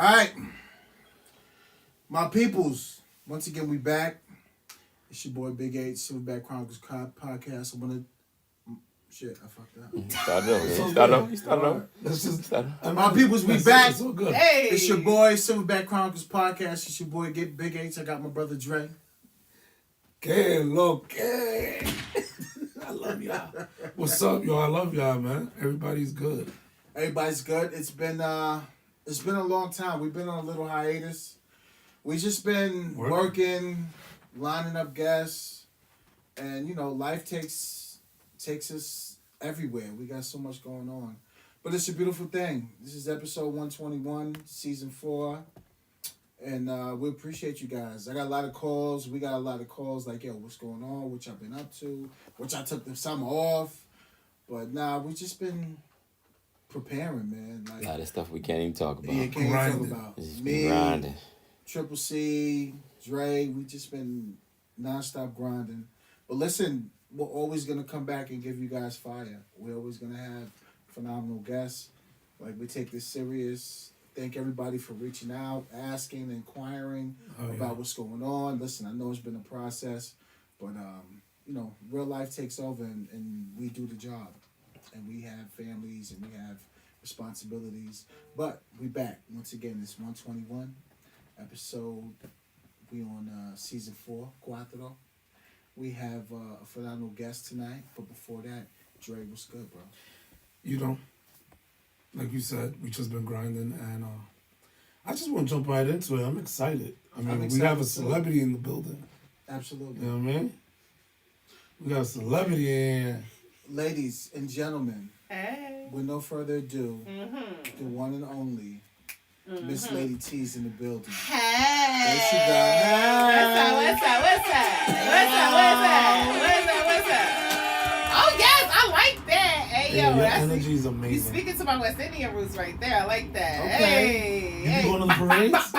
right, my peoples. Once again, we back. It's your boy Big H, Silverback Chronicles podcast. I wanna. Shit, I fucked up. You started off. My peoples, we back. So good. Hey, It's your boy Silverback Chronicles podcast. It's your boy Big H. I got my brother Dre. Que lo que. I love y'all. What's up, y'all? I love y'all, man. Everybody's good. Everybody's good. It's been a long time. We've been on a little hiatus. We just been working, lining up guests, and life takes us everywhere. We got so much going on, but it's a beautiful thing. This is episode 121, season 4, and we appreciate you guys. I got a lot of calls. We got a lot of calls like, yo, what's going on? What y'all been up to? What y'all took the summer off? But we just been preparing, man. Like, A lot of stuff we can't even talk about. yeah, can't Grinding. talk about. It's just Me, been grinding. Triple C, Dre, we just been nonstop grinding. But listen, we're always gonna come back and give you guys fire. We're always gonna have phenomenal guests. Like, we take this serious. Thank everybody for reaching out, asking, inquiring about what's going on. Listen, I know it's been a process, but real life takes over and we do the job. And we have families and we have responsibilities. But we back. Once again, it's 121 episode. We on season 4, Cuatro. We have a phenomenal guest tonight. But before that, Dre, what's good, bro? Like you said, we just been grinding, and I just want to jump right into it. I'm excited. We have a celebrity in the building. Absolutely. You know what I mean? We got a celebrity in. Ladies and gentlemen, hey, with no further ado, the one and only Miss Lady T's in the building. hey, There she go. Hey. What's up? Oh yes, I like that. Hey yo, Your that's energy is you amazing. speaking to my West Indian roots right there. I like that. Okay. Hey, You go to the parades?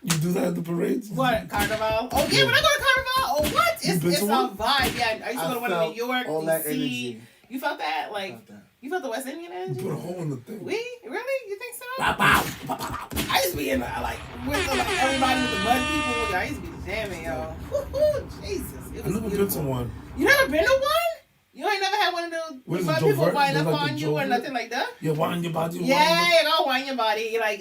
You do that at the parades? What, Carnival? Oh yeah, when I go to Carnival, oh what? It's been to a one? vibe. Yeah, I used to go to one in New York, all DC. that energy. You felt that? Like, Felt that. you felt the West Indian You energy? put a hole in the thing. We? Really? You think so? I used to be in with everybody with the mud people. I used to be jamming, yo. Woo-hoo, Jesus. It I was never been beautiful. to one. You never been to one? You ain't never had one of What is those it, mud people Joe wind Vert? up They like on the you Joe or Vert? nothing like that? You wind your body. Yeah, you go wind your body. Like,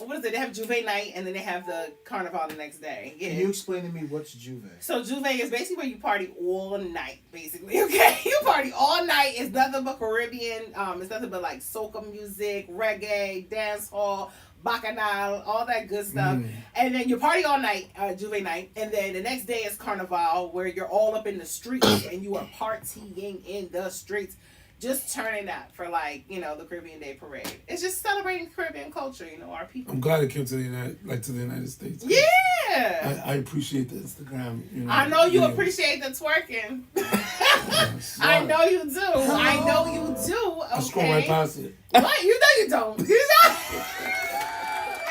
what is it? They have Juve night and then they have the Carnival the next day. Yeah. Can you explain to me what's Juve? So Juve is basically where you party all night, basically. Okay, you party all night. It's nothing but Caribbean. It's nothing but like soca music, reggae, dance hall, bacchanal, all that good stuff. And then you party all night, Juve night, and then the next day is Carnival, where you're all up in the streets and you are partying in the streets. Just turning up for the Caribbean Day Parade. It's just celebrating Caribbean culture, our people. I'm glad it came to the United States. Yeah. I appreciate the Instagram. I know you videos. appreciate the twerking. Yes. I know you do. I know you do. Okay. I scroll right past it. What? You know you don't. You know?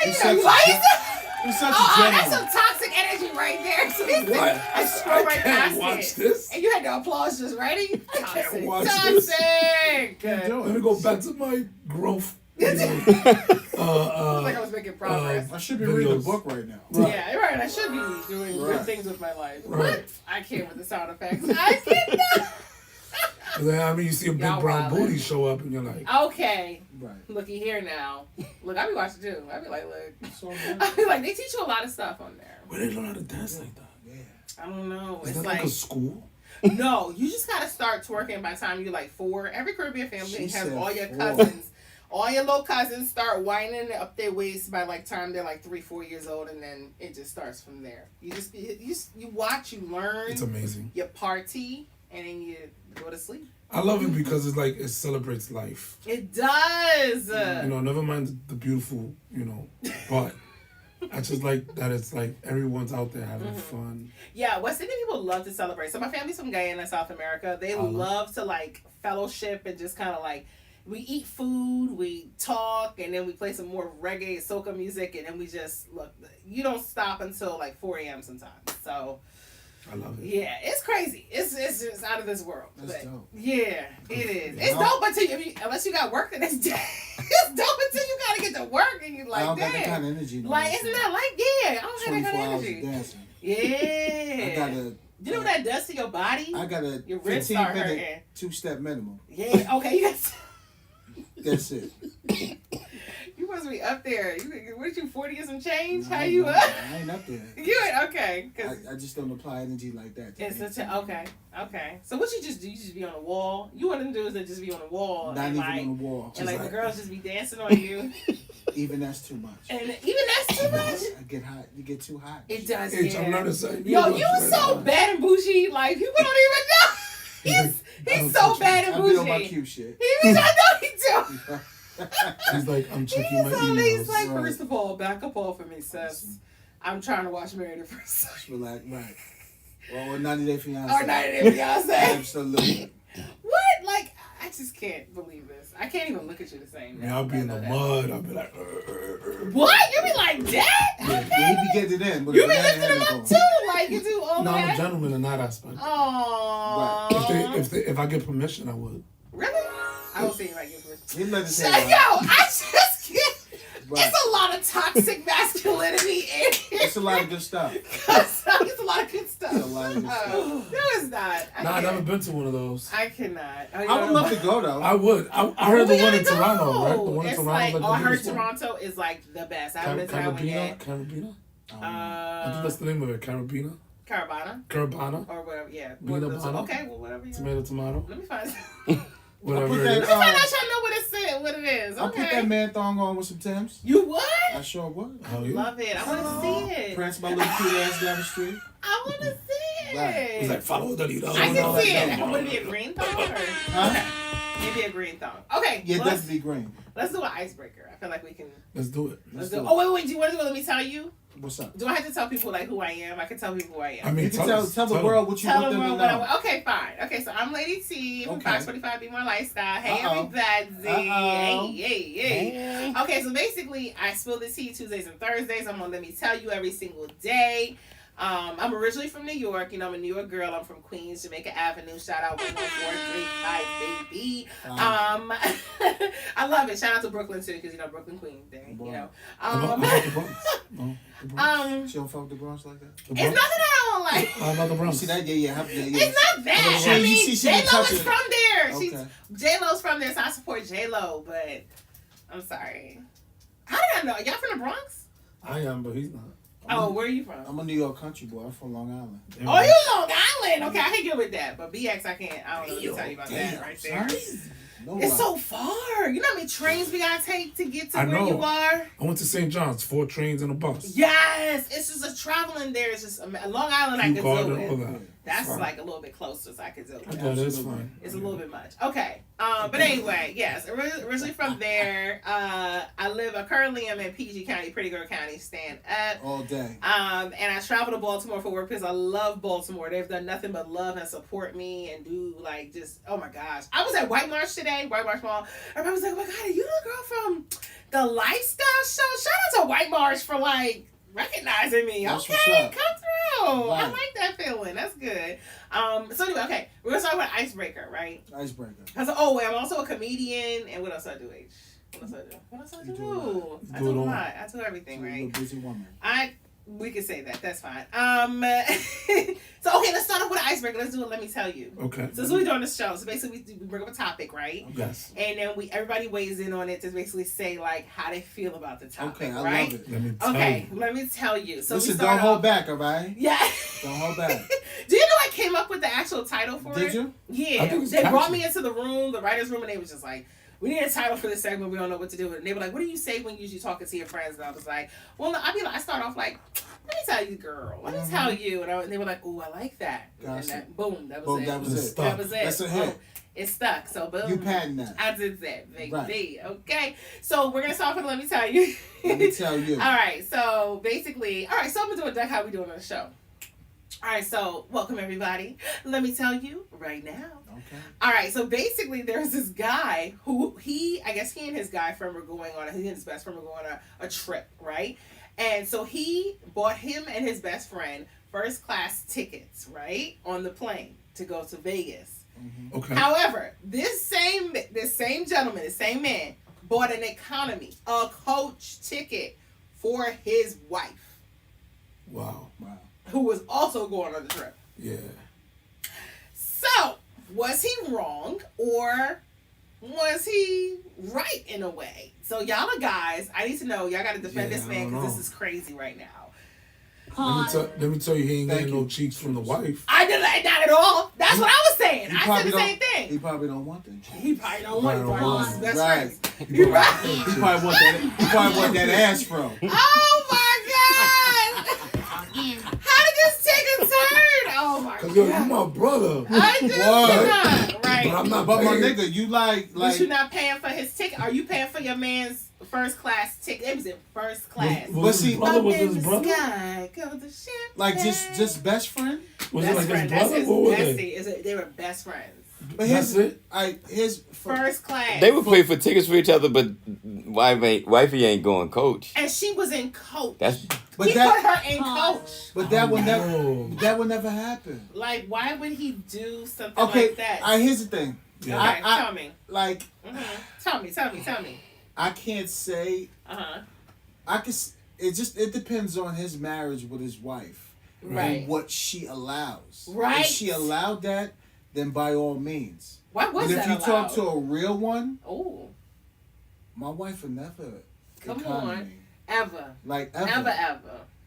You're such a Oh, gentleman. that's some toxic energy right there. So What? I scroll right I past can't watch it. this. And you had the applause just ready? I can't Toxic. watch Toxic. this. Do Let it. me go back to my growth. Like I was making progress. I should be reading a videos. book right now. Right. Yeah, right. I should be doing Right. good things with my life. Right. What? I can't with the sound effects. I cannot. And then, you see a big Y'all brown wildin'. booty show up, and you're like, Right. Okay. Looky here now. Look, I be watching too. I be like, look. So good. I be like, they teach you a lot of stuff on there. where they learn how to dance like that? Yeah. I don't know. Is It's that like a school? no, you just gotta start twerking by the time you're like 4. Every Caribbean family She has said all your 4. cousins. All your little cousins start winding up their waist by time they're like 3-4 years old, and then it just starts from there. You watch, you learn, It's amazing. you party, and then you go to sleep. I love it because it's like it celebrates life. It does. Never mind the beautiful, but I just like that it's like everyone's out there having fun. Yeah, West Indian people love to celebrate. So my family's from Guyana, South America. They love to fellowship and just kind of we eat food, we talk, and then we play some more reggae, soca music, and then we just look. You don't stop until 4 a.m. sometimes. So I love it. Yeah, it's crazy. It's just out of this world. That's dope. Yeah, it is. Yeah. It's dope unless you got work the next day. It's dope until you gotta get to work and you're like, I don't got that damn. kind of energy. No Like, more, isn't so. that like, yeah, I don't have that 24 kind of hours energy. of dancing. Yeah. I got a. You know what that does to your body? I got a Your wrists 15 start minute hurting. 2-step minimum. Yeah, okay, you got. That's it. You must be up there. What you 40 and some change? How I you ain't- up? I ain't up there. You okay? Cause I just don't apply energy like that. it's such a okay. So what you just do? You just be on the wall. You want them to do is just be on the wall Not and even like, on the wall. and like the like- girls just be dancing on you. Even that's too much. And even that's too much. I get hot. You get too hot. It does. H, Yeah. I'm not a saying. Yo, you so bad and bougie. Like people don't even know. He's so bad and I've been on my bougie. cute shit. I know he do. He's like, I'm checking my He's emails. like, Right. first of all, back up off of me, sis. I'm trying to watch Married at First Sight. Relax, right. Or 90 Day Fiance. Or 90 Day Fiance. Absolutely. What? Like, I just can't believe this. I can't even look at you the same. Man, I'll be in the mud. I'll be like, What? You be like that? Yeah, Okay. he be getting it in. But You be if it ain't lifting him happening, up too. Like, you do all no, I'm a that. gentleman in that aspect. Aww. If I get permission, I would. Really? I don't see you like you. He let his Yo, hair out. I just can't. Right. It's a lot of toxic masculinity in here. It's a lot of good stuff. It's a lot of good stuff. It's a lot of good stuff. No, it's not. Nah, I've never been to one of those. I cannot. I would love to go though. I would. I heard the We one in gotta Toronto, go. right? The one in It's Toronto. like, like I the heard biggest one. Toronto is like the best. I haven't been to that one yet. Carabina? I think that's the name of it. Carabina? Caravana Carabana? or whatever. Yeah. Bina Bana? Okay, well whatever. You Tomato, tomato? Let me find. Whatever put it that, is. Let me find out y'all know what it is. I'll Okay. put that man thong on with some Timbs. You would? I sure would. Hell yeah. Love it. I want to see it. Prance my little cute ass down the street. I want to see it. Right. He's like, follow the leader. I can see it. Huh? Would it be a green thong or? Huh? Maybe a green thong. Okay. Yeah, well, that's be green. let's do an icebreaker. I feel like we can. Let's do it. Let's do do. it. Oh wait. Do you want to do it? Let me tell you. What's up? Do I have to tell people like who I am? I can tell people who I am. I mean, You can tell the world what you Tell want them them to what I know. want. Okay, fine. Okay, so I'm Lady T from Okay. Fox 45 Be More Lifestyle. Hey, Uh-oh. everybody. Uh-oh. Hey. Okay, so basically, I spill the tea Tuesdays and Thursdays. I'm on Let Me Tell You every single day. I'm originally from New York. You know, I'm a New York girl. I'm from Queens, Jamaica Avenue. Shout out 11435, baby. I love it. Shout out to Brooklyn, too, because, you know, Brooklyn, Queens Day. You know. How about the Bronx? No, the Bronx. She don't fuck with the Bronx like that? The It's Bronx? not that I don't like. How about the You Bronx? see that? Yeah. It's not that. She- I you mean, see, she J be Lo is touching it. from there. Okay. J Lo's from there, so I support J Lo. But I'm sorry. How did I know? Y'all from the Bronx? I am, but he's not. Oh, where are you from? I'm a New York country boy. I'm from Long Island. Oh, you Long Island. Okay, I can get with that. But BX, I can't. I don't know what to tell you about that right there. No It's lie. so far. You know how many trains we gotta take to get to I where know. you are? I went to St. John's, 4 trains and a bus. Yes. It's just a traveling there. It's just Long Island I Kew could Garden, do all it. that. That's Fine. like a little bit closer, so I could do it. Yeah, that's fine. It's a little bit much. Okay. But anyway, yes. Originally from there. I currently am in PG County, Pretty Girl County, stand up. All day. And I travel to Baltimore for work because I love Baltimore. They've done nothing but love and support me and do like just, oh my gosh. I was at White Marsh today, White Marsh Mall. Everybody was like, oh my God, are you the girl from the Lifestyle Show? Shout out to White Marsh for like recognizing me. That's Okay, what's up. come through. I Right. like that feeling. That's good. So anyway, okay, we're gonna start with icebreaker, right? Icebreaker. I said, oh wait, I'm also a comedian, and what else I do, H? What else I do? What else I You do? do a lot. I You do do a it all. lot. I do everything, You're right? a busy woman. We can say that. That's fine. So okay, let's start off with an icebreaker. Let's do it. Let me tell you. Okay. So this is what we do on the show. So basically, we bring up a topic, right? Yes. And then everybody weighs in on it to basically say like how they feel about the topic, Okay, I right? love it. Let me tell Okay, you. let me tell you. So Listen, we don't start hold off. back, all right? Yeah. Don't hold back. Do you know I came up with the actual title for it? Did you? Yeah. I think it's They brought catchy. me into the room, the writer's room, and they was just like, we need a title for this segment. We don't know what to do with it. And they were like, what do you say when you usually talking to your friends? And I was like, well, I start off like, let me tell you, girl. Let me tell you. And they were like, oh, I like that. And Gotcha. that, boom, that was Boom, it. that was it. That was it. That's a hit. Boom. It stuck. So, boom. You patent that. I did that, baby. Right. Okay. So, we're going to start with Let Me Tell You. Let me tell you. All right. So, basically, so I'm going to do a duck how we doing on the show. All right. So, welcome, everybody. Let me tell you right now. Okay. All right, so basically, there's this guy who I guess he and his guy friend were going on, he and his best friend were going on a trip, right? And so he bought him and his best friend first class tickets, right, on the plane to go to Vegas. Mm-hmm. Okay. However, this same gentleman, the same man, bought an economy, a coach ticket for his wife, Wow. who was also going on the trip. Yeah. So, was he wrong or was he right in a way? So, y'all are guys. I need to know. Y'all got to defend this man because this is crazy right now. Let me tell you, he ain't getting no cheeks from the wife. I did not at all. That's what I was saying. I said the same thing. He probably don't want them. He probably don't want it. That's right. You're right. He probably want that ass from. Oh my God! How did this take a turn? Oh my God! Cause yo, you my brother. I just not right. But I'm not. But my paying. nigga, you like. But you not paying for his ticket? Are you paying for your man's first class ticket? It was in first class. Was his brother? Was his brother? Sky, go the ship like just best friend. Was best it like friend. his brother? That's What was his it? bestie. They were best friends. But That's it. His First class. They would pay for tickets for each other, but wifey ain't going coach. And she was in coach. But he that, put her in coach. But that would never happen. Like, why would he do something like that? Here's the thing. Yeah. Okay, tell me. Like, Tell me. I can't say. I can. It depends on his marriage with his wife, Right? And what she allows. Right. If she allowed that, then by all means. Why was But that if you allowed? talk to a real one, Oh, my wife would never. come on, ever, Like ever. ever.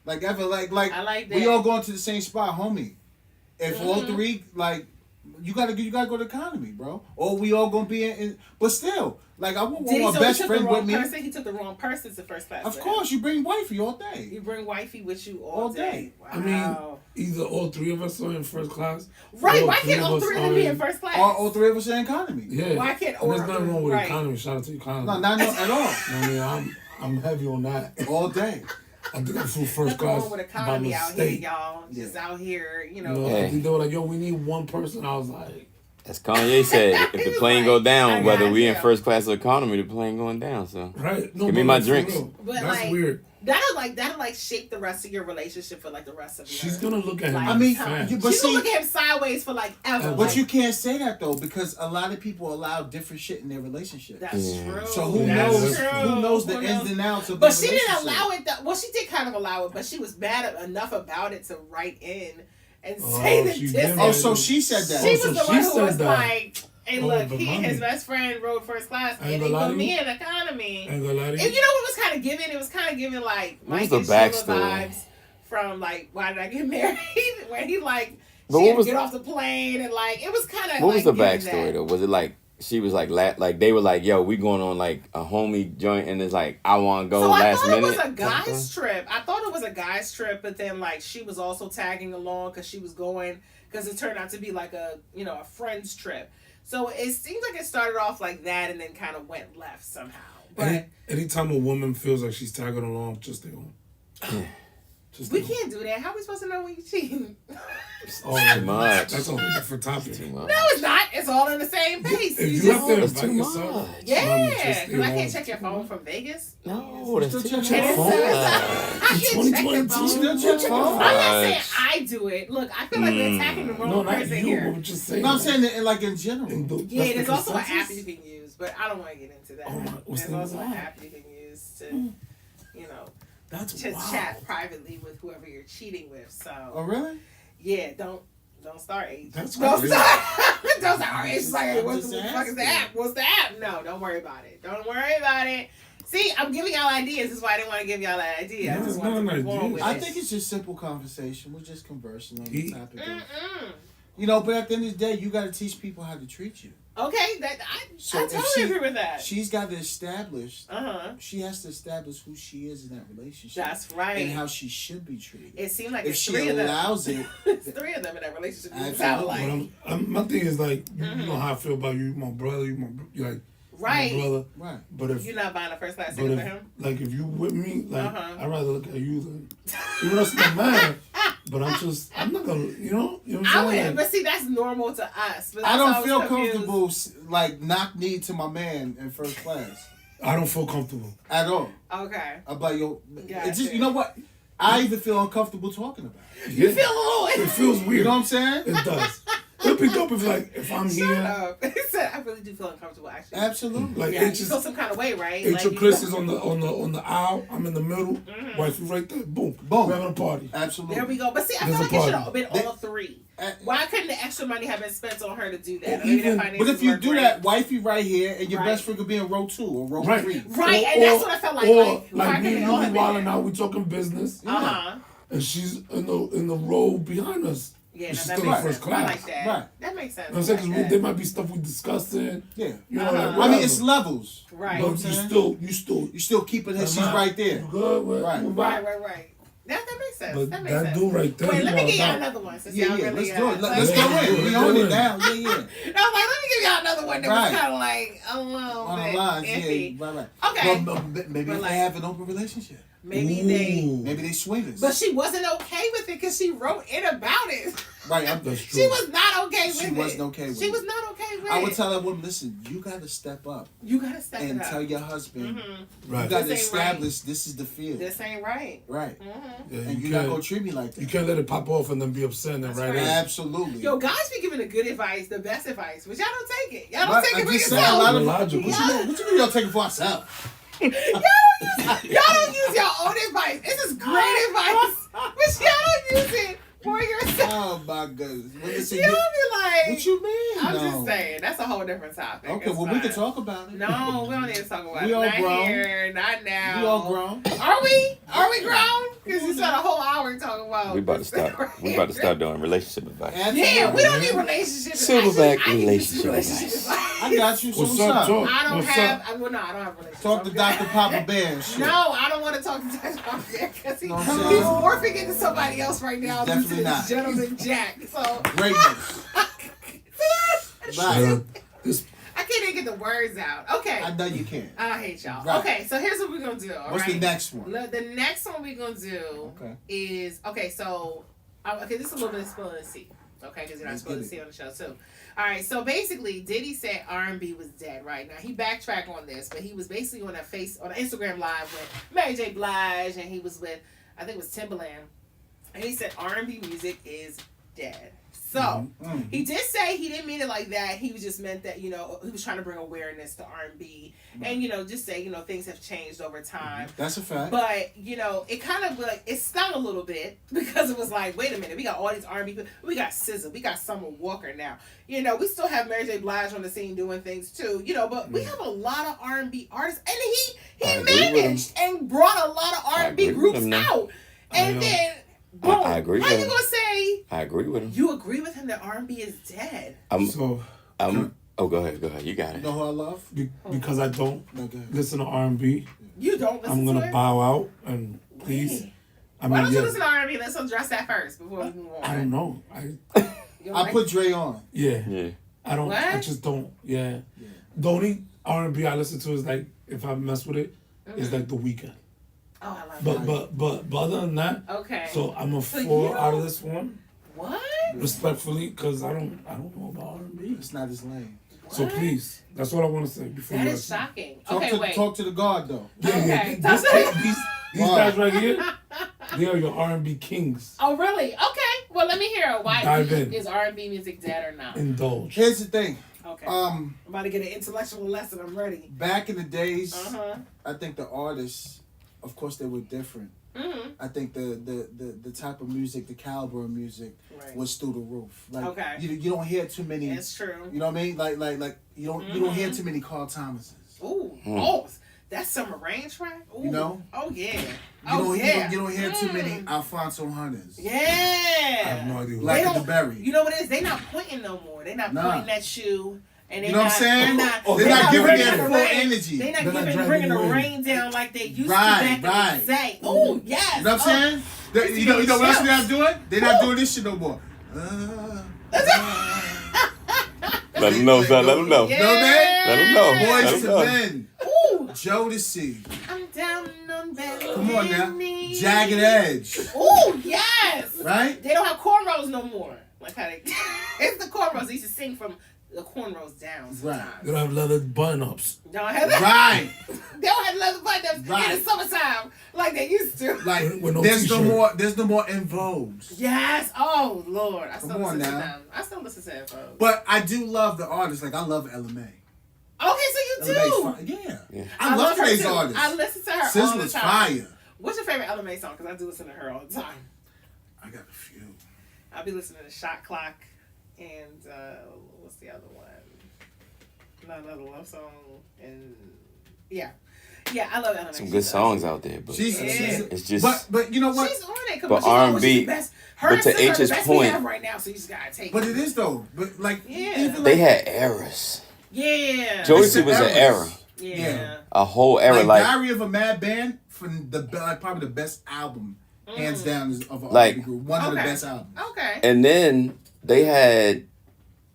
Like ever. Like I like that. we all going to the same spot, homie. If all three, like, you gotta go to economy, bro. Or we all gonna be in but still, like, I want my best friend with me. He took the wrong person to first class. Of course, you bring wifey all day. You bring wifey with you all day. Wow. I mean, either all three of us are in first class. Right? Why can't all three of them be in first class? All three of us are in economy. Yeah. Why can't and there's nothing wrong with right. economy. Shout out to economy. No, not at all. I mean, I'm heavy on that. All day. I think I flew first Nothing class wrong with by economy out here, mistake. y'all. Just out here, You know, I think they were like, yo, we need one person. I was like, As Kanye said, if the plane go I down, whether got we you. in first class or economy, the plane going down. So right. No, give me but my like, for drinks. real, But that's like, weird. That'll shape the rest of your relationship for like the rest of your She's gonna look at him. Like, I mean, fan. but she's gonna look at him sideways for like ever. But But like, you can't say that though, because a lot of people allow different shit in their relationship. that's true. So who That's knows? true. Who knows the ins and outs of But the she didn't relationship? allow it. Well, she did kind of allow it, but she was mad enough about it to write in and say that she this. did. Oh, so she said that. She was so the she one who said was that. like, "Hey, look, but he and his mommy, best friend rode first class, I ain't and he gonna lie put to me you. in economy." Ain't gonna lie to And you. you know what was kind of giving? It was kind of giving like What Mike was and the Sheila backstory? vibes from like Why Did I Get Married? When he like But she what had to was get the- off the plane and like it was kind of what was the giving backstory that. though? Was it like she was like like they were like, yo, we going on like a homie joint, and it's like I want to go So I last thought minute. it was a guy's trip. I thought it was a guy's trip, but then like she was also tagging along because she was going because it turned out to be like a a friend's trip. So it seems like it started off like that and then kind of went left somehow. But Anytime a woman feels like she's tagging along, just stay on. Just we stay on. can't do that. How are we supposed to know when you're cheating? Oh, Too much. That's a whole different topic. Too much. No, it's not. It's all in the same pace. If You you have just, to That's too invite yourself, much. yeah, mommy, just stay because I home. can't check your phone from Vegas. No, that's Still too check much. your And it's- phone? I can't check your 2022. phone. Still check your phone? I'm not saying I do it. Look, I feel like we're attacking the wrong No, not person you. here. But just saying. No, I'm saying that like in general. Yeah, there's also an app consensus. you can use, but I don't want to get into that. Oh my- what's There's the also an name of app you can use to, That's to wild. chat privately with whoever you're cheating with. So Oh really? yeah, don't start age. That's Don't crazy. start. Don't start. It's like, hey, I'm what just the fuck is the asking. app? What's the app? No, don't worry about it. Don't worry about it. See, I'm giving y'all ideas. This is why I didn't want to give y'all that idea. I No, just it's wanted not to an move on idea. with I it. think it's just simple conversation. We're just conversing on the He- topic. Of, Mm-mm. but at the end of the day, you got to teach people how to treat you. Okay, So I if totally she- agree with that. She's got to establish. She has to establish who she is in that relationship. That's right. And how she should be treated. It seemed like If it's she three of them. allows it, It's three of them in that relationship. It Absolutely. sound But like. my thing is like, you know how I feel about you, my brother. You're like Right. my brother. right? But if You're not buying a first class but ticket if for him? like if you with me, like Uh-huh. I'd rather look at you than even though it's not mad. But I'm not gonna, you know what I I'm would, saying? but see, that's normal to us. But I that's why don't was feel confused. comfortable like knock knee to my man in first class I don't feel comfortable. at all. Okay. I'm like, yo, Gotcha. it's just, you know what? I even feel uncomfortable talking about it. You feel a little. It feels weird. You know what I'm saying? It does. It'll be dope if I'm Shut here. up. He said, I really do feel uncomfortable, actually. Absolutely. Like Yeah, you H feel some kind of way, right? H Like, Chris is on the aisle. I'm in the middle. Wifey right there. Boom. Boom. We're having a party. Absolutely. there we go. But see, I There's feel a like it should party. have been all three. Why couldn't the extra money have been spent on her to do that? I mean, Even- their But finances if you work do great. that, wifey right here, and your Right. best friend could be in row 2 or row Right. 3. Right, and that's what I felt like. Or why like me couldn't and it all you have be been wilding there? out. We talking business, Uh-huh. and she's in the row behind us. Yeah, She's that still in makes first sense. I class. like that. Right. That makes sense. You know what I'm saying? I Because like there that. might be stuff we discussing. Yeah. You know, Uh-huh. like, I mean, whatever. it's levels. Right. But you still. You still keeping her. She's Am I- right there. You good? Right. You Right. That makes sense. But that makes that sense. dude right there. Wait, he let me wild get y'all out. another one. Since Yeah, y'all yeah. really, Let's do it. Let's Yeah. go in. We Yeah. own Yeah. it now. Yeah, yeah. I was like, let me give y'all another one that Right. was kind of like a little On the bit lines. iffy. Yeah. Right. Okay. Well, maybe But if like- they have an open relationship. Maybe they. Ooh. Maybe they swingers. But she wasn't okay with it because she wrote it about it. Right. That's true. She was not okay with it. She wasn't okay with She it. was not okay with it. I would tell that woman, listen, you got to step up You gotta step and it up. tell your husband, Right. you got to This ain't right. establish this is the field. This ain't right. Right. Yeah, And you you're not can't- going to treat me like that. You can't let it pop off and then be upset and That's right right. in. Absolutely. Yo, guys be giving the good advice, the best advice, but y'all don't take it. Y'all don't Right, take it I'm for just saying, a yourself. lot of Logical. what you mean y'all taking for ourselves? Y'all don't use your own advice. This is great advice, but y'all don't use it for yourself. Oh my goodness. Well, listen, Y'all be like, what you mean? I'm no. just saying, that's a whole different topic. Okay, It's well, we can fine. talk about it. No, we don't need to talk about We it. all Not grown. here, not now. We all grown. Are we? Are we grown? Because you spent a whole hour talking about. We about to start. We about to start doing relationship advice. Yeah, we don't need relationship. Silverback I need relationship advice. I got you. So What's what's up, up? Joe? I don't What's have. up? I don't have a relationship. Talk to Okay? Dr. Papa Bear and shit. No, I don't want to talk to Dr. Papa Bear because No, I'm he's saying. morphing into somebody else right now due to Definitely this not. gentleman Jack. So Greatness. Right. This I can't even get the words out. Okay. I know you can. I hate y'all. Right. Okay, so here's what we're gonna do. All What's the right? next one? The next one we're gonna do Okay. is so this is a little bit of spilling the tea. Okay, because you're not Let's spilling the get tea on the show too. All right, so basically, Diddy said R&B was dead. Right now, he backtracked on this, but he was basically on an Instagram live with Mary J. Blige, and he was with I think it was Timbaland, and he said R&B music is dead. So he did say he didn't mean it like that. He was just meant that he was trying to bring awareness to R&B, and just say things have changed over time. That's a fact. But it kind of it stung a little bit because it was like, wait a minute, we got all these R&B people. We got SZA, we got Summer Walker now. We still have Mary J. Blige on the scene doing things too. But we have a lot of R&B artists, and I he agree with managed and brought a lot of R&B agree with groups him now. out, and then. Boom. I agree How with you him. gonna say I agree with him. you agree with him that R&B is dead? so Oh, go ahead. You got You it. know who I love? because I don't No, go ahead. listen to R&B, You don't listen I'm to gonna it? bow out and please. Why I mean, don't you yeah, listen to R&B? Let's address that first before we move on. I don't know. You don't I like put Dre on. Yeah, Yeah. I don't. I What? just don't. Yeah, the only R&B I listen to is like if I mess with it, is like The Weeknd. Oh, I love that. But other than that, Okay. so I'm a So you 4 out don't- of this one, What? respectfully, because I don't know about R&B. It's not his lane. So What? please, that's what I want to say before That you is ask me. shocking. Talk Okay, to wait. talk to the guard though. Okay. These Why? guys right here, they are your R&B kings. Oh, really? Okay. Well, let me hear it. Why Dive in. is R&B music dead or not? Indulge. Here's the thing. Okay. I'm Um, about to get an intellectual lesson. I'm ready. back in the days, Uh-huh. I think the artists, of course, they were different. Mm-hmm. I think the type of music, the caliber of music, Right. was through the roof. Like Okay. you don't hear too many. It's true. You know what I mean? Like you don't hear too many Carl Thomases. Ooh. Oh, that Summer Rain track? Ooh. You know? Oh, yeah. You don't hear too many Alfonso Hunters. Yeah. I have no idea. Black They of the don't- Berry. You know what it is? They not pointing no more. They not Nah. pointing at you. And they You know what I'm saying? They're not, They're not giving bringing that the full rain. energy. They're not They're not bringing dragging the you in. rain down like they used Right, to back in the day. Oh, yes. You know what I'm saying? You know what else they're not doing? They're not doing this shit no more. Let them know, son. Let them know. Yeah. No, man. Let them know. Let Boys them to know. Men. Ooh. Jodeci. I'm down on bed. Come on now. Jagged Edge. Ooh, yes. Right? They don't have cornrows no more. Like how they, it's the cornrows they used to sing from the cornrows down They sometimes. don't have leather button-ups. Don't have Right. they don't have leather button-ups in the summertime like they used to. Like With no there's no t-shirt. more. There's no more in vogues. Yes. Oh Lord, I still Come on listen to now. them. I still listen to them, folks. But I do love the artists. Like I love LMA. Okay, so you do. Yeah. I love her today's too. artists. I listen to her all the Sizzler's time. fire. What's your favorite LMA song? Because I do listen to her all the time. I got a few. I'll be listening to Shot Clock and what's the other one? Not another love song. And yeah, I love LMA. Some good songs out there, but She's it's just. but you know what? She's on it. But R&B. Her but to and SZA are H's the best point- we have right now, so you just gotta take But it. it is though. But like even They like, had eras. Yeah. Joyce It's was an eras. era, Yeah. a whole era. like Like Diary of a Mad Band from like probably the best album, hands down, is of a Like- R&B group. One of the Okay. best albums. Okay. and then they had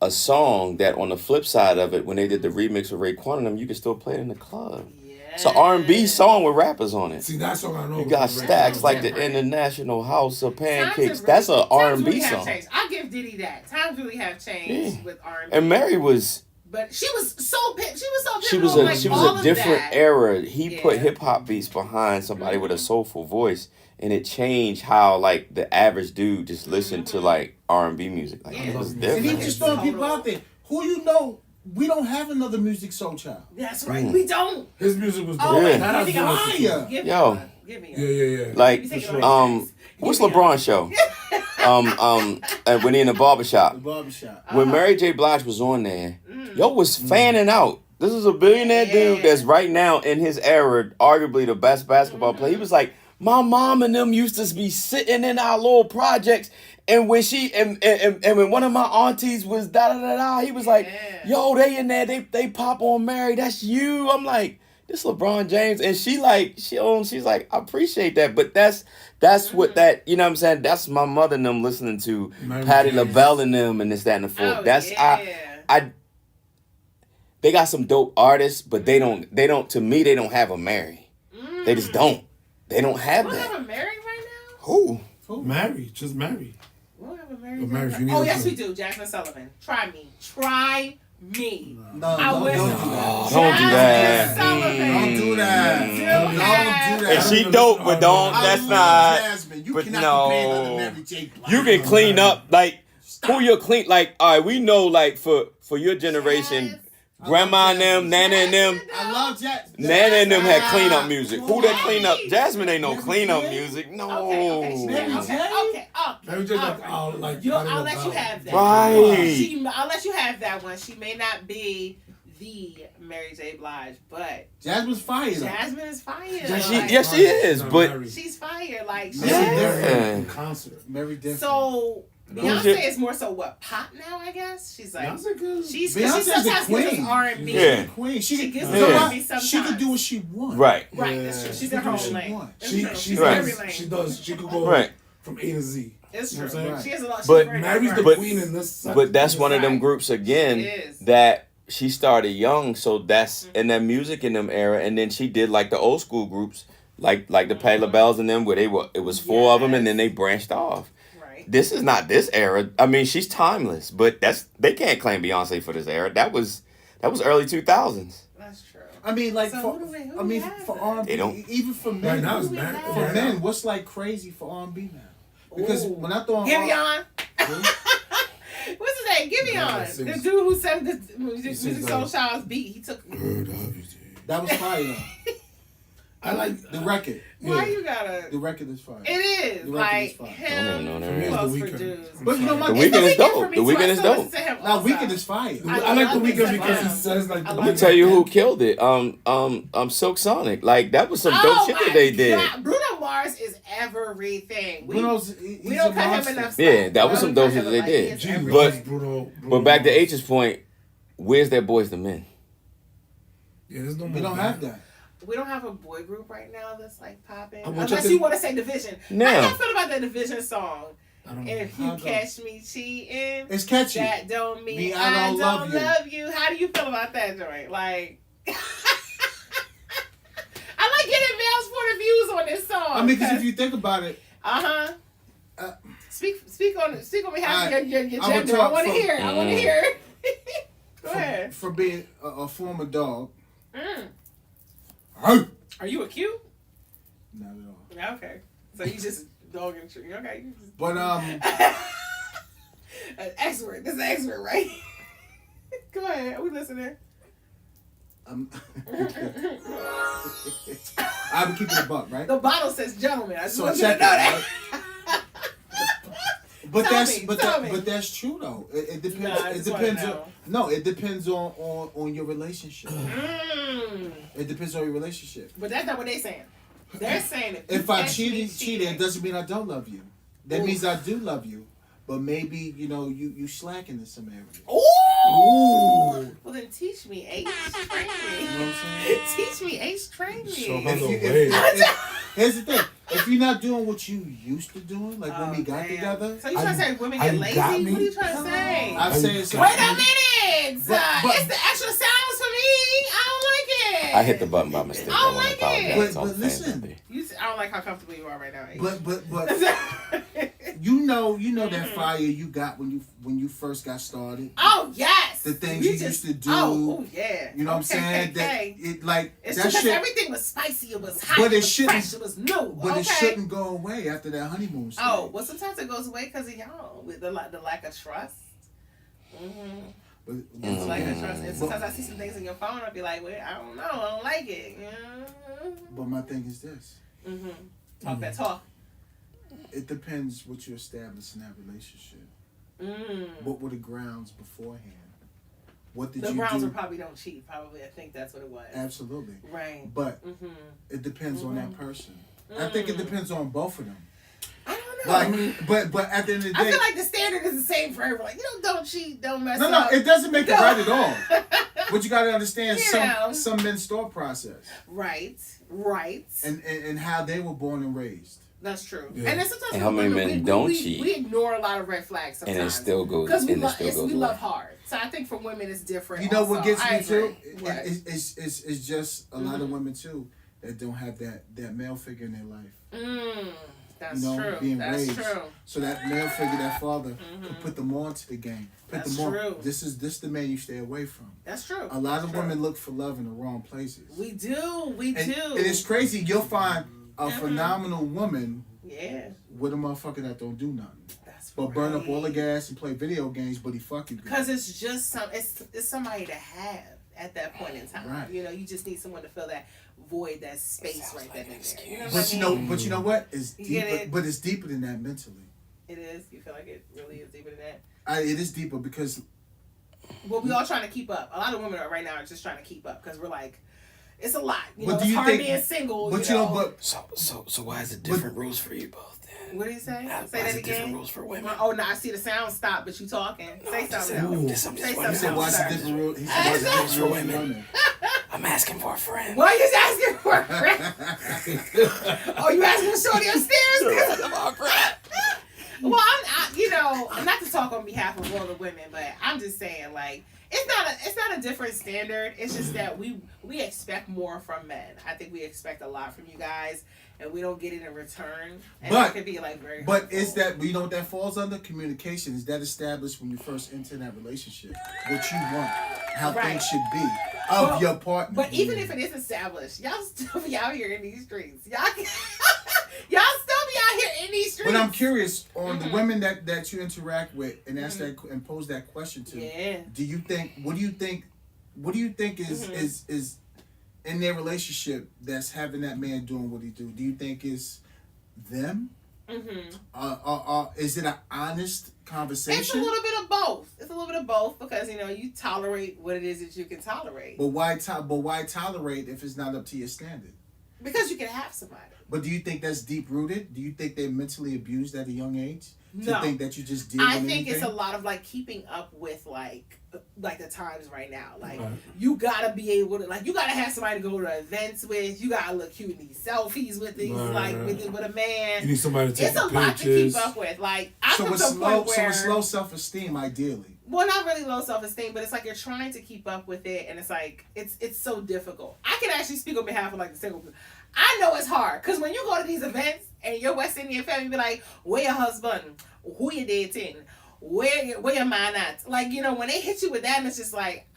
a song that on the flip side of it, when they did the remix with Ray Quantum, you could still play it in the club. It's an R&B song with rappers on it. See, that's what I know. You got stacks like the different. International House of Pancakes. Times have That's a times R&B really have song. changed. I give Diddy that. Times really have changed Yeah. with R&B. And Mary was But she was so pivotal. she was all a of different that. era. He put Yeah. hip hop beats behind somebody with a soulful voice, and it changed how like the average dude just listened to like R&B music. Like Yeah. it was And even different. just throwing people out there. Who you know? We don't have another Music Soul Child. That's right. We don't. His music was Oh, dope. Yeah. That give me I a feel fire. Give Yo. me one. Give me Yeah. Like You take it For on sure. what's Give me a- LeBron's show? And when he in the barbershop. The barbershop. When Mary J. Blige was on there, yo was fanning out. This is a billionaire dude Yeah. that's right now in his era, arguably the best basketball player. He was like, my mom and them used to be sitting in our little projects, and when she and when one of my aunties was da da da da, he was like, Yeah. yo, they in there, they pop on Mary, that's you. I'm like, this LeBron James, and she's like, I appreciate that, but that's what that, you know what I'm saying? That's my mother and them listening to Mary Patti J. LaBelle and them and this, that, and the fourth. Oh, That's yeah. they got some dope artists, but they don't to me they don't have a Mary. They just don't. They don't have We don't that. have a Mary right now? Who? Mary, just Mary. We don't have a Mary. But Mary, right you now. need Oh, to yes, do- we do. Jasmine Sullivan. Try me. Try me. No, I don't wish- do that. Don't do that. Jasmine Sullivan. Don't do that. Do Don't do that. that. And she dope, but don't. I That's love not. Jasmine. You but cannot no. compare her to Mary J. Blige. You can clean up like who you clean like. All right, we know like for your generation, Yes. grandma and them, Nana and them. I love Jasmine. Nana and them had clean up music. Who that clean up? Right. Jasmine ain't no Mary clean up J? music. No. Okay. Mary Okay. J? Okay. Mary J. All Like, right. like I'll let you have that. Right. I'll let you have that one. She may not be the Mary J. Blige, but Jasmine's fire. though. Jasmine is fire. Yes, she is, but She's fire. Like Yeah. Yeah. in concert. Mary different. so. Who's Beyonce your- is more so what pop now, I guess. She's like Beyonce good. she's Beyonce's she sometimes the gives queen. us R&B. Yeah. Queen. She She gets can, Yeah. you know R&B what? sometimes. She can do what she wants. right. Right, Yeah. that's true. She's She in her can do own what she lane. want. It's She true. she She's Right. in every does. lane. She does. She could go Right. from A to Z. It's You true. know what I'm saying? She has a lot. She's But- very Mary's the diverse. queen in this. But that's one of them Right. groups again It is. that she started young, so that's in that music in them era, and then she did like the old school groups, like the Patti LaBelle's and them, where it was four of them, and then they branched off. Right. This is not this era. I mean, she's timeless, but they can't claim Beyonce for this era. That was early 2000s. That's true. I mean, like, So for, who do I mean, we have for then? R&B, They don't- even for men, Right now it's Who we bad. have? for Right men, now. what's like crazy for R&B now? Because Ooh. when I throw on Giveon. What's his name? Yeah, Giveon. sings- The dude who sang the Music sings Soul like- Child's beat. He took. that was fire though. I like The record, Why Yeah. you gotta? the record is fire. It is The record like is fine. I don't even know him. that For me, record. it's Close The for Weeknd. dudes. But you know, my The It's Weeknd is for dope. me, The too. I Weeknd is still dope. listen to him now all the Weekend time. is fire. I like the love weekend Mr. because he Brown. says like. I the love I'm gonna Weeknd. tell you who killed it. Silk Sonic. Like that was some dope shit that they did. God. Bruno Mars is everything. Bruno's, We don't cut him enough. Yeah, that was We some don't dope cut shit him they like did. he is G everything. But- loves Bruno But back to Mars. H's point, where's their boys the men? Yeah, there's no more. We don't have that. We don't have a boy group right now that's like popping. I want Unless you you to- want to say Division. No. How you feel about that Division song? I don't know. If you How come? catch me cheating, It's catchy. that don't mean Me, I I don't don't love you. How do you feel about that joint? Like, I like getting Mel's point of views on this song. I mean, because if you think about it, uh-huh. Speak on behalf I- of your I would gender. I talk want to from- hear it. I want to hear it. Go ahead. For being a former dog. Are you a cute? Not at all. Yeah, okay. So you just dog and tree. Okay. You just... But An expert. This is an expert, right? Go ahead. Are we listening? I'm keeping it buck, right? The bottle says gentleman. I just So want you to check know it, that. right? But Tell that's me, but tell that me. but that's true though. It depends. Nah, I it just depends wanna on know. it depends on your relationship. It depends on your relationship. But that's not what they're saying. They're saying If I cheated, it doesn't mean I don't love you. That means I do love you. But maybe you slacking in some areas. Ooh. Ooh. Well then teach me, H. Train You me. know what I'm saying? Teach me, H. Train me. Show her If the you- way. Here's the thing. If you're not doing what you used to doing, like when we got damn. together, So you trying to say women I get lazy? got What me. are you trying to say? I'm saying something. Wait a minute! But- It's the extra sounds for me. I don't like it. I hit the button by mistake. I I don't want to like apologize. it. But to all the fans listen. out there. I don't like how comfortable you are right now. H. But you know that fire you got when you first got started. Oh yes. The things you used to do. Oh yeah. You know what I'm saying? That it like It's that because shit. everything was spicy. It was hot. But it it was shouldn't- fresh. It was new. But okay. it shouldn't go away after that honeymoon stage. Oh well, sometimes it goes away because of y'all with the lack of trust. Mm-hmm. But, It's like a trust. And sometimes I see some things in your phone. I'll be like, "Wait, I don't know. I don't like it." but my thing is this. Mm-hmm. Talk that talk. It depends what you establish in that relationship. Mm. What were the grounds beforehand? What did The you Browns do? were probably don't cheat. Probably, I think that's what it was. Absolutely. Right. But Mm-hmm. it depends on that person. I think it depends on both of them. I don't know. Like, but at the end of the I day, feel like the standard is the same for everyone. Like, don't cheat, don't mess no, up. it doesn't make it No. right at all. But you got to understand You know. some men's thought process Right. and how they were born and raised. That's true. Yeah. And then sometimes And how many women, men don't cheat? We ignore a lot of red flags sometimes. And it still goes. Because we, And it still goes we away. love hard. So I think for women it's different. You know what also. gets I me too? agree. What? It's just a lot of women too that don't have that male figure in their life. That's You know, true. being That's raised. true. So that male figure, that father, could put them on to the game. Put That's them on. true. This the man you stay away from. That's true. A lot of True. women look for love in the wrong places. We do. We and, do. and it's crazy. You'll find a phenomenal woman Yeah. with a motherfucker that don't do nothing. That's But burn up all the right. gas and play video games, but he fuck you good. Because it's just it's somebody to have at that point in time. Right. You know, you just need someone to fill that void, that space right then and there. You know what But I you know, mean? but you know what? It's You get deeper. it? But it's deeper than that mentally. It is. You feel like it really is deeper than that. It is deeper because Well, we all trying to keep up. A lot of women right now are just trying to keep up because we're like, it's a lot. You But know, do it's you hard think- being single. but you know. but So why is it different rules for you both then? What do you say? Why Say is that it different again. rules for women? Oh no, I see the sound stop, but you talking. Say something else. Ooh. I'm just Say wondering. he something said, else. "What's the sir. different rule?" He Hey, said, "What's the sir. different rule for women?" I'm asking for a friend. Why are you just asking for a friend? Oh, you asking for shorty upstairs? Oh, crap. Well, not to talk on behalf of all the women, but I'm just saying, like, it's not a different standard. It's just that we expect more from men. I think we expect a lot from you guys, and we don't get it in return. And But- it could be like very. But hurtful. is that you know what that falls under? Communication. Is that established when you first enter that relationship? What you want, how Right. things should be of Well, your partner. But even if it is established, y'all still be out here in these streets. Y'all still be out here in these streets. But I'm curious on the women that you interact with and ask that and pose that question to. Yeah. Do you think? What do you think? What do you think is in their relationship that's having that man doing what he do? Do you think is them? Is it an honest conversation? It's a little bit of both. It's a little bit of both because you tolerate what it is that you can tolerate. But why tolerate if it's not up to your standard? Because you can have somebody. But do you think that's deep rooted? Do you think they're mentally abused at a young age? To No. think that you just deal I with think anything? it's a lot of like keeping up with like the times right now. Like Right. you gotta be able to you gotta have somebody to go to events with. You gotta look cute in these selfies with these Right. with a man. You need somebody to take It's a the lot to pictures. keep up with. Like I'm So from it's the low. point where So it's low self-esteem, ideally. well, not really low self-esteem, but it's like you're trying to keep up with it, and it's like it's so difficult. I can actually speak on behalf of like the single people. I know it's hard because when you go to these events and your West Indian family be like, "Where your husband? Who you dating? Where your man at?" Like when they hit you with that, and it's just like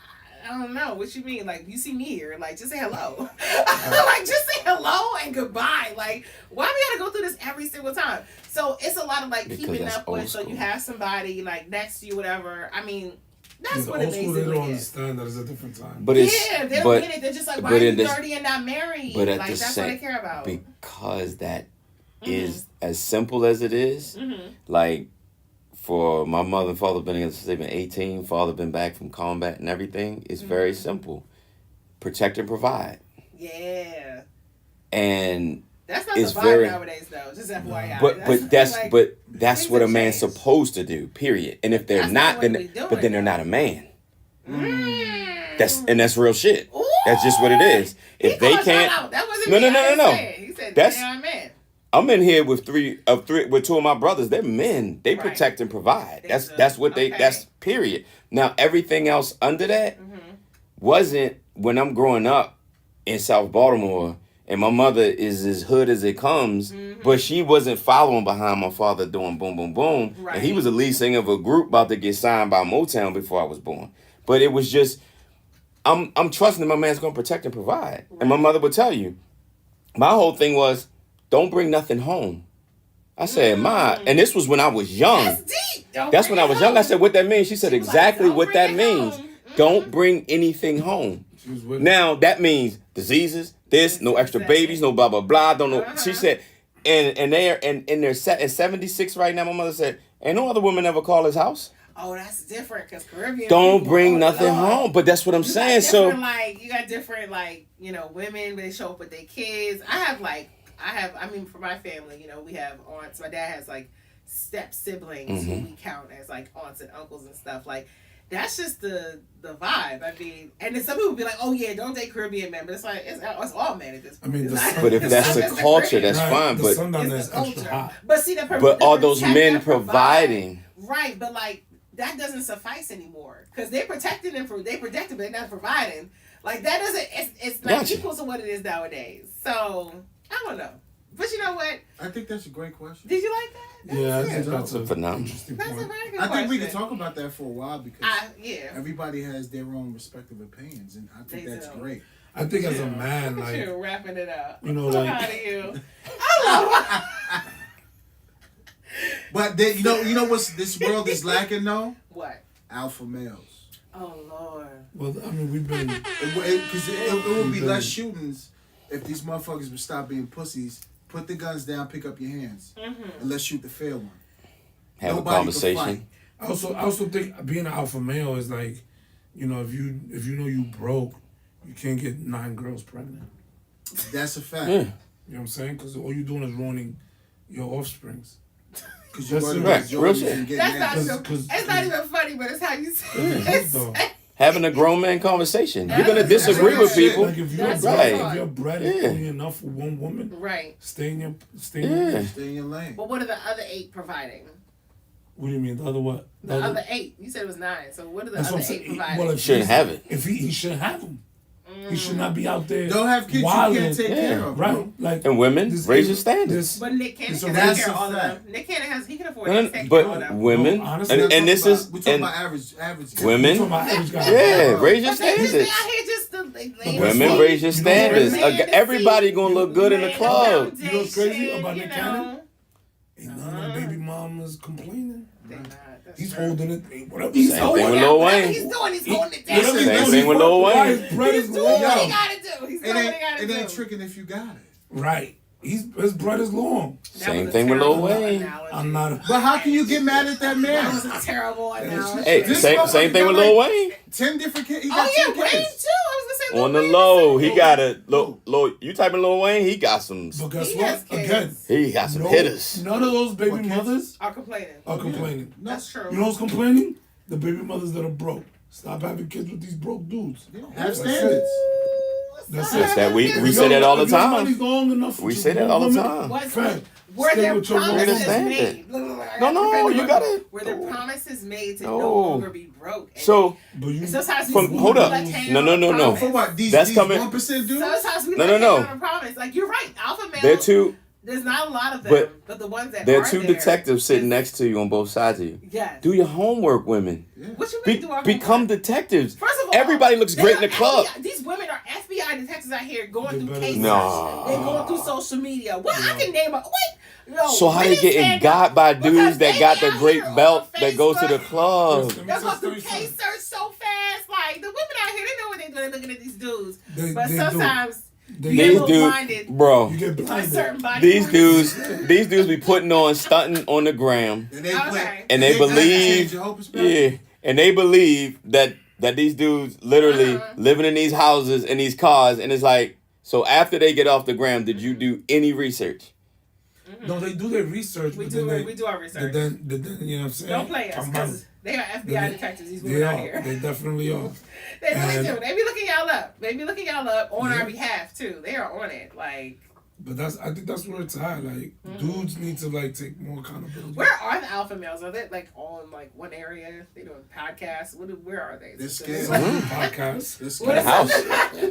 I don't know what you mean. Like, you see me here, like, just say hello. Like, just say hello and goodbye. Like, why we gotta go through this every single time? So it's a lot of like Because keeping that's up with. old So you school. have somebody like next to you, whatever. I mean, that's The what it old school, they basically don't is. understand that it's a different time. But it's Yeah, they don't but get it. They're just like, why but are you in this- 30 and not married? but at Like, the that's same what they care about. because that Mhm. is as simple as it is. Mhm. Like for my mother and father been together since they've been 18. Father been back from combat and everything. It's very simple. Protect and provide. Yeah. And That's not it's the vibe very- nowadays, though. Just FYI. that's things what a have man's changed. supposed to do. Period. And if they're That's not, not then what we doing, but then they're though. not a man. Mm. That's real shit. Ooh. That's just what it is. If He they called y'all can't, out. That wasn't No, me. no, I no, didn't no, no. say it. He said, That's- "Damn man." I'm in here with with two of my brothers. They're men. They Right. protect and provide. They That's do. what they. Okay. That's period. Now everything else under that Mhm. wasn't when I'm growing up in South Baltimore, and my mother is as hood as it comes, but she wasn't following behind my father doing boom, boom, boom. Right. And he was the lead singer of a group about to get signed by Motown before I was born. But it was just, I'm trusting that my man's gonna protect and provide. And my mother would tell you, my whole thing was, don't bring nothing home. I said, Ma, and this was when I was young. That's deep. Don't That's bring when I it was young. I home. said, what that means? She said She was like, exactly "Don't what bring that it means. home." Don't bring anything home. She was with Now that means diseases, this, no extra Exactly. babies, no blah blah blah. Don't know. Uh-huh. She said, and they are and they're set at 76 right now. My mother said, ain't no other woman ever call his house. Oh, that's different because Caribbean. Don't people, bring oh, nothing Lord. home. But that's what I'm You got saying. So different, like, you got different, like, you know, women, they show up with their kids. I mean, for my family, you know, we have aunts. My dad has, like, step siblings who we count as, like, aunts and uncles and stuff. Like, that's just the vibe. I mean, and then some people be like, oh, yeah, don't date Caribbean men. But it's like, it's all men at this point. I mean, It's the not- sun- but if it's that's not the just culture, that's Right, fine. the But sun down there it's is the extra culture. hot. But see, but are those men providing? Right, but like that doesn't suffice anymore because they're protecting them they protecting, but they're not providing. Like that doesn't. It's not Gotcha. equal to what it is nowadays. So I don't know, but you know what? I think that's a great question. Did you like that? Yeah, I That's think it. that's a Phenomenal. interesting That's a point. very good I question. think we can talk about that for a while because Yeah. everybody has their own respective opinions, and I think They that's do. great. I think as a man, Look at you like, wrapping it up. you know, So like- proud of you. I love But then, you know what's this world is lacking though? what? Alpha males. Oh Lord. well, I mean, we've been, Because it would be less shootings if these motherfuckers would stop being pussies. Put the guns down, pick up your hands, and let's shoot the fair one. Have Nobody a can conversation. I also think being an alpha male is like, you know, if you know you broke, you can't get 9 girls pregnant. That's a fact. Yeah. You know what I'm saying? Because all you're doing is ruining your offsprings. Because you're That's running right. with Real Jordans shit. and getting That's ass. not. 'Cause- It's not even funny, but it's how you say Yeah, it. though. Having a grown man conversation. You're gonna That's disagree real with shit. people. Like if your That's bread, right. if your bread is Yeah. only enough for one woman, Right. stay in your Yeah. Stay in your lane. But what are the other 8 providing? What do you mean? The other what? The other 8. You said it was 9. So what are the That's other what I'm 8 saying. providing? Well, if Shouldn't he's- have it. If he shouldn't have them. He should not be out there. Don't have kids wilding. you can't take Yeah. care of. Right. Bro. Like And women, this raise is- your standards. this- But Nick Cannon It's can a take massive care of all of them. fact. Nick Cannon he can afford No, to no, take care of all of but them. women, No, honestly, and this is, We're talking and about average. we're women, talking about average guy. yeah, raise your But they just standards. out here just to like, lay Women, what? raise your You know what's standards. crazy? Man, to Everybody see- gonna look good in the Man, club. You know what's crazy foundation, about you Nick know. Cannon? Ain't none of the baby mamas complaining. They not. That's He's true. holding it. Whatever he's Same holding. thing with Yeah, Lil whatever Wayne. he's doing, he's holding it down. Whatever he's Same doing, thing he's with Lil working. Wayne. His bread He's is doing what he long. gotta do. He's doing what he gotta It do. ain't tricking if you got it. Right. His bread is long. That Same was a thing with Lil terrible Wayne. analogy. I'm not. But how can you get mad at that That was man? a terrible analogy. Hey, This same motherfucker thing with got Lil like- Wayne. 10 different kids. He Oh got yeah, 10 Wayne too. I kids. was gonna say On Lil the Wayne low, too. he got a low. You type in Lil Wayne, he got some. But guess He what? has kids. Again, He got some no, hitters. none of those baby What kids? mothers Are complaining. are complaining. That's true. You know who's complaining? The baby mothers that are broke. Stop having kids with these broke dudes. Have That's standards. That's Stop it. That we having say that all the If your time. money's long enough We to say that one all the woman, time. What's Fam, were stay there with your promises Understand made? it. Look, look, look, I No, gotta you defend gotta- them. Were there no. promises made to No. no longer be broke? And So But you, sometimes we From- hold up. let hang No, on no, a no, no. promise. For what? These That's these coming- 1% dudes? Sometimes we No, let no, hang no. on a promise. Like you're right, alpha male. They're too. There's not a lot of them, but the ones that there are are two there, detectives sitting next to you on both sides of you. Yes. Do your homework, women. Yeah. What you mean? Become detectives. First of all, everybody looks great in the club. FBI, these women are FBI detectives out here going through cases. No. They're going through social media. What I can name up? Wait. No, So how they getting got by dudes that got the great belt that goes to the club? They're going through case search so fast. Like the women out here, they know what they're doing looking at these dudes. But sometimes you get a little blinded. Bro. You get blinded. These dudes be putting on stunting on the gram. And they believe and they believe that these dudes literally living in these houses and these cars, and it's like, so after they get off the gram, did you do any research? No, they do their research. We do our research. Then, you know what I'm saying? Don't play us, because they are FBI detectives. These women out here. They definitely are. They really do. They be looking y'all up. They be looking y'all up on our behalf too. They are on it. Like. But I think that's where it's at. Like, dudes need to like take more accountability. Where are the alpha males? Are they like all in like one area? They doing podcasts? Where are they? They're scared. Podcasts. They're scared. In the house.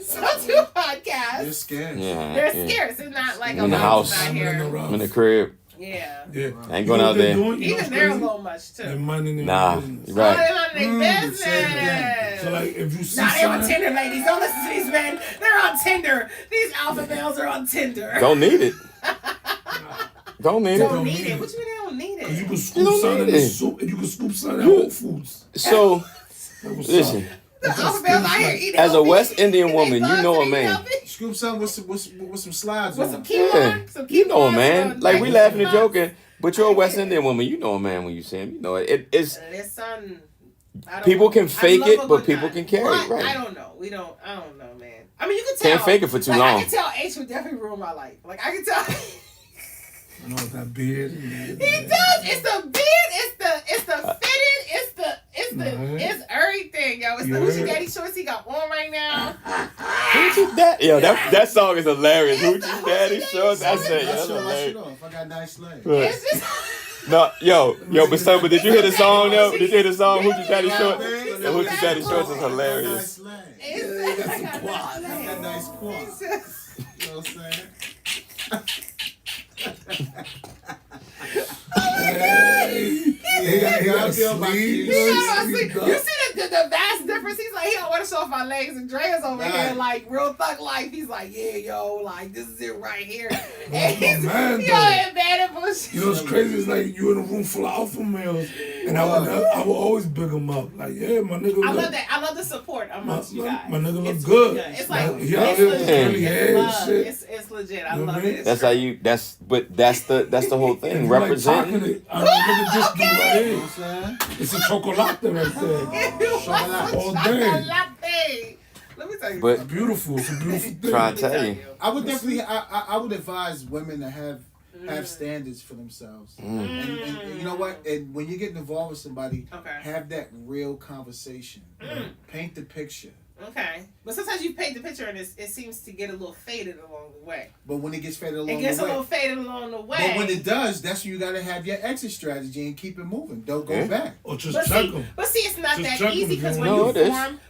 Some do podcasts. They're scared. Yeah. They're scared. It's not like in the house. out here. I'm in the crib. Yeah. I ain't going out there. Even they're a little much too. They're minding their business. You're right. Oh, they're minding their business. So like, if you see they're on Tinder, ladies. Don't listen to these men. They're on Tinder. These alpha males are on Tinder. Don't need it. Don't need it. Don't need it. What you mean they don't need it? You can scoop something in the soup, and you can scoop something at Whole Foods. So, listen. The alpha males out here eating As a healthy. West Indian woman, you know a man. Scoop something with some slides With on. some quinoa. Some You know a quinoa, man. some Like, we laughing and nuts. joking, but you're a West Indian woman. You know a man when you see him. You know it. It's Listen, I don't people know. can fake I love it, a but good people nut. can carry it, But right? I don't know. I don't know, man. I mean, you can tell. Can't fake it for too like, long. I can tell H would definitely ruin my life. Like, I can tell. I know that beard. He does. It's the beard. It's the fitted. It's everything, yo. It's the Hoochie Daddy shorts he got on right now. Hoochie Daddy. Yo, that song is hilarious. Hoochie Daddy shorts. That's it. That's That's hilarious. off. I got nice legs. It's just. No, but did you hear the song though? Did you hear the song Hoochie Daddy Shorts? The Hoochie Daddy Shorts is hilarious. I got nice quads. You know what I'm saying? You You see the vast difference? He's like, he don't want to show off my legs, and Dre's over here like real thug life. He's like, yeah, yo, like this is it right here. And he's man, in bad and bullshit. You know what's crazy is like you in a room full of alpha males, and I will always big them up. Like, yeah, my nigga. I love that. I love the support amongst you guys. My nigga look It's good. Really good. It's like he out here with curly hair and shit. It's legit. I love it. That's how you. That's the whole thing. Like Representing. chocolate, I look at this dude right You know here. what I'm saying? It's a chocolate right there. All day. Let me tell you. But It's beautiful. It's a beautiful thing. trying to tell you. I would definitely. I would advise women to have standards for themselves. And you know what? And when you're getting involved with somebody, have that real conversation. Paint the picture. Okay, but sometimes you paint the picture and it seems to get a little faded along the way. But when it gets faded along the way, It gets a little faded along the way. But when it does, that's when you got to have your exit strategy and keep it moving. Don't go back. Or just check them. But see, it's not Just that check easy them, because you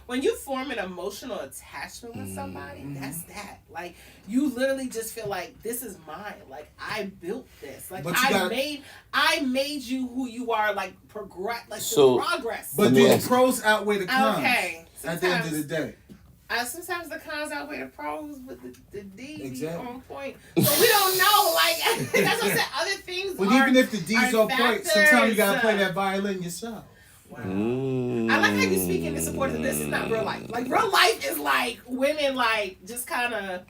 when you form an emotional attachment with somebody, that's that. Like you literally just feel like this is mine. Like I built this. Like I made you who you are. Like progress. Like progress. But do the pros outweigh the cons? Okay. At the end of the day. Sometimes the cons outweigh the pros, but the D exactly. on point. So we don't know. Like that's what I said. Other things. But even if the D's on point, sometimes you gotta play that violin yourself. Wow. I like how you speaking in support of this. Is not real life. Like real life is like women like just kind of.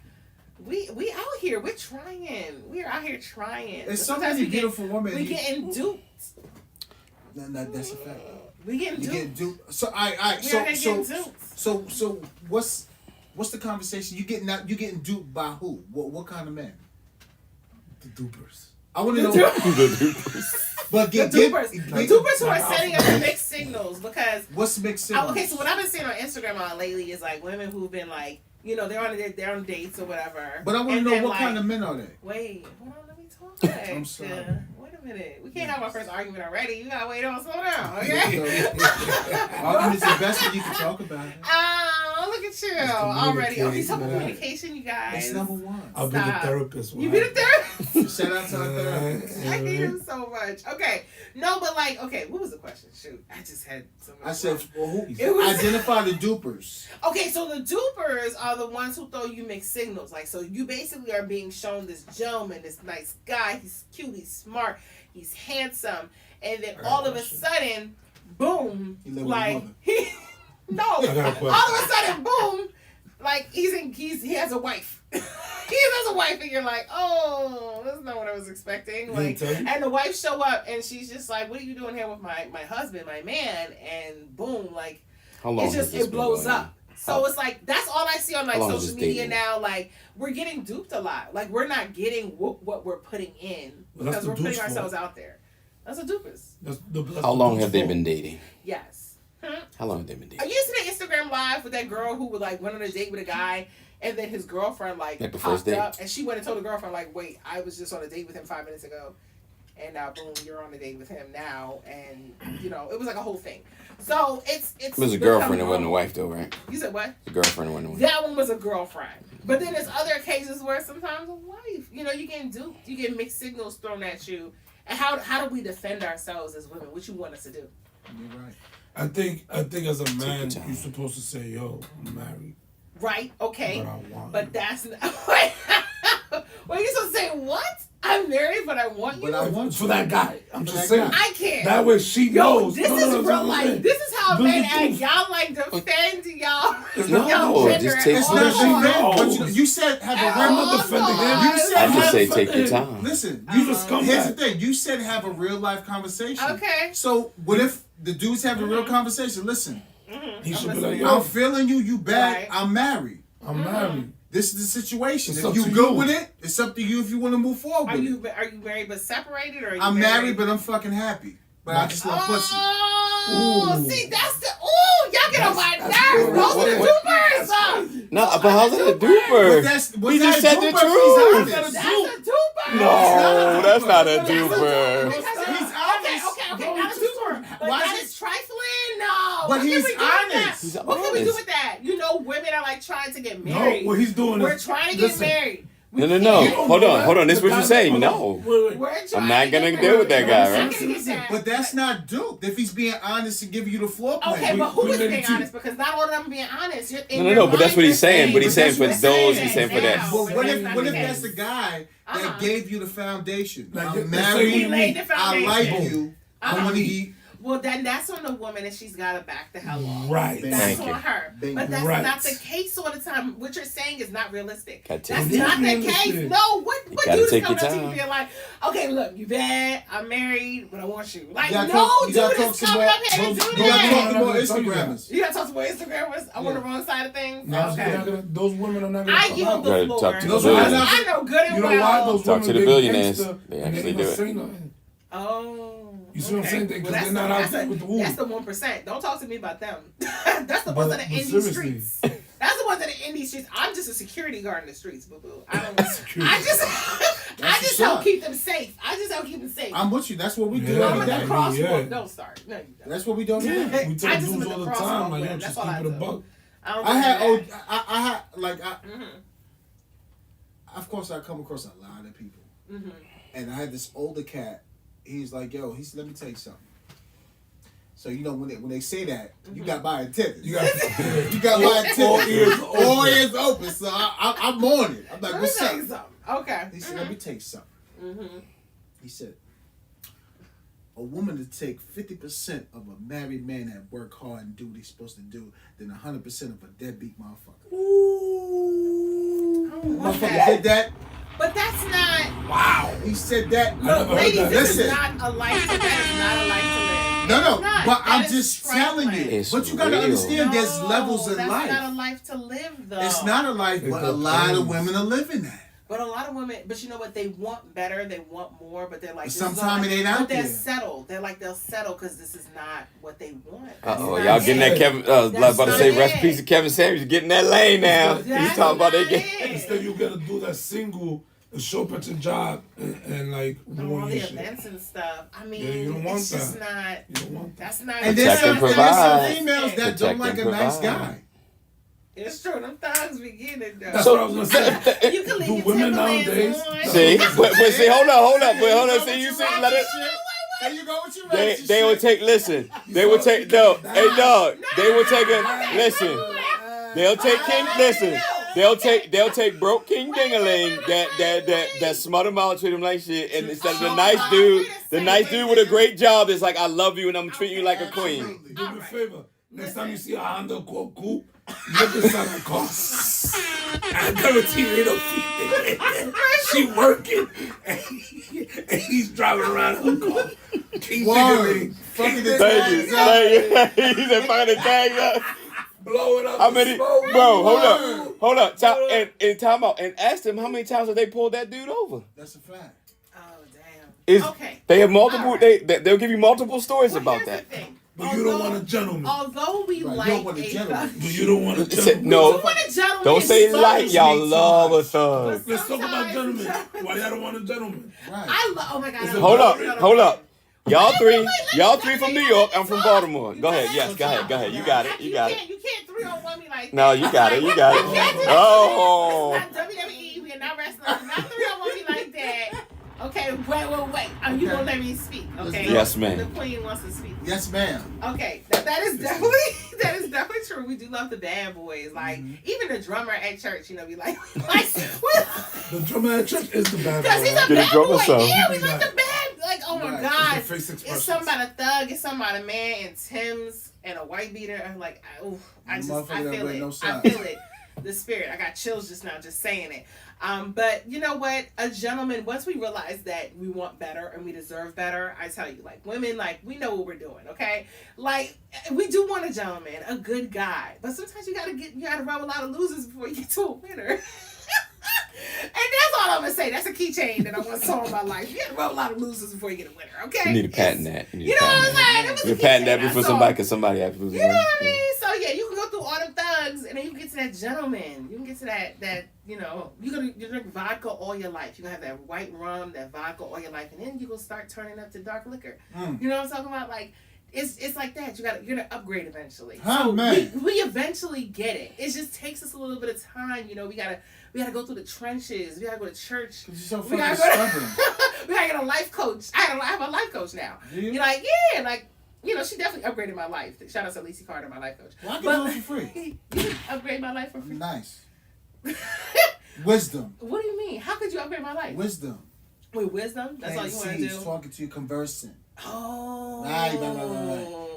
We out here. We're trying. We're out here trying. There's so many beautiful women. We getting duped. That's a fact. We getting duped. So what's the conversation? You getting duped by who? What kind of men? The dupers. I want to know the dupers. But the dupers who are setting up mixed signals because what's mixed signals? Okay, so what I've been seeing on Instagram lately is like women who've been like, you know, they're on dates or whatever. But I want to know what kind of men are they? Wait, hold on, let me talk. I'm sorry. Wait a minute. We can't have our first argument already. You gotta wait on, slow down, okay? Argument's the best when you can talk about it. Oh, look at you already. Oh, he's talking communication, you guys. It's number one. I'll be the therapist. You be the therapist? Shout out to our therapist. I hate him so much. Okay. No, but like, okay, what was the question? Shoot. I just had so much. I said, well, It was- identify the dupers. Okay, so the dupers are the ones who throw you mixed signals. Like, so you basically are being shown this gentleman, this nice guy. He's cute, he's smart, he's handsome. And then all of a sudden, boom, He live with his like, mother. no, I got a all question. of a sudden, boom, like he has a wife. He has a wife, and you're like, oh, that's not what I was expecting. Like, and the wife show up, and she's just like, what are you doing here with my husband, my man? And boom, like, How long it's has just this it been blows going up. So it's like that's all I see on like How long has social this media dating? now. Like we're getting duped a lot. Like we're not getting what we're putting in Well, that's because the we're putting dupe's ourselves fault. out there. That's a dupus. That's How long the have they fault. been dating? Yes. How long have they been I dating? used to see Instagram live with that girl who would like went on a date with a guy, and then his girlfriend like Like the popped first date? up, and she went and told the girlfriend like, "Wait, I was just on a date with him 5 minutes ago, and now boom, you're on a date with him now," and you know it was like a whole thing. So it's It was a girlfriend, it wasn't a become wife though, right? You said what? The girlfriend, it wasn't a wife. That one was a girlfriend. But then there's other occasions where sometimes a wife. You know, you get duped. You get mixed signals thrown at you. And how do we defend ourselves as women? What you want us to do? You're right. I think as a man, your time. you're supposed to say, "Yo, I'm married, Right? Okay. but I want." But you." that's not. Well, you supposed to say what? I'm married, but I want you. But I want for that guy. I'm For just that saying. guy. I can't. That way she Yo, knows. this No, is no, real no, life. This is how This is men the act. truth. Y'all like defend y'all. No, y'all just gender take and It's some all not she defend, knows. but you said have And a I'm real. not defending him. You said I just have, say take your time. Listen, You just come here's back. the thing. You said have a real life conversation. Okay. So what if the dudes have a real conversation? Listen, He should be listening. like, I'm "Yo, feeling you. You bad. Right. I'm married. I'm married." This is the situation. It's If up you to go you. with it, it's up to you if you want to move forward. Are with you it. married but separated, or are you I'm married, but I'm fucking happy. But I just love pussy. Oh, Ooh. see, that's the y'all get on my That's nerves. good. Those are the What- dupers. No, but how's that a But duper? that's He just said the He's truth. honest. That's a duper. No, that's not a That's a duper. Because He's okay, honest. okay, not a duper. But Why that is it- is trifling. No. But What can he's we do with honest. that? He's What can we do honest. with that? You know, women are like trying to get No, married. what he's doing We're is trying to get listen, married. We No, no, can't. no. you don't Hold know on, that. hold on. This is The what you guy- say. hold on. No. Wait. We're trying I'm not to gonna get deal with married. that guy, I right? can get that. But that's not duped. If he's being honest and giving you the floor plan. Okay, but who is we being need to- honest? Because not all of them being honest. You're, in No, no, your no, but that's mind, what you're he's saying. But he's saying that's for what those, I'm he's saying for that. now. But what That's if not what the if case. that's the guy that Uh-huh. gave you the foundation? Like, I'm let's married. say He laid the I foundation. like you. I Uh-huh. want to eat. Well, then that's on the woman, and she's got to back the hell off. Right. That's Thank on you. her. Thank But you. that's Right. not the case all the time. What you're saying is not realistic. Gotta take That's your not time. the Realistic. case. No, what gotta dude is take coming your up to you time. being like, okay, look, you bad, I'm married, but I want you. Like, You gotta no talk- you dude gotta is talk some coming more- up here to do You gotta talk that. to more I'm gonna tell you that. Instagrammers. You gotta talk to more Instagrammers. I'm on the Yeah. wrong side of things. No, Okay. they're not gonna- those women are not going I to yield come the Gotta floor. talk to the Those billionaires. women- I know good and You know why? well. Those Talk women to the get billionaires. gangster They and actually ain't do gonna it. say nothing. Oh. You see what I'm saying? Because they're not out there with the woo. That's the 1%. Don't talk to me about them. That's the ones But- that are but in these seriously. streets. That's the ones that are in these streets. I'm just a security guard in the streets, boo boo. I don't. Security. I just what's help up. keep them safe. I just help keep them safe. I'm with you. That's what we do Yeah. I'm every at day. the crosswalk. Yeah. Don't start. No, you don't. That's what we do every Yeah, day. we I tell just dudes am at all the the crosswalk time, like, with yo, them. just That's all keep I it a do. buck. I don't I do had that. I had like Mhm. of course I come across a lot of people, Mhm. and I had this older cat. He's like, yo, let me tell you something. So you know when they say that, you got my antennas. You got You got my antennas. All ears open. All ears open. So I'm on it. I'm like, Let me what's tell up? you something. Okay. He said, let me tell you something. Mhm. He said, a woman to take 50% of a married man that work hard and do what he's supposed to do than 100% of a deadbeat motherfucker. Ooh. What's Motherfucker that? did that. But that's not. Wow. He said that. I never heard Ladies, that. this is Listen. not a life. That is not a life to live. No, It's not. but That I'm is just telling you. It's But you gotta real. understand there's levels in that's life. not a life to live, though. It's not a life, It but a lot of depends. women are living that. But a lot of women, but you know what? They want better. They want more. But they're like, But this is sometime all- it ain't out But they're there. settled. They're like they'll settle because this is not what they want. Uh-oh, That's y'all not getting that it. Kevin, That's about to not say it. recipes of Kevin Samuels, getting that lane now. That's He's talking about not they get. it. Instead, you gotta do that single, show up at your job, and like All ruin the your shit. events and stuff. I mean, Yeah, you don't want it's just that. not. You don't want that. That's not. And Protect there's and some provide. females that don't Protect like and a nice provide. guy. It's true. Them thugs be getting it though. That's what I was gonna say. You can leave Do your women Timberlands nowadays? on. See, but see, hold up. Wait, hold on. See, you see, let it. There you go with your They will take. Listen, they will take. No, hey dog. They will take a. Listen, they'll take King. Listen, they'll take broke King Dingaling that smut him out, treat him like shit, and instead of the nice dude with a great job is like, I love you and I'm treating you like a queen. Do me a favor. Next time you see a Honda Accord coupe, look inside the car. I guarantee you ain't no female. She working, and he's driving around her car. He's Word. Fucking the Thank you. tags up. He said, fucking the tags up. blowing up. How many, smoke. bro? Hold up. Time out and ask them how many times have they pulled that dude over. That's a fact. Oh damn. Okay. They have multiple. Right. They'll give you multiple stories Well, about here's that. the thing. But you don't want a gentleman. Although we Right, you like don't want a a gentleman. thug. But you don't want a Say- gentleman. no. You want a gentleman. Don't say Sometimes like y'all makes love a sense. thug. Let's talk about Sometimes gentlemen. gentlemen- Why y'all don't want a gentleman? Right. Oh my god. Hold up. Y'all Wait, three from New York. I'm from Baltimore. Go ahead. Yes, go ahead. You got it. You can't 3-on-1 me like that. No, you got it. You can't do that. Oh. It's not WWE. We are not wrestling. Not 3-on-1 me like that. Okay, wait. You gonna let me speak? Okay. Yes, ma'am. The queen wants to speak. Yes, ma'am. Okay, that is definitely true. We do love the bad boys. Like even the drummer at church, be like The drummer at church is the bad because he's a boy. the bad drummer boy. song. Yeah, we like the bad. Like oh my Right. god, It's the face expressions. it's something about a thug. It's something about a man in Tim's and a white beater. I'm like, I Motherfucker that feel wear it. no I socks. feel it. The spirit. I got chills just now just saying it. But you know what? A gentleman, once we realize that we want better and we deserve better, I tell you, like women, like we know what we're doing, okay? Like we do want a gentleman, a good guy. But sometimes you gotta rub a lot of losers before you get to a winner. And that's all I'm gonna say. That's a keychain that I want to sell in my life. You gotta rub a lot of losers before you get a winner, okay? You need to patent that. You know what I'm saying? It was You a can patent that keychain I before saw. somebody, because somebody has to lose You know what I mean? So yeah, you can go through all them thugs, and then you can get to that gentleman. You can get to that you drink vodka all your life. You gonna have that white rum, that vodka all your life, and then you gonna start turning up to dark liquor. You know what I'm talking about? Like it's like that. You're gonna upgrade eventually. Huh, So man. we eventually get it. It just takes us a little bit of time. We gotta go through the trenches. We gotta go to church. Cause you're so We fucking gotta go stubborn. we gotta get a life coach. I have a life coach now. Do you? You're like, yeah, like, she definitely upgraded my life. Shout out to Lacey Carter, my life coach. Well, I can do it for free. You upgrade my life for free. Nice. Wisdom. What do you mean? How could you upgrade my life? Wisdom. With wisdom? That's all you want to Seeds, do? talking to you, conversing. Oh. Right.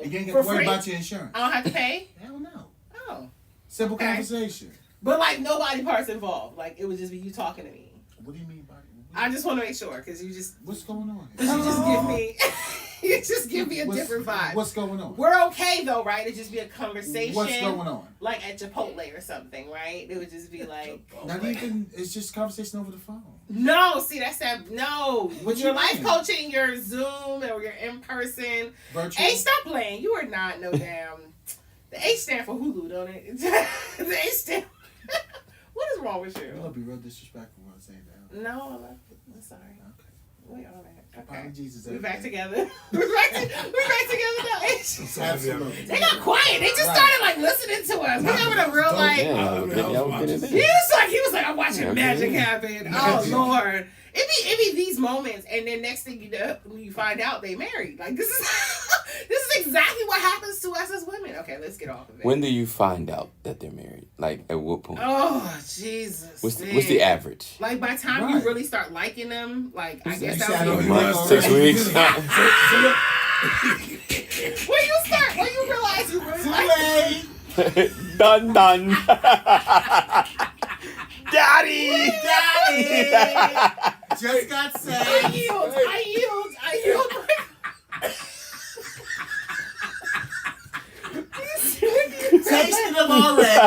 And you ain't got For to worry free? about your insurance. I don't have to pay? Hell no. Oh. Simple Okay. conversation. But like nobody parts involved. Like it would just be you talking to me. What do you mean by it? I just want to make sure because you just What's going on? you just give me a different vibe. What's going on? We're okay though, right? It'd just be a conversation. What's going on? Like at Chipotle or something, right? It would just be like Not even. It's just conversation over the phone. no, see that's that no. What With you your life mean? coaching, your Zoom or your in person. Virtual. Hey, stop playing. You are not no damn. The H stand for Hulu, don't it? The H stand. What is wrong with You're you? gonna be real disrespectful when I say that. No, I'm sorry. Okay. We on it. Okay. Apologies is We back everything. together. We're back together now. H. Absolutely. They got quiet. They just Right. started like listening to us. We having a real like. He was like, I'm watching Okay. magic happen. Oh Lord. It be these moments, and then next thing you know, when you find out they married. Like this is exactly what happens to us as women. Okay, let's get off of it. When do you find out that they're married? Like at what point? Oh Jesus. What's the average? Like by the time you Right. really start liking them, like I guess You that said was I know know you you like 6 already. weeks. when you realize you really like Too late. Done. Daddy. Just got I saved. yield. Tasted them already.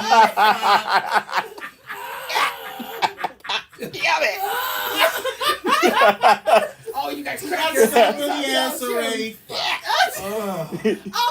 Damn it. Oh, you guys Got cracked stuck in the ass yourselves. already.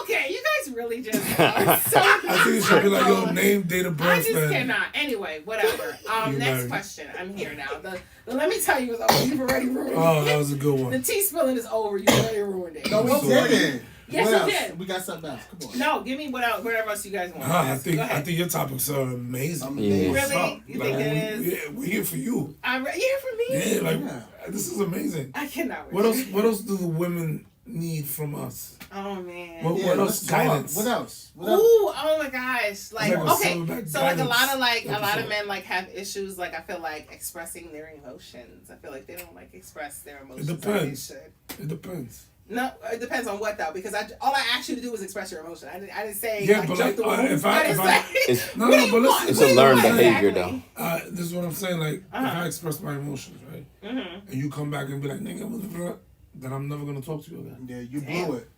Okay, you guys really just are so. I think it should be like your name, date of I birth, just man. cannot. Anyway, whatever. You Next married. question. I'm here now. The let me tell you is over. You've already ruined it. Oh, that was a good The one. tea spilling is over. You've already ruined it. No, we didn't. Yes, what you else? did. We got something else. Come on. No, give me whatever else you guys want. I Go ahead. think your topics are amazing. Amazing. What's Really? up? You think it is? Yeah, we're here for you. You here for me? Yeah, like Yeah. this is amazing. I cannot. What else? What else do the women need from us? Oh man. What Yeah, else? let's talk. Guidance. What else? What else? Ooh, oh my gosh. Like, like a okay. Silverback So like a lot of episode. men like have issues, like I feel like expressing their emotions. I feel like they don't like express their emotions. It depends. Like they should. It depends. No, it depends on what though, because all I asked you to do was express your emotion. I didn't say Yeah, like, but jump like, the room. if I- didn't if I- say. It's- No, What do no, you but want? listen. It's What a do you learned want behavior, exactly? This is what I'm saying. Like, if I express my emotions, right, Mm-hmm. and you come back and be like, "Nigga, blah, blah, blah," then I'm never gonna talk to you again. Yeah, you Damn. blew it.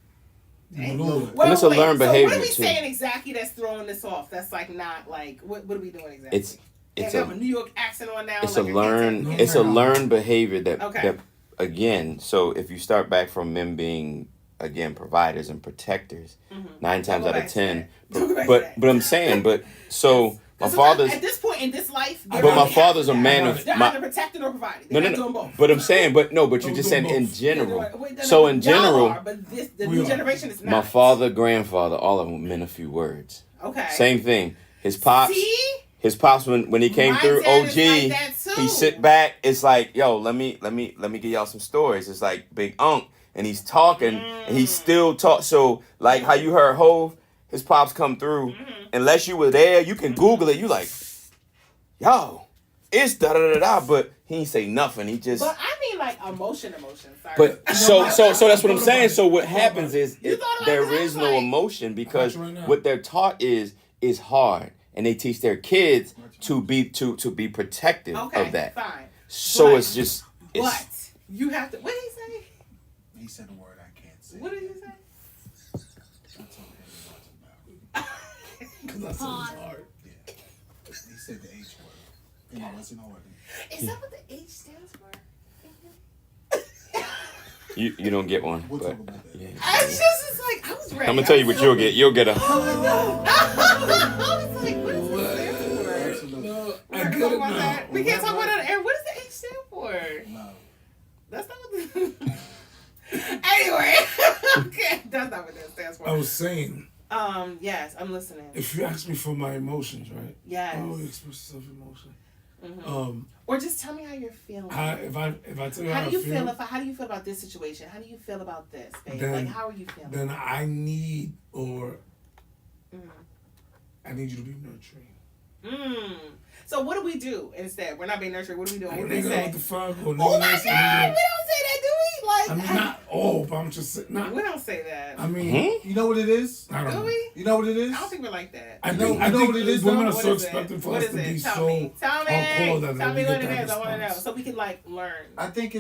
You blew it. And it's a learned So behavior, what are we too. saying exactly that's throwing this off? That's like not like what are we doing exactly? It's I have a New York accent on now. it's like a I can't learned take- it's a learned behavior that Okay. that again. So if you start back from men being again providers and protectors, 9 times Go out back of to 10. that. Go back to But that. but I'm saying so my Sometimes father's at this point in this life, But they're my either father's a have- man of they're my either protected or provided. no They're no not doing no. both. But I'm saying but you Don't just do said in both. general. Wait, So in y'all general, are, but the We new are. generation is not. my father, grandfather, all of them meant a few words. Okay. Same thing. His pops. See? His pops when he came My through dad OG, is like that too. he sit back. It's like, yo, let me give y'all some stories. It's like Big Unk, and he's talking, and he still talk. So like how you heard Hove, his pops come through. Unless you were there, you can Google it. You like, yo, it's da da da da. But he ain't say nothing. He just. But I mean like emotion. Sorry. But so that's what I'm saying. So what happens is You thought about there it, I is was no like- emotion because right now. what they're taught is hard, and they teach their kids to be protective okay, of that. fine. So But- it's just But you have to. What did he say? He said a word I can't say. What did he say? That's okay. Watch him out. Because I said it's hard. Yeah. He said the H word. And it wasn't hard. Is that what the H stands for? you don't get one. We'll But talk about that. yeah. It's like I was ready. I'm gonna tell you what you'll get. You'll get a. I was like, what does it stand for? Absolutely. No, We're I not get talking it about now. that. We can't talk about it on air. What does the H stand for? Love. That's not what the. Anyway, okay, that's not what that stands for. I was saying, Yes, I'm listening. if you ask me for my emotions, right? Yes. I always express self-emotion. Mhm. Or just tell me how you're feeling. If I tell you How how do I you feel? How do you feel about this situation? How do you feel about this, babe? Then- like, how are you feeling? then I need Mm. I need you to be nurturing. So what do we do instead? We're not being nurturing. What are we doing? What do we Nigga, say? what the fuck? Or Oh my nigga this, God! nigga- We don't say that, do we? Like, I mean, not all, but I'm just saying. Not, we don't say that. I mean, You know what it is? I don't Do know. we? You know what it is? I don't think we're like that. I You think, know I think what it is, women though? are What so is it? expectant for What us is to it? be Tell so me. Tell me. hardcore that Tell me we what get it that is. I want to know response. so we can like learn. I think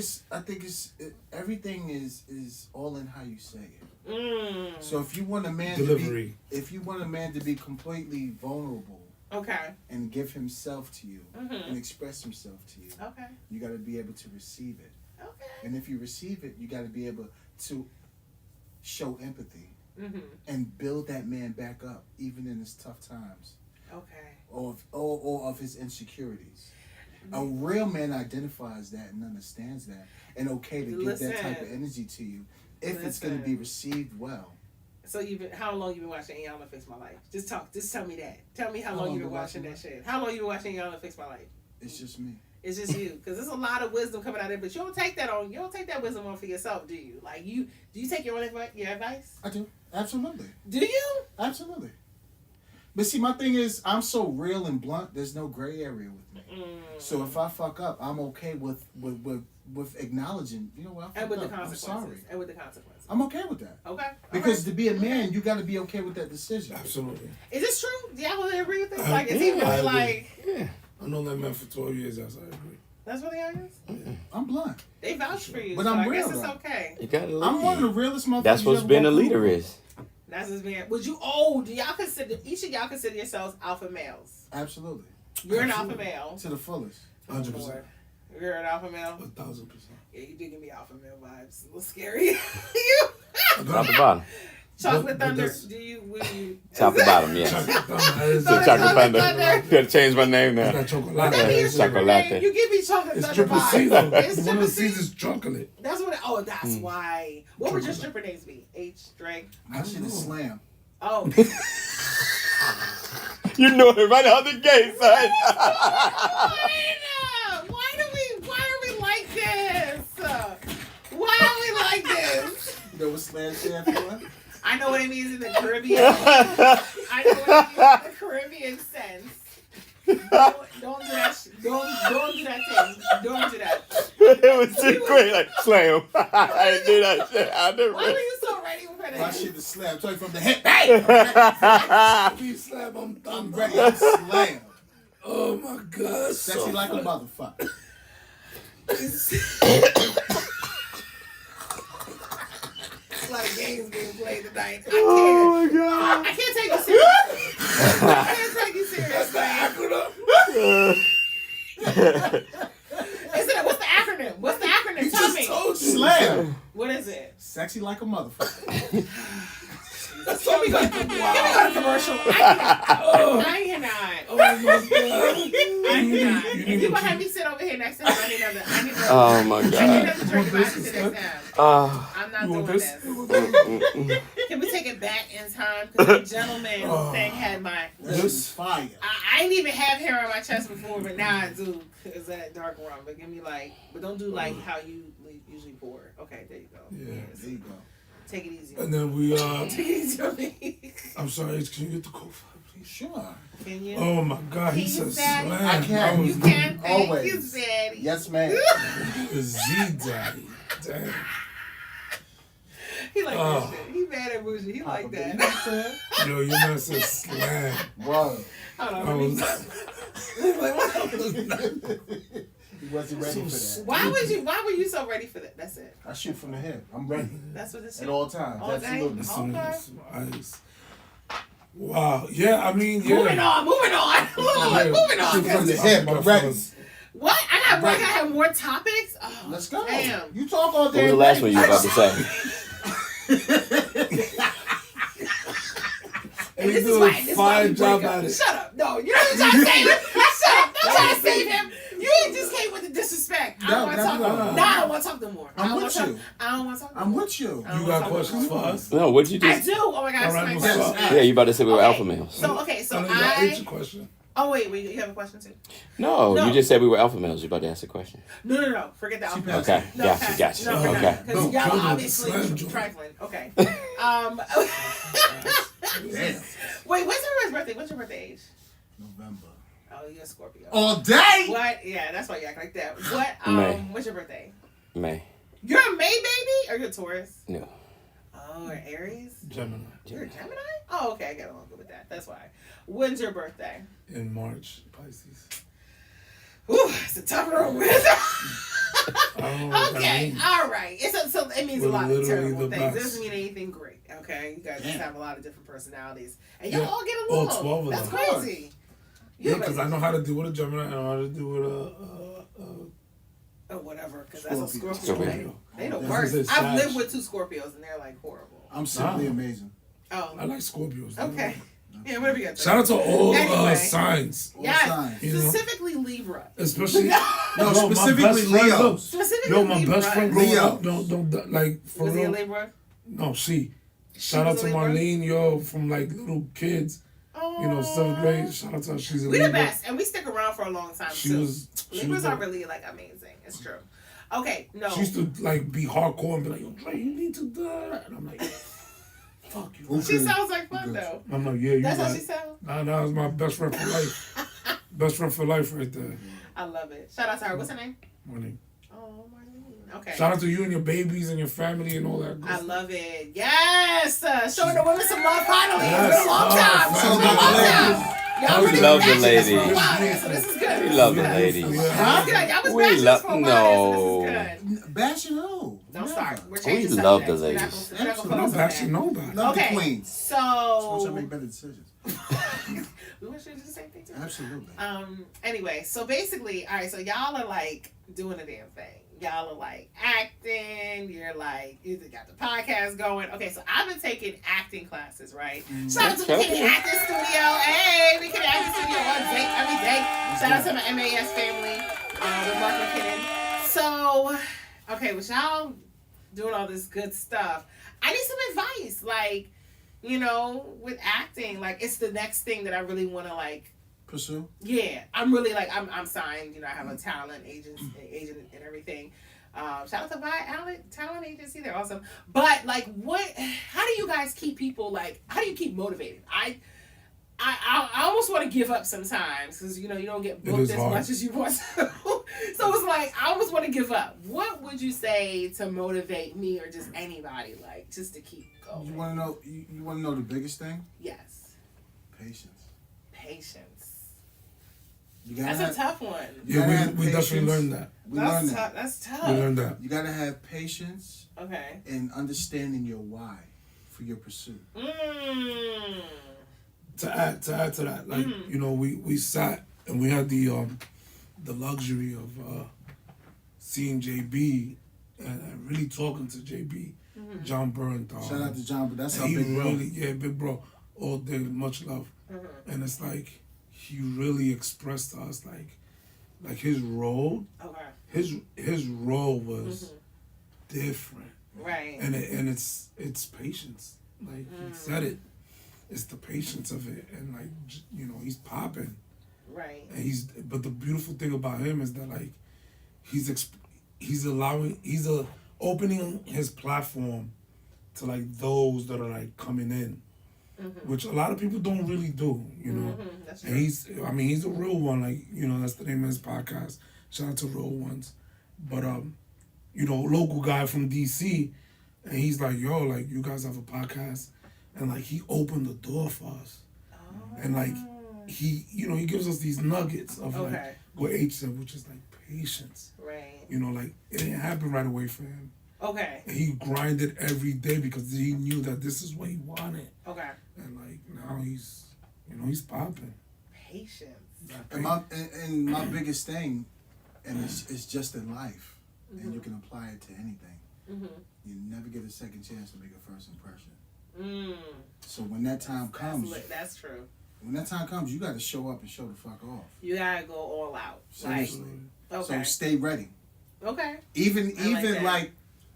everything is all in how you say it. So if you want a man Delivery. to be completely vulnerable Okay. and give himself to you Mhm. and express himself to you, Okay. you got to be able to receive it. Okay. And if you receive it, you got to be able to show empathy Mhm. and build that man back up, even in his tough times Okay. or of his insecurities. A real man identifies that and understands that, and okay to give that type of Listen. energy to you if it's going to be Listen. received well. So how long you been watching Y'all Don't Fix My Life? Just talk. Just tell me that. Tell me how long you been watching that shit. How long you been watching Y'all Don't Fix My Life? It's just me. It's just you, because there's a lot of wisdom coming out of it, but you don't take that wisdom on for yourself, do you? Like do you take your advice? I do. Absolutely. Do you? Absolutely. But see, my thing is, I'm so real and blunt, there's no gray area with me. So if I fuck up, I'm okay with acknowledging, you know what, I fucked And with the up. I'm consequences. sorry. And with the consequences. I'm okay with that. Okay. Because okay. to be a man, you got to be okay with that decision. Absolutely. Is this true? Do y'all really agree with this? I- Like, is yeah, he I really agree. like? Yeah. I know that man for 12 years. I agree. That's really honest. I'm blunt. They vouch for you, But so I'm I real, guess it's though. okay. You gotta I'm one of the lead. realest motherfuckers. That's you what's ever being a walked leader through. is. That's his man. Would you? Do y'all consider each of y'all consider yourselves alpha males? Absolutely. You're an Absolutely. alpha male. To the fullest. 100%. Lord. You're an alpha male. 1,000%. Yeah, you do give me alpha male vibes. A little scary. Top to bottom. Chocolate But Thunder. that's- Do you? Will you? Chocolate bottom, yes. Chocolate Thunder. The Chocolate Thunder. Thunder. Gotta change my name It's now. not chocolate. That be your Yeah, sugar chocolate. name. You give me Chocolate It's Thunder triple C vibes. though. It's The one triple of the C. C's is chocolate. That's what. That's why. What would your stripper names be? H. Drake. I should have slammed. Oh. You know it right out the gate, son. Why are we like this? Why are we like this? You know what slam stand for? I know what it means in the Caribbean. I know what it means in the Caribbean sense. Don't do that. Don't do that thing. Don't do that. It was too quick, like slam. I didn't do that shit. I never. Why were you so ready for My that? shit is slam. Tell you from the hip. Hey! We slap on I'm thunder. ready to slam. Oh my God. Sexy So like a funny. motherfucker. A lot of games being played tonight. Oh my God. I can't take you seriously. I can't take you seriously. What's the acronym? What's the acronym? He Tell just me. told you. Slam. What is it? Sexy like a motherfucker. Can we go to commercial? I cannot. Oh my God. I cannot. You If need you to gonna have me sit over here next time, I need another. Oh my I need God. another drink if I have to sit next time. I'm not You doing want this. this? Can we take it back in time? Because the gentleman thing had my. This is fire. I didn't even have hair on my chest before, but now I do. Cause that dark rum. But give me but don't do like how you usually pour. Okay, there you go. Yeah. There you go. Take it easy. And then we Take it easy on me. I'm sorry, can you get the cold fire, please? Sure. Can you? Oh my God, he Can you said daddy? slam. I can. You can. Thank Always. you, Daddy. Yes, ma'am. The Z Daddy. Damn. He like Oh. that shit. He mad at Bougie. He like that. Yo, your man said slam. Whoa. Hold on. I Let me. was like, what? He wasn't ready for that. Why were you so ready for that? That's it. I shoot from the hip. I'm ready. That's what this At all times. All day? Absolutely. Okay. Ice. Wow. Yeah, I mean, yeah. Moving on. Moving on. Moving on. From the hip. I'm ready. What? I gotta have more topics? Oh, Let's go. Damn. You talk all What day. was the last one you were about to say? And This he is do why. a This is why fine we job break up. at it. Shut up. No, you're not trying to save him. Shut up. Don't try to save him. You just came with the disrespect. I don't want to talk. no. I don't want to talk no more. I'm I don't with wanna you. talk. I don't want to talk. No I'm more. with you. I don't You wanna got talk questions no for more. us? No, what'd you I just? do. Oh my gosh. All right, my what's God. up? Yeah, you about to say we were Okay. alpha males. So okay. So I know you ate your I. question. Oh wait. You have a question too? No, No. you just said we were alpha males. You about to ask a question. No. Forget that. She Okay. passed Okay, it. No, gotcha, pass it. gotcha. No, we're Okay. not. Because No, y'all kill them obviously with the slam trifling. Okay. Damn. Wait, when's her birthday? What's your birthday age? November. Oh, you're a Scorpio. All day? What? Yeah, that's why you act like that. What? May. What's your birthday? May. You're a May baby, or you're a Taurus? No. Oh, or Aries? Gemini. You're a Gemini? Oh, okay, I get along good with that. That's why. When's your birthday? In March, Pisces. Ooh, it's a tough room. I don't know what that Okay, means. all right. It means We're a lot of literally terrible the things. It best. doesn't mean anything great. Okay, you guys just Damn. have a lot of different personalities, and y'all Yeah. all get All along. 12 of That's them. crazy. Yeah, because I know how to deal with a Gemini. I know how to deal with a Or whatever, because that's a Scorpio. Scorpio. Scorpio. They the This worst. is a I've lived Sag. with 2 Scorpios, and they're like horrible. I'm simply Nah. amazing. Oh, I like Scorpios. okay. Yeah, whatever you got. Shout out to all Anyway. signs. All Yes, signs. You know? specifically Libra. Especially No, my specifically best friend, Leo. look, Specifically Yo, my Libra. best friend growing Leo. up, don't like for Was he a real. Libra? No, shout out was to a Libra? Marlene, yo, from like little kids, Oh, you know, 7th grade. Shout out to her. She's a We the Libra. best, and we stick around for a long time She too. was Libras are really like amazing. It's true. Okay, no. She used to like be hardcore and be like, yo, Dre, you need to do that. And I'm like, fuck you. Okay. She sounds like fun Okay. though. I'm like, yeah, you That's how right. she sounds. Nah, that was my best friend for life. Best friend for life right there. I love it. Shout out to her. What's her name? Marlene. Oh, Marlene. Okay. Shout out to you and your babies and your family and all that. Good I stuff. love it. Yes. Showing the women some love finally. Yes. It's been a long time. Oh, It's been a long time. Y'all We really love the been active lady. for a while now, so this is good. We love the Yeah. ladies. Yeah. This is good. Y'all was We bashing love- us for a while, so no. this is good. Bashing who? Don't Never. start. We're We changing love the subjects. We're not ladies. gonna- we're not gonna No focus on bashing that. nobody. Love Okay, the queens. so I make better decisions. we want you to do the same thing too. Absolutely. Anyway, so basically, all right. So y'all are like doing a damn thing. y'all are like acting. You're like you got the podcast going. Okay, so I've been taking acting classes, right? Shout out to McKinney Acting Studio. Hey, McKinney Acting Studio all day, every day. Shout out to my MAS family with Mark McKinnon. So, okay, with y'all doing all this good stuff, I need some advice. Like, you know, with acting, like it's the next thing that I really want to like pursue. Yeah, I'm really like I'm signed. You know, I have a talent agent and everything. Shout out to my talent agency. They're awesome. But like, how do you guys keep people like? How do you keep motivated? I almost want to give up sometimes because you know you don't get booked as much as you want to. So it's like I almost want to give up. What would you say to motivate me or just anybody like just to keep going? You want to know? You want to know the biggest thing? Yes. Patience. That's a tough one. Yeah, we definitely learned that. That's tough. We learned that. You gotta have patience. Okay. And understanding your why for your pursuit. To add to that, like you know, we sat and we had the luxury of seeing JB and really talking to JB, John Bernthal. Shout out to John, but that's our he big bro. Really, big bro. All day, much love. And it's like he really expressed to us like his role. Okay. His role was different. Right. And it's patience. Like he said it. It's the patience of it, and like you know, he's popping. Right. And but the beautiful thing about him is that like he's opening his platform to like those that are like coming in. Which a lot of people don't really do, you know. That's true. And he's a real one, like, you know, that's the name of his podcast. Shout out to Real Ones. But you know, local guy from DC, and he's like, yo, like you guys have a podcast, and like he opened the door for us. And like he gives us these nuggets of like what H said, which is like patience. Right. You know, like it didn't happen right away for him. Okay. And he grinded every day because he knew that this is what he wanted. Okay. And like now he's popping. Patience. And my biggest thing, and it's just in life, and you can apply it to anything. You never get a second chance to make a first impression. So when that time comes, that's true. When that time comes, you got to show up and show the fuck off. You gotta go all out. Seriously. Like, so stay ready. Okay. Even like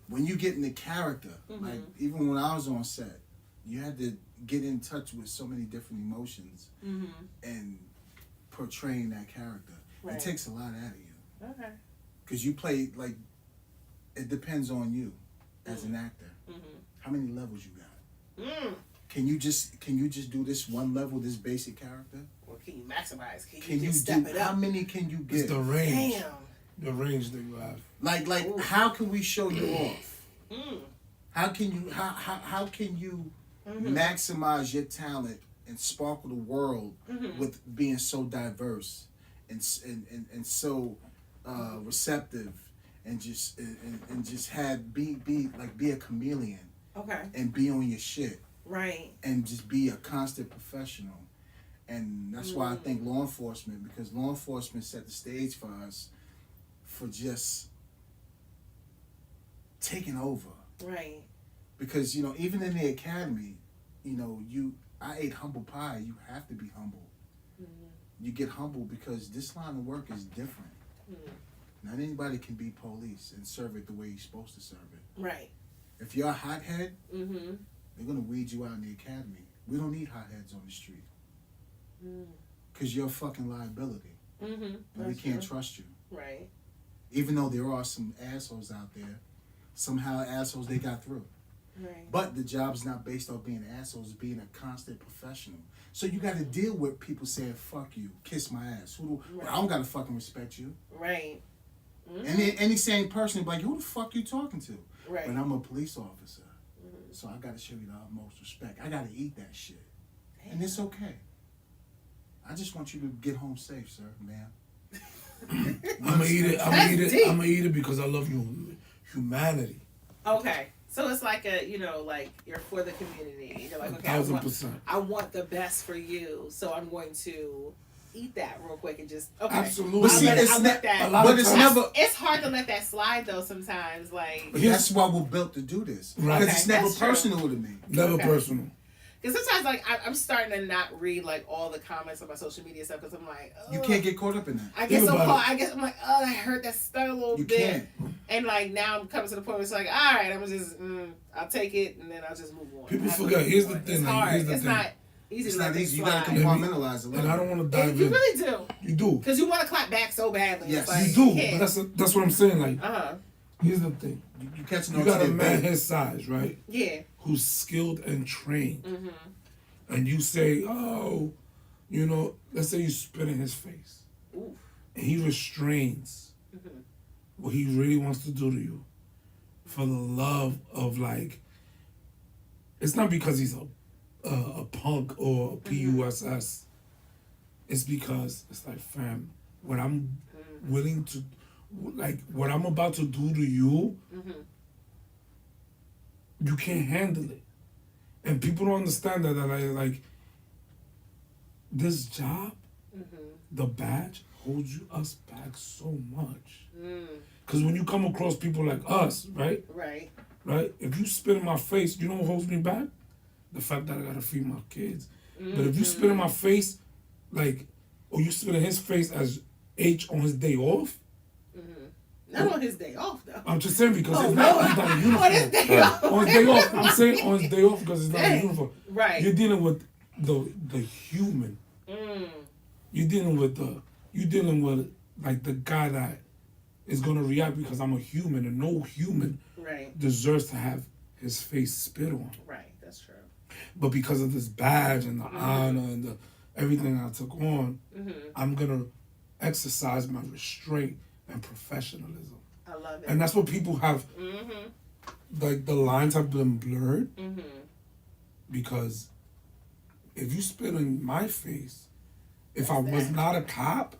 when you get in the character, like even when I was on set, you had to get in touch with so many different emotions and portraying that character. Right. It takes a lot out of you. Okay. Because you play, like, it depends on you as an actor. How many levels you got? Can you just do this one level, this basic character? Or can you maximize? Can you step it up? How many can you get? It's the range. Damn. The range that you have. Like how can we show you off? How can you maximize your talent and sparkle the world with being so diverse and so receptive and just be a chameleon. Okay. And be on your shit. Right. And just be a constant professional. And that's why I think law enforcement, because law enforcement set the stage for us for just taking over. Right. Because, you know, even in the academy, you know, I ate humble pie. You have to be humble. You get humble because this line of work is different. Not anybody can be police and serve it the way you're supposed to serve it. Right. If you're a hothead, they're going to weed you out in the academy. We don't need hotheads on the street. Because you're a fucking liability. And we can't trust you. Right. Even though there are some assholes out there, somehow assholes, they got through. Right. But the job's not based on being assholes, it's being a constant professional. So you got to deal with people saying, fuck you, kiss my ass. I don't got to fucking respect you. Right. And then any sane person will be like, who the fuck you talking to? Right. But I'm a police officer. So I got to show you the utmost respect. I got to eat that shit. Damn. And it's okay. I just want you to get home safe, sir, ma'am. I'm gonna eat it because I love humanity. Okay. So it's like you're for the community. You're like, okay, 1,000%. I want the best for you, so I'm going to eat that real quick and just okay. Absolutely. But see, I'll it's let not. a lot But of it's times- never. It's hard to let that slide though sometimes. Like But that's why we're built to do this. Right. Because it's never that's true. personal to me. Never Okay. personal. because sometimes like I'm starting to not read like all the comments on my social media stuff because I'm like, You ugh. can't get caught up in that. I get Think so about caught. I guess I'm like, oh, I heard that stutter a little You bit. can't. And like now I'm coming to the point where it's like, all right, I'm gonna just I'll take it and then I'll just move on. People I have to forget, move here's the on. thing, It's like, hard. here's the It's thing. not easy It's to let not things easy. You gotta slide. compartmentalize a And I lot. don't want to dive You in. really do. You do. Because you want to clap back so badly. Yes. It's like, You do. can't. But that's what I'm saying. Like, Uh-huh. here's the thing. You catching You on got to a their man bait. his size, right? Yeah. Who's skilled and trained. Mm-hmm. And you say, oh, you know, let's say you spit in his face. Ooh. And he restrains Mm-hmm. what he really wants to do to you for the love of, like, it's not because he's a punk or a PUSS. It's because it's like, fam, what I'm willing to, like, what I'm about to do to you, you can't handle it. And people don't understand that like this job, the badge holds us back so much. Because when you come across people like us, right? Right. Right? If you spit in my face, you know what holds me back? The fact that I gotta feed my kids. But if you spit in my face, like, or you spit in his face as H on his day off, Not on his day off though. I'm just saying because Oh, it's no. not, he's not a uniform. On his day off. On his day off, I'm saying on his day off because it's not a Dang. uniform. Right. You're dealing with the human. You're dealing with like the guy that is gonna react because I'm a human, and no human Right. deserves to have his face spit on. Right. That's true. But because of this badge and the honor and the everything I took on, I'm gonna exercise my restraint and professionalism. I love it. And that's what people have. Like the lines have been blurred because if you spit in my face, if I was not a cop,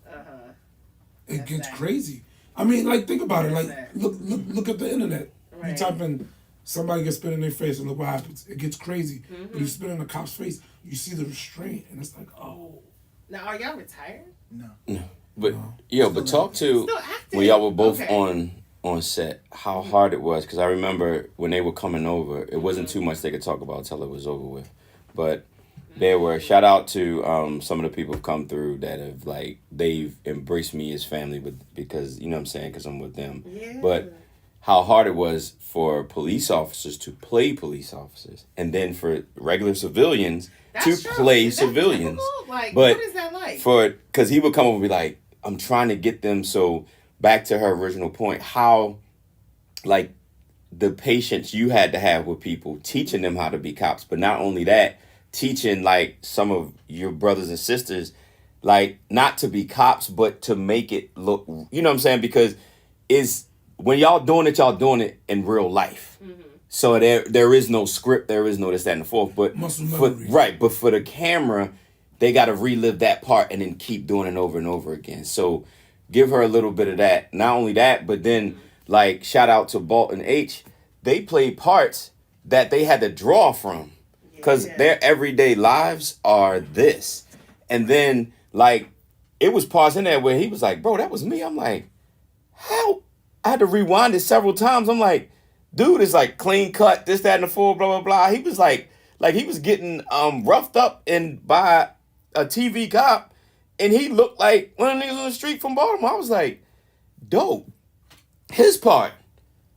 it That's gets that. crazy. I mean, like think about it. That's Like that. look at the internet. Right. You type in somebody gets spit in their face and look what happens. It gets crazy. But you spit in a cop's face, you see the restraint, and it's like, oh. Now, are y'all retired? No. But yo, but talk to Still active. when y'all were both Okay. on set, how hard it was. Because I remember when they were coming over, it wasn't too much they could talk about until it was over with. But there were shout out to some of the people who've come through that have like they've embraced me as family because you know what I'm saying, because I'm with them. Yeah. But how hard it was for police officers to play police officers, and then for regular civilians That's to true. play Is that civilians. difficult? Like, But what is that like? because he would come over and be like, I'm trying to get them. So back to her original point, how like the patience you had to have with people, teaching them how to be cops, but not only that, teaching like some of your brothers and sisters, like not to be cops, but to make it look, you know what I'm saying? Because is when y'all doing it in real life. So there is no script, there is no this, that, and the fourth. But Muscle for, memory. right, but for the camera, they got to relive that part and then keep doing it over and over again. So give her a little bit of that. Not only that, but then like shout out to Balt and H. They played parts that they had to draw from because Yeah. their everyday lives are this. And then like it was parts in there where he was like, bro, that was me. I'm like, how? I had to rewind it several times. I'm like, dude is like clean cut, this, that, and the four, blah, blah, blah. He was like he was getting roughed up by a TV cop, and he looked like one of the niggas on the street from Baltimore. I was like, dope. His part.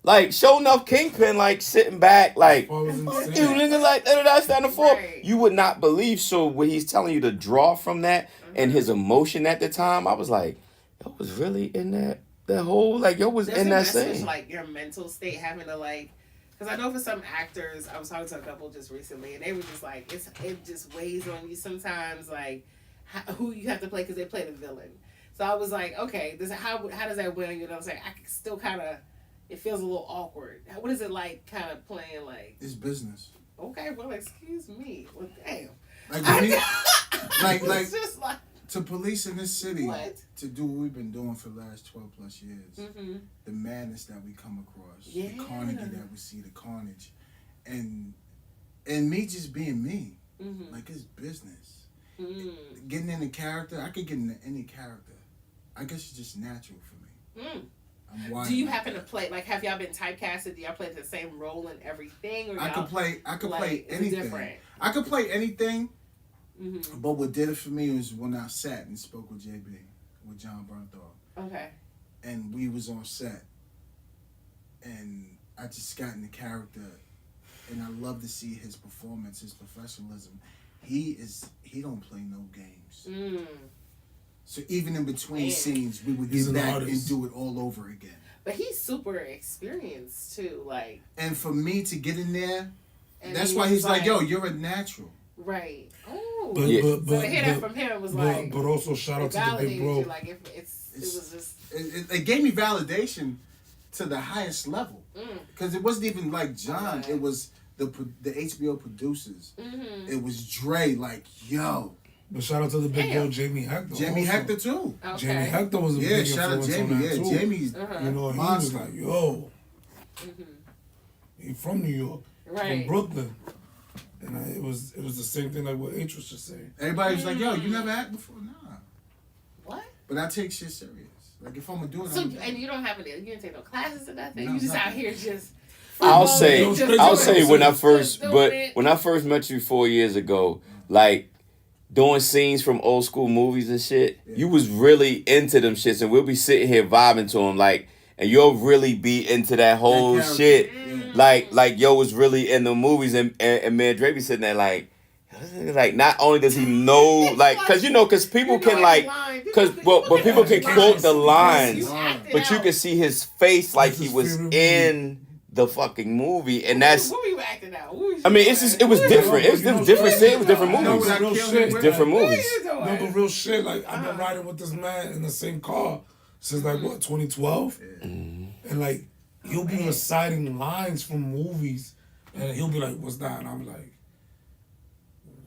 Like, sure enough, Kingpin, like, sitting back, like, Oh, it was fuck insane. you, nigga, like, that's down the floor. Right. You would not believe. So when he's telling you to draw from that and his emotion at the time, I was like, yo was really in that whole, like, yo was There's in a that message, scene. like your mental state having to like, because I know for some actors, I was talking to a couple just recently, and they were just like, it just weighs on you sometimes, like who you have to play because they play the villain. So I was like, okay, how does that weigh on you? And I was like, I can still kind of, it feels a little awkward. What is it like, kind of playing like? It's business. Okay, well, excuse me. Well, damn. Like, when like It's just like to police in this city, What? to do what we've been doing for the last 12 plus years, Mm-hmm. the madness that we come across, Yeah. the carnage that we see, the carnage, and me just being me, Mm-hmm. like it's business. getting in the character, I could get into any character. I guess it's just natural for me. I'm wired. Do you happen to play, like, have y'all been typecasted? Do y'all play the same role in everything? Or I could play anything. Different? I could play anything, but what did it for me was when I sat and spoke with JB, with John Bernthal. Okay. And we was on set, and I just got in the character, and I love to see his performance, his professionalism. He don't play no games. So even in between scenes, we would get back and do it all over again. But he's super experienced too, like. And for me to get in there, that's why he's like, "Yo, you're a natural." Right. Oh. But so to hear that from him was like. But also shout out to the big bro. Like it was just. It gave me validation to the highest level because it wasn't even like John. It was the HBO producers. It was Dre. Like, yo. But shout out to the big bro, Jamie Hector. Jamie Hector too. Okay. Jamie Hector was a big shout out influence Jamie. on that too. Jamie's you know, he was like, yo, he from New York, from Brooklyn, and it was the same thing like what H was just saying. Everybody was like, yo, you never act before? Nah. What? But I take shit serious. Like if I'm gonna do it, so and you don't have any, you didn't take no classes or nothing. No, you just nothing. out here just. I'll say when I first it. when I first met you 4 years ago, like doing scenes from old school movies and shit, you was really into them shits, and we'll be sitting here vibing to them, like, and you'll really be into that whole shit, like yo was really in the movies, and man, Dre be sitting there like not only does he know, like, cause people can like, but people can quote the lines, but you can see his face like he was in the fucking movie, and that's. What were you acting out? I mean, it was different. It was different. It was different movies. It's different movies. No, but real shit. Like I've been riding with this man in the same car since like what 2012, and like he'll be reciting lines from movies, and he'll be like, "What's that?" And I'm like,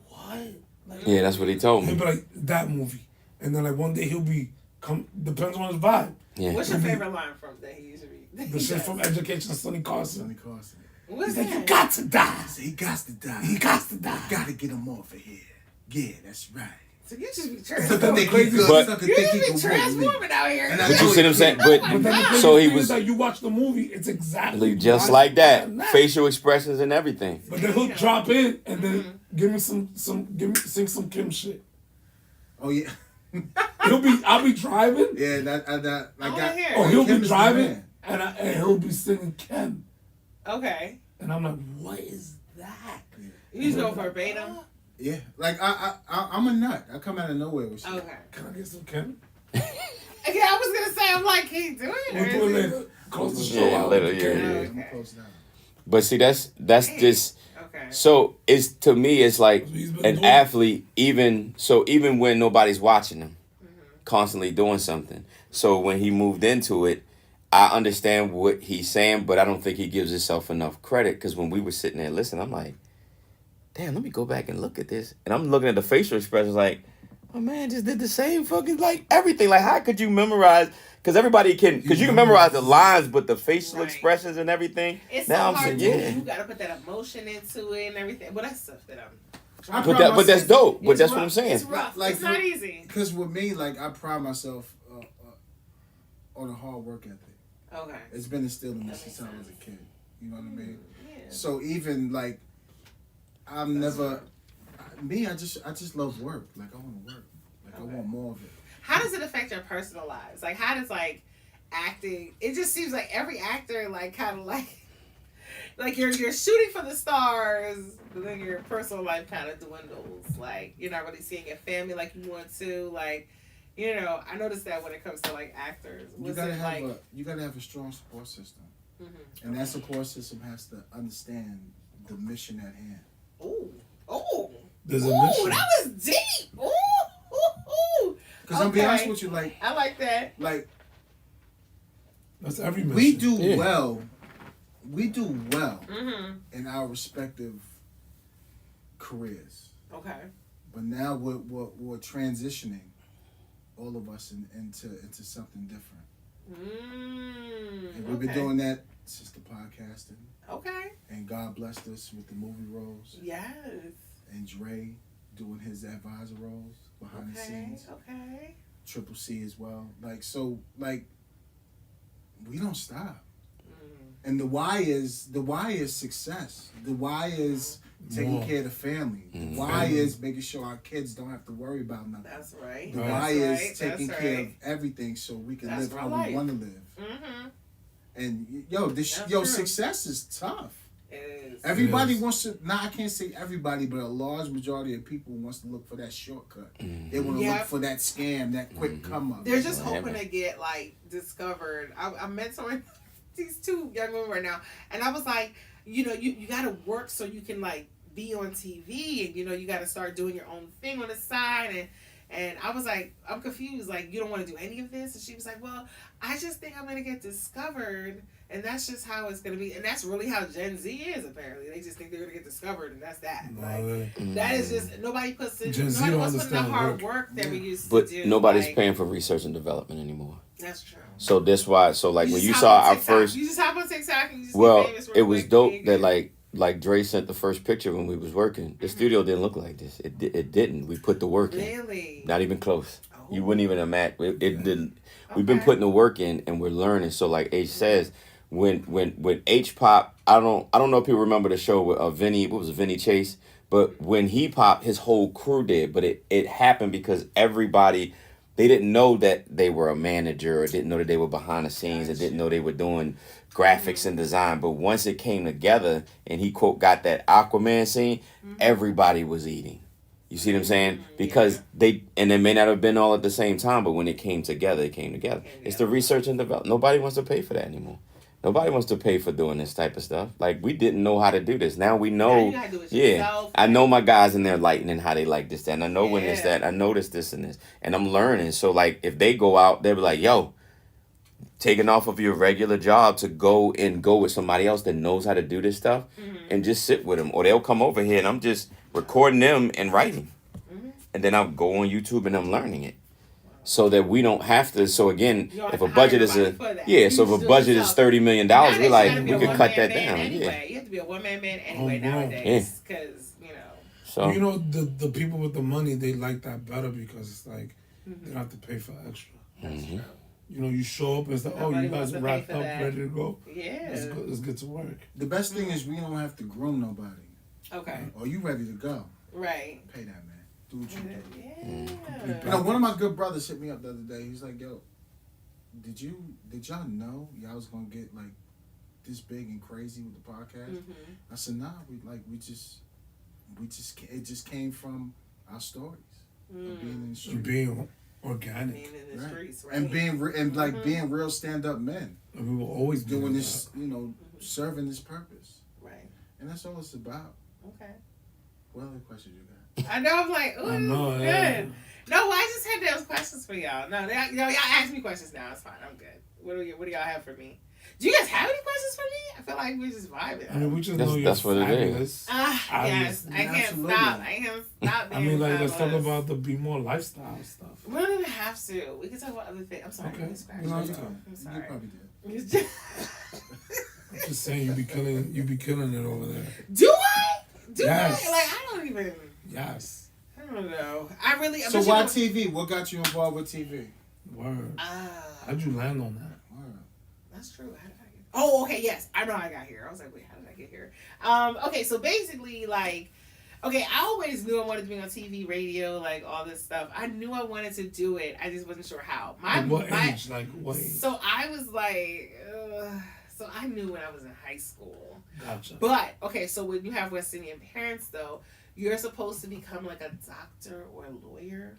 "What?" Like, Yeah, that's what he told me. He'll be like, "That movie," and then like one day he'll be depends on his vibe. Yeah. What's your favorite line from that he usually? The shit from Education of Sonny Carson. Sonny Carson. What's He's like, that? "You got to die. He got to die. He got to die. Gotta get him off of here. Yeah, that's right. So you just be Sucker think transforming. he good. But- Sucker You think just he be can win me. transforming out here. And I But you see what I'm saying? But then the But crazy so he thing was is that you watch the movie, it's exactly just like that, facial expressions and everything. But then he'll drop in and then sing some Kim shit. Oh yeah. I'll be driving. Yeah, He'll Kim be is driving the man. and he'll be singing Kim. Okay. And I'm like, what is that? You just go verbatim. Yeah, like I'm a nut. I come out of nowhere with shit. Okay. Can I get some Kim? Yeah, I was gonna say, I'm like, he doing it. We'll do it later. Close the show out. Later, I'm gonna close down. But see, that's just. Okay. So to me, it's like He's been an doing athlete. Even when nobody's watching him, constantly doing something. So when he moved into it, I understand what he's saying, but I don't think he gives himself enough credit. Because when we were sitting there listening, I'm like, damn, let me go back and look at this. And I'm looking at the facial expressions like, oh man, just did the same fucking, like, everything. Like, how could you memorize? Because everybody can, because you can memorize the lines, but the facial expressions and everything. It's now so I'm hard saying, you gotta put that emotion into it and everything. But that's stuff that I'm. But that's dope. But It's that's rough. what I'm saying. It's rough. Like, it's not easy. Because with me, like, I pride myself on a hard work ethic. Okay. It's been instilled in me since I was a kid. You know what I mean? Yeah. So even like, I'm never. Me, I just love work. Like I want to work. Like I want more of it. How does it affect your personal lives? Like, how does like acting? It just seems like every actor, like, kind of like you're shooting for the stars, but then your personal life kind of dwindles. Like, you're not really seeing your family like you want to. Like, you know, I noticed that when it comes to like actors. You gotta have a strong support system, and that support system has to understand the mission at hand. Oh, There's a mission. that was deep. Ooh. Because I'll be honest with you, like I like that. Like That's every mission. we do well. We do well Mm-hmm. in our respective careers, Okay. but now we're transitioning all of us into something different. And we've been doing that since the podcasting. Okay. And God blessed us with the movie roles. Yes. And Dre doing his advisor roles behind the scenes. Okay. Triple C as well. Like, so, like, we don't stop. And the why is success. The why is taking care of the family. The why is making sure our kids don't have to worry about nothing. That's right. The why is taking care of everything so we can live how we want to live. Mm-hmm. And success is tough. It is. Everybody wants to. Now I can't say everybody, but a large majority of people wants to look for that shortcut. They want to look for that scam, that quick come up. They're just hoping to get like discovered. I'm mentoring these two young women right now, and I was like, you got to work so you can like be on TV, and you got to start doing your own thing on the side, and I was like, I'm confused, like, you don't want to do any of this? And she was like, well, I just think I'm going to get discovered, and that's just how it's going to be. And that's really how Gen Z is, apparently. They just think they're going to get discovered, and that's that. Like, that is just, nobody puts in the hard work that we used to do. But nobody's paying for research and development anymore. That's true. So that's why, when you saw our first... You just hop on TikTok and you just well, get famous real it was quick, dope that, like Dre sent the first picture when we was working. The studio didn't look like this. It didn't. We put the work in. Really? Not even close. Oh. You wouldn't even imagine. It didn't. We've been putting the work in, and we're learning. So like H says, when H popped, I don't know if people remember the show with Vinny. What was it, Vinny Chase? But when he popped, his whole crew did. But it happened because everybody, they didn't know that they were a manager, or didn't know that they were behind the scenes, or didn't know they were doing graphics and design. But once it came together and he quote got that Aquaman scene, everybody was eating. You see what I'm saying? Because they may not have been all at the same time, but when it came together, it came together. It's the research and development. Nobody wants to pay for that anymore. Nobody wants to pay for doing this type of stuff. Like, we didn't know how to do this. Now we know. You gotta do it yourself. I know my guys in there lighting and how they like this, that. And I know when it's that. I notice this and this. And I'm learning. So, like, if they go out, they'll be like, yo, taking off of your regular job to go with somebody else that knows how to do this stuff and just sit with them. Or they'll come over here and I'm just recording them and writing. And then I'll go on YouTube and I'm learning it. So that we don't have to. So again, if a budget is if a budget is $30 million, we're like, we could cut that down. Anyway. You have to be a one-man man anyway nowadays. Because, So the people with the money, they like that better because it's like they don't have to pay for extra. You show up and it's like, you guys are wrapped up, ready to go. Yeah. Let's get to work. The best thing is we don't have to groom nobody. Okay. Are you ready to go? Right. Pay that, man. Do what you do. Yeah. One of my good brothers hit me up the other day. He's like, yo, did y'all know y'all was gonna get like this big and crazy with the podcast? I said, nah, it just came from our stories. Of being in the streets. Being organic. Being in the streets, right? And being real stand-up men. And we will always be doing this, serving this purpose. Right. And that's all it's about. Okay. What other questions you got? I know, I'm like, ooh, this is good. No, I just had those questions for y'all. No, y'all ask me questions now. It's fine. I'm good. What do y'all have for me? Do you guys have any questions for me? I feel like we're just vibing. I mean, we just know you're that's what fabulous. it is. Yes, I can't stop. I can't stop being let's talk about the Be More lifestyle stuff. We don't even have to. We can talk about other things. I'm sorry. Okay. I'm sorry. You probably did. I'm just saying, you be killing it over there. Do I? Yes. I? Like, I don't even. Yes. I don't know. I really. So why TV? What got you involved with TV? Word. How'd you land on that? Word. That's true. How did I get? Oh, okay. Yes, I know how I got here. I was like, wait, how did I get here? Okay. So basically, I always knew I wanted to be on TV, radio, like all this stuff. I knew I wanted to do it. I just wasn't sure how. What age? So I was like, so I knew when I was in high school. Gotcha. But okay, so when you have West Indian parents, though, you're supposed to become like a doctor or a lawyer.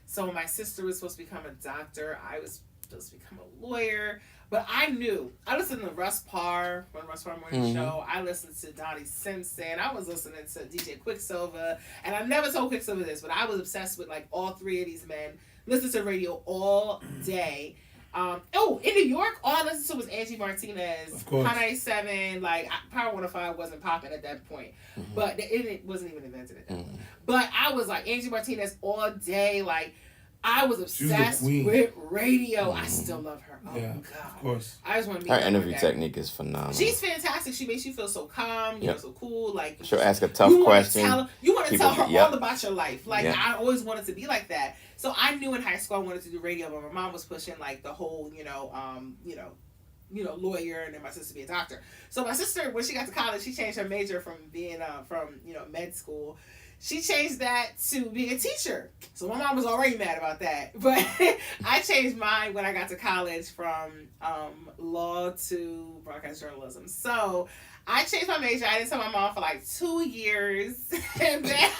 So my sister was supposed to become a doctor. I was supposed to become a lawyer. But I knew. I listened to Russ Parr on Russ Parr Morning Show. I listened to Donnie Simpson. I was listening to DJ Quicksilver. And I never told Quicksilver this, but I was obsessed with like all three of these men. Listened to radio all day. In New York, all I listened to was Angie Martinez, of course. Hot 97, Power 105 wasn't popping at that point, but it wasn't even invented at that point. But I was like Angie Martinez all day, I was She was the obsessed queen. with radio. I still love her. Oh Yeah, God. of course. I just want to be Her like interview that. technique is phenomenal. She's fantastic. She makes you feel so calm, you know, so cool. Like She'll ask a tough you question. You want to People tell her yep. all about your life. Like Yep. I always wanted to be like that. So I knew in high school I wanted to do radio, but my mom was pushing like the whole, lawyer, and then my sister be a doctor. So my sister, when she got to college, she changed her major from being med school. She changed that to being a teacher. So my mom was already mad about that. But I changed mine when I got to college from law to broadcast journalism. So I changed my major. I didn't tell my mom for like 2 years. And then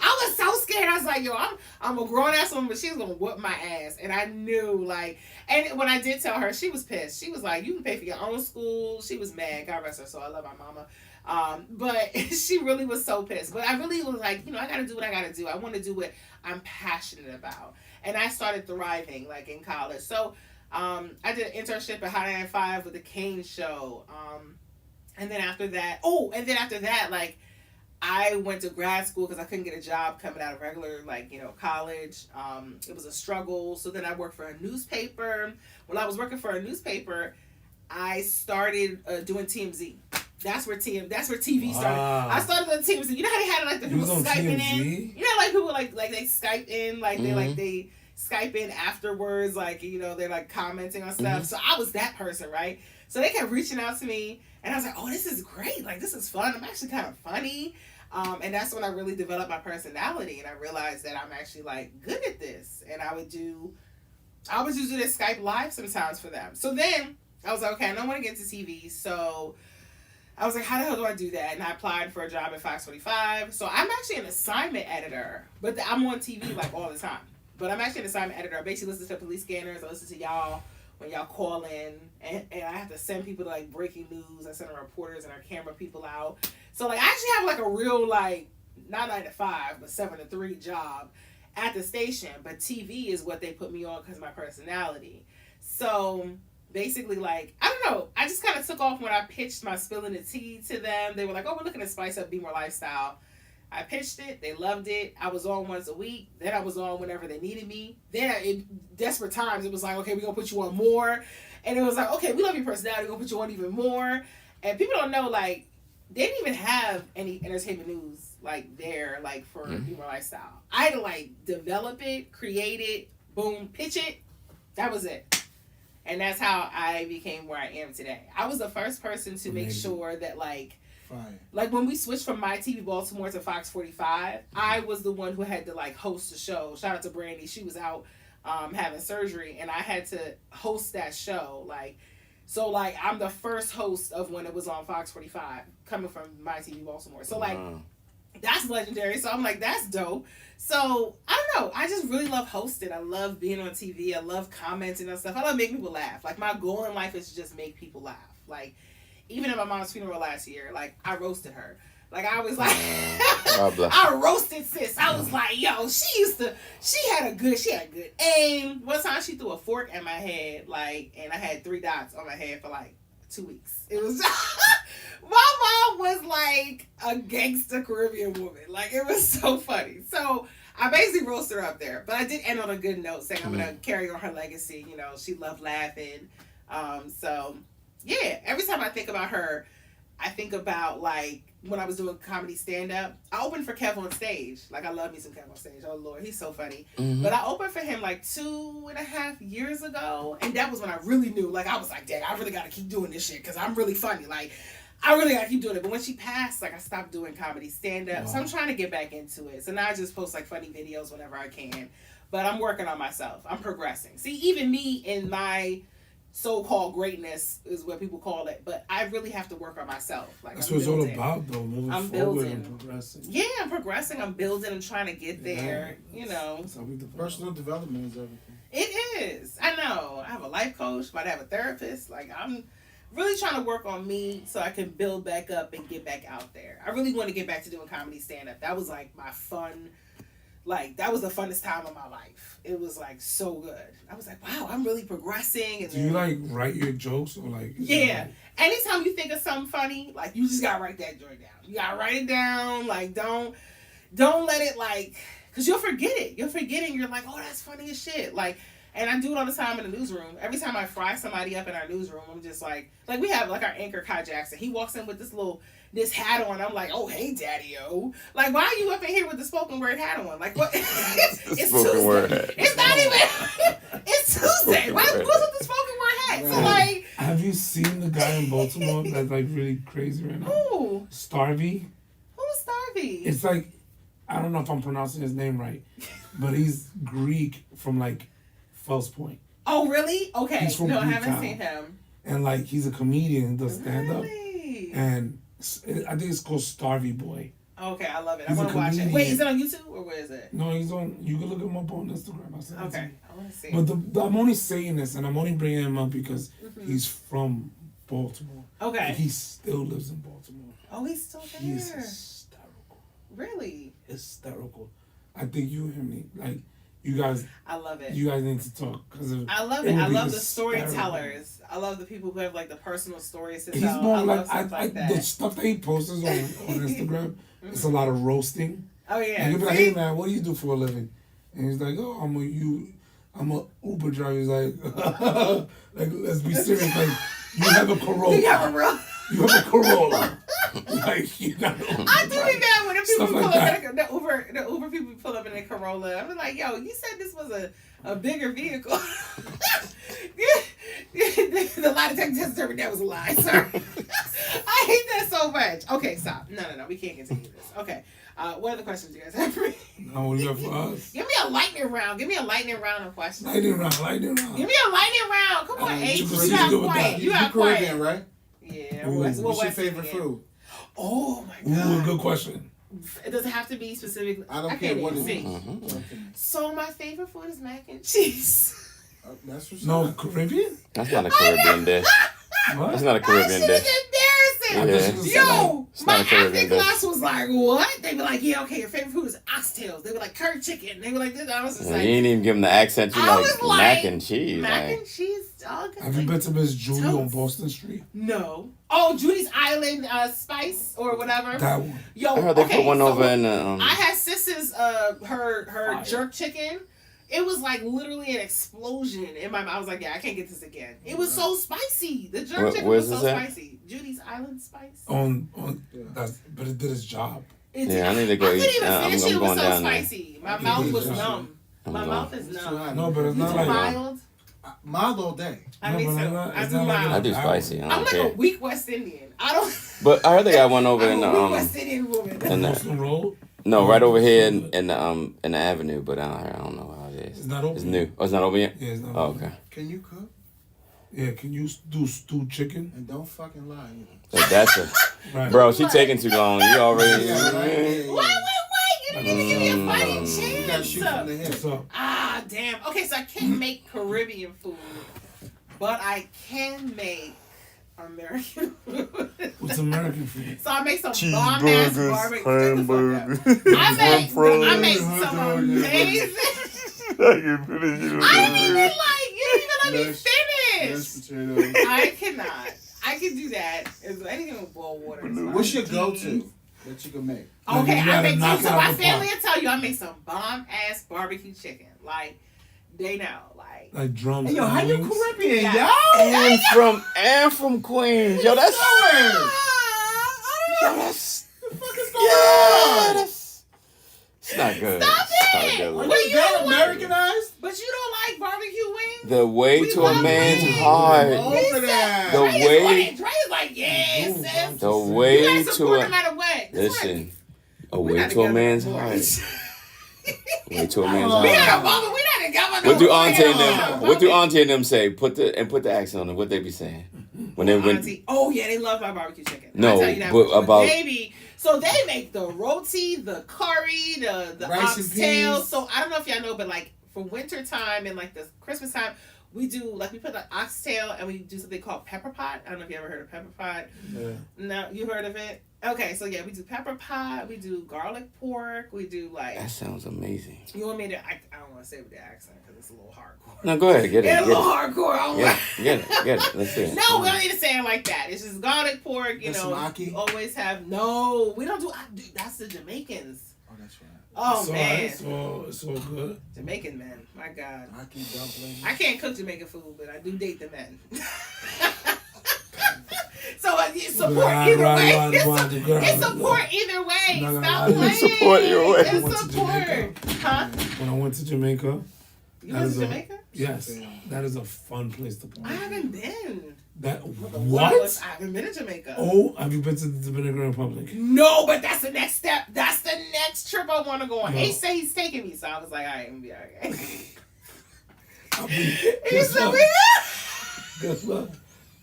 I was so scared. I was like, yo, I'm a grown ass woman, but she's gonna whoop my ass. And I knew, like, and when I did tell her, she was pissed. She was like, you can pay for your own school. She was mad. God rest her soul. I love my mama. But she really was so pissed. But I really was like, I gotta do what I gotta do. I want to do what I'm passionate about. And I started thriving, like, in college. So I did an internship at Hot 95 with the Kane Show. And then after that, like, I went to grad school because I couldn't get a job coming out of regular, college. It was a struggle. So then I worked for a newspaper. When I was working for a newspaper, I started doing TMZ. That's where TV started. I started on TMZ. You know how they had like the people Skyping in? You know, like people like they Skype in, like they Skype in afterwards, like, they're like commenting on stuff. So I was that person, right? So they kept reaching out to me, and I was like, oh, this is great. Like, this is fun. I'm actually kind of funny. And that's when I really developed my personality, and I realized that I'm actually like good at this. And I would just do this Skype live sometimes for them. So then I was like, okay, I don't want to get into TV. So I was like, how the hell do I do that? And I applied for a job at Fox 45. So I'm actually an assignment editor, but I'm on TV like all the time. But I'm actually an assignment editor. I basically listen to police scanners. I listen to y'all when y'all call in, and I have to send people to like breaking news. I send our reporters and our camera people out. So like I actually have like a real like not 9 to 5 but 7 to 3 job at the station. But TV is what they put me on because of my personality. So basically, like, I don't know, I just kind of took off when I pitched my spilling the tea to them. They were like, oh, we're looking to spice up Be More Lifestyle. I pitched it. They loved it. I was on once a week. Then I was on whenever they needed me. Then in desperate times, it was like, okay, we're going to put you on more. And it was like, okay, we love your personality. We're going to put you on even more. And people don't know, like, they didn't even have any entertainment news, like, there, like, for Be More Lifestyle. I had to, like, develop it, create it, boom, pitch it. That was it. And that's how I became where I am today. I was the first person to make sure that, like when we switched from My TV Baltimore to Fox 45, I was the one who had to, like, host the show. Shout out to Brandy. She was out having surgery, and I had to host that show. Like, so, like, I'm the first host of when it was on Fox 45, coming from My TV Baltimore. So, like, that's legendary. So I'm like, that's dope. So I don't know. I just really love hosting. I love being on TV. I love commenting on stuff. I love making people laugh. Like, my goal in life is to just make people laugh. Like, even at my mom's funeral last year, like, I roasted her. Like, I was like, I roasted sis. I was like, yo, she had a good aim. One time she threw a fork at my head, like, and I had 3 dots on my head for like 2 weeks. It was my mom was like a gangster Caribbean woman. Like, it was so funny. So I basically roasted her up there. But I did end on a good note, saying I'm gonna carry on her legacy. You know, she loved laughing. So yeah, every time I think about her, I think about, like, when I was doing comedy stand-up. I opened for Kev on stage. Like, I love me some Kev on stage. Oh, Lord, he's so funny. But I opened for him, like, 2.5 years ago. And that was when I really knew. Like, I was like, dang, I really got to keep doing this shit because I'm really funny. Like, I really got to keep doing it. But when she passed, like, I stopped doing comedy stand-up. So I'm trying to get back into it. So now I just post, like, funny videos whenever I can. But I'm working on myself. I'm progressing. See, even me in my so-called greatness is what people call it, but I really have to work on myself. Like, that's what it's all about, though. Moving forward and progressing. Yeah, I'm progressing. I'm building. I'm trying to get there. You know, personal development is everything. It is. I know. I have a life coach, but I have a therapist. Like, I'm really trying to work on me so I can build back up and get back out there. I really want to get back to doing comedy stand-up. That was like my fun. Like, that was the funnest time of my life. It was, like, so good. I was like, wow, I'm really progressing. And do you, like, write your jokes or, like... Yeah. Anytime you think of something funny, like, you just gotta write that joint down. You gotta write it down. Like, don't let it, like, because you'll forget it. You'll forget it. And you're like, oh, that's funny as shit. Like, and I do it all the time in the newsroom. Every time I fry somebody up in our newsroom, I'm just like we have like our anchor Kai Jackson. He walks in with this hat on. I'm like, oh, hey, daddy-o. Like, why are you up in here with the spoken word hat on? Like, what? It's Tuesday. Word hat. It's not even. It's Tuesday. What's with the spoken word hat? So, like. Have you seen the guy in Baltimore that's like really crazy right now? Who? Starvey. Who's Starvey? It's like, I don't know if I'm pronouncing his name right, but he's Greek from like Fells Point. Oh, really? Okay. He's from No, I Greek haven't town. seen him. And like, he's a comedian, does stand up. Really? And I think it's called Starvey Boy. Okay, I love it. I He's a want to watch it. comedian. Wait, is it on YouTube or where is it? No, he's on, you can look him up on Instagram. I'll send it to Okay, you. I want to see. But I'm only saying this, and I'm only bringing him up because he's from Baltimore. Okay. And he still lives in Baltimore. Oh, he's still there. He's hysterical. Really? Hysterical. I think you and me, like, you guys I love it. need to talk. I love it. I love the storytellers. I love the people who have like the personal stories to He's tell. more I like, love stuff like that. the stuff that he posts on Instagram, it's a lot of roasting. Oh yeah. And he'll be like, hey man, what do you do for a living? And he's like, oh, I'm a Uber driver. He's like, like, let's be serious. Like, you have a Corolla. You have a real. You have a Corolla. Like, you know. I do be mad when the people Stuff pull like up in the Uber people pull up in a Corolla. I'm like, yo, you said this was a bigger vehicle. The lie detector test determined that was a lie, sir. I hate that so much. Okay, stop. No, we can't continue this. Okay. What other questions do you guys have for me? No, what do you have for us? Give me a lightning round. Give me a lightning round of questions. Lightning round. Give me a lightning round. Come on, H. what You you got do with quiet. that? You got Caribbean, quiet. right? Yeah. Ooh. What's What's your West favorite Indian? food? Oh my Ooh, god. good question. It doesn't have to be specific. I don't can't care what even it is. think. So my favorite food is mac and cheese. That's what's No, up. Caribbean? That's not a Caribbean dish. What? That's not a That Caribbean shit dish. is embarrassing. Yeah. Yo, It's my not a Caribbean acting dish. class was like, what? They be like, yeah, okay, your favorite food is oxtails. They were like curry chicken. They were like this. I was just You like, ain't even give them the accent. You I was like like, mac and cheese. mac Like, and cheese, dog. Have you been to Miss Julie on Toast. Boston Street? No. Oh, Judy's Island spice or whatever. That one. Yo, I heard they okay, put one so over in the. I had Sis's her Fire. jerk chicken. It was like literally an explosion in my mouth. I was like, yeah, I can't get this again. It was so spicy. The jerk chicken where's was so this at? spicy. Judy's Island spice. On but it did its job. Yeah, I need to go I couldn't eat. even finish I'm it. It was going so down there. spicy. My Okay, mouth good was job. numb. I'm My going. mouth is It's too numb. hot. No, but it's You not too like mild? Mild all day. I No, think but so. it's not- I it's do not like mild. I do hour. spicy. I I'm don't like a care. weak West Indian. I don't. But I heard they got one over in I'm the a weak West Indian woman. in the Boston Road? no right over here in the avenue. But I don't know how it is. It's not open. It's new. Oh, it's not open yet. Yeah, it's not Oh, open. okay. Can you cook? Yeah, can you do stewed chicken? And don't fucking lie. So that's a Right. bro. She taking too long. You already. Yeah, right. Wait! You didn't even give me a fighting You gotta shoot from the chance. What's hip. up? Ah, damn. Okay, so I can't make Caribbean food, but I can make American food. What's American food? So I make some bomb ass barbecue. hamburgers, I make some amazing. I really like. You didn't even let me Mashed finish. potatoes. I cannot. I can do that. Is anything with boiled water? is fine. What's your go-to that you can make? Okay, You I gotta make knock so it out my the family park. will tell you I make some bomb ass barbecue chicken. Like they know. Like Like drums Yo, and how you wings? Caribbean, Yeah. yo? and from Queens. Yo, that's yo, that's What the fuck is going yeah. on? That's it's not good. Stop It's not it! good. Are Wait, you you that don't like- Americanized? But you don't like barbecue wings? The way We to a love man's wings. heart. Over that. The Dre is way- on it. Dre is like, yeah, Ooh, sis. The I'm You way gotta to support a no matter what. That's listen. A right. We're way not to a together man's no more. heart. Way to a man's Oh. We heart. got a moment. We not together no What do more. Auntie and We them? got a What do moment. Auntie and them say? Put the accent on it. What they be saying when they went. Auntie. Oh yeah, they love my barbecue chicken. No, I'll tell you that but much. about- Baby. So they make the roti, the curry, the Rice and oxtail. peas. So I don't know if y'all know, but like for winter time and like the Christmas time, we do like we put the oxtail and we do something called pepper pot. I don't know if you ever heard of pepper pot. Yeah. No, you heard of it? Okay, so yeah, we do pepper pot, we do garlic pork, we do like. That sounds amazing. You want me to? I don't want to say with the accent because it's a little hardcore. No, go ahead. Get it. It's a Get little it. hardcore. I don't Get want- it. Get it. Get it. Let's see it. No, we don't need to say it like that. It's just garlic pork. You That's know, some ackee? you always have. No, we don't do. That's the Jamaicans. Oh, that's right. Oh, It's all man. right. It's all good. Jamaican men. My God. Rocky dumpling. I can't cook Jamaican food, but I do date the men. So you support either way. It's support either way. Not gonna Stop lie. playing. Support your way. I went It's to support. Jamaica. Huh? When I went to Jamaica, You that went is to a- Jamaica? yes, that is a fun place to I party. haven't been. That I what? haven't been to Jamaica. Oh, have you been to the Dominican Republic? No, but that's the next step. That's the next trip I want to go on. No. He said he's taking me, so I was like, all right, I'm gonna be all right. I'll be. He Guess said, what? we. Guess what?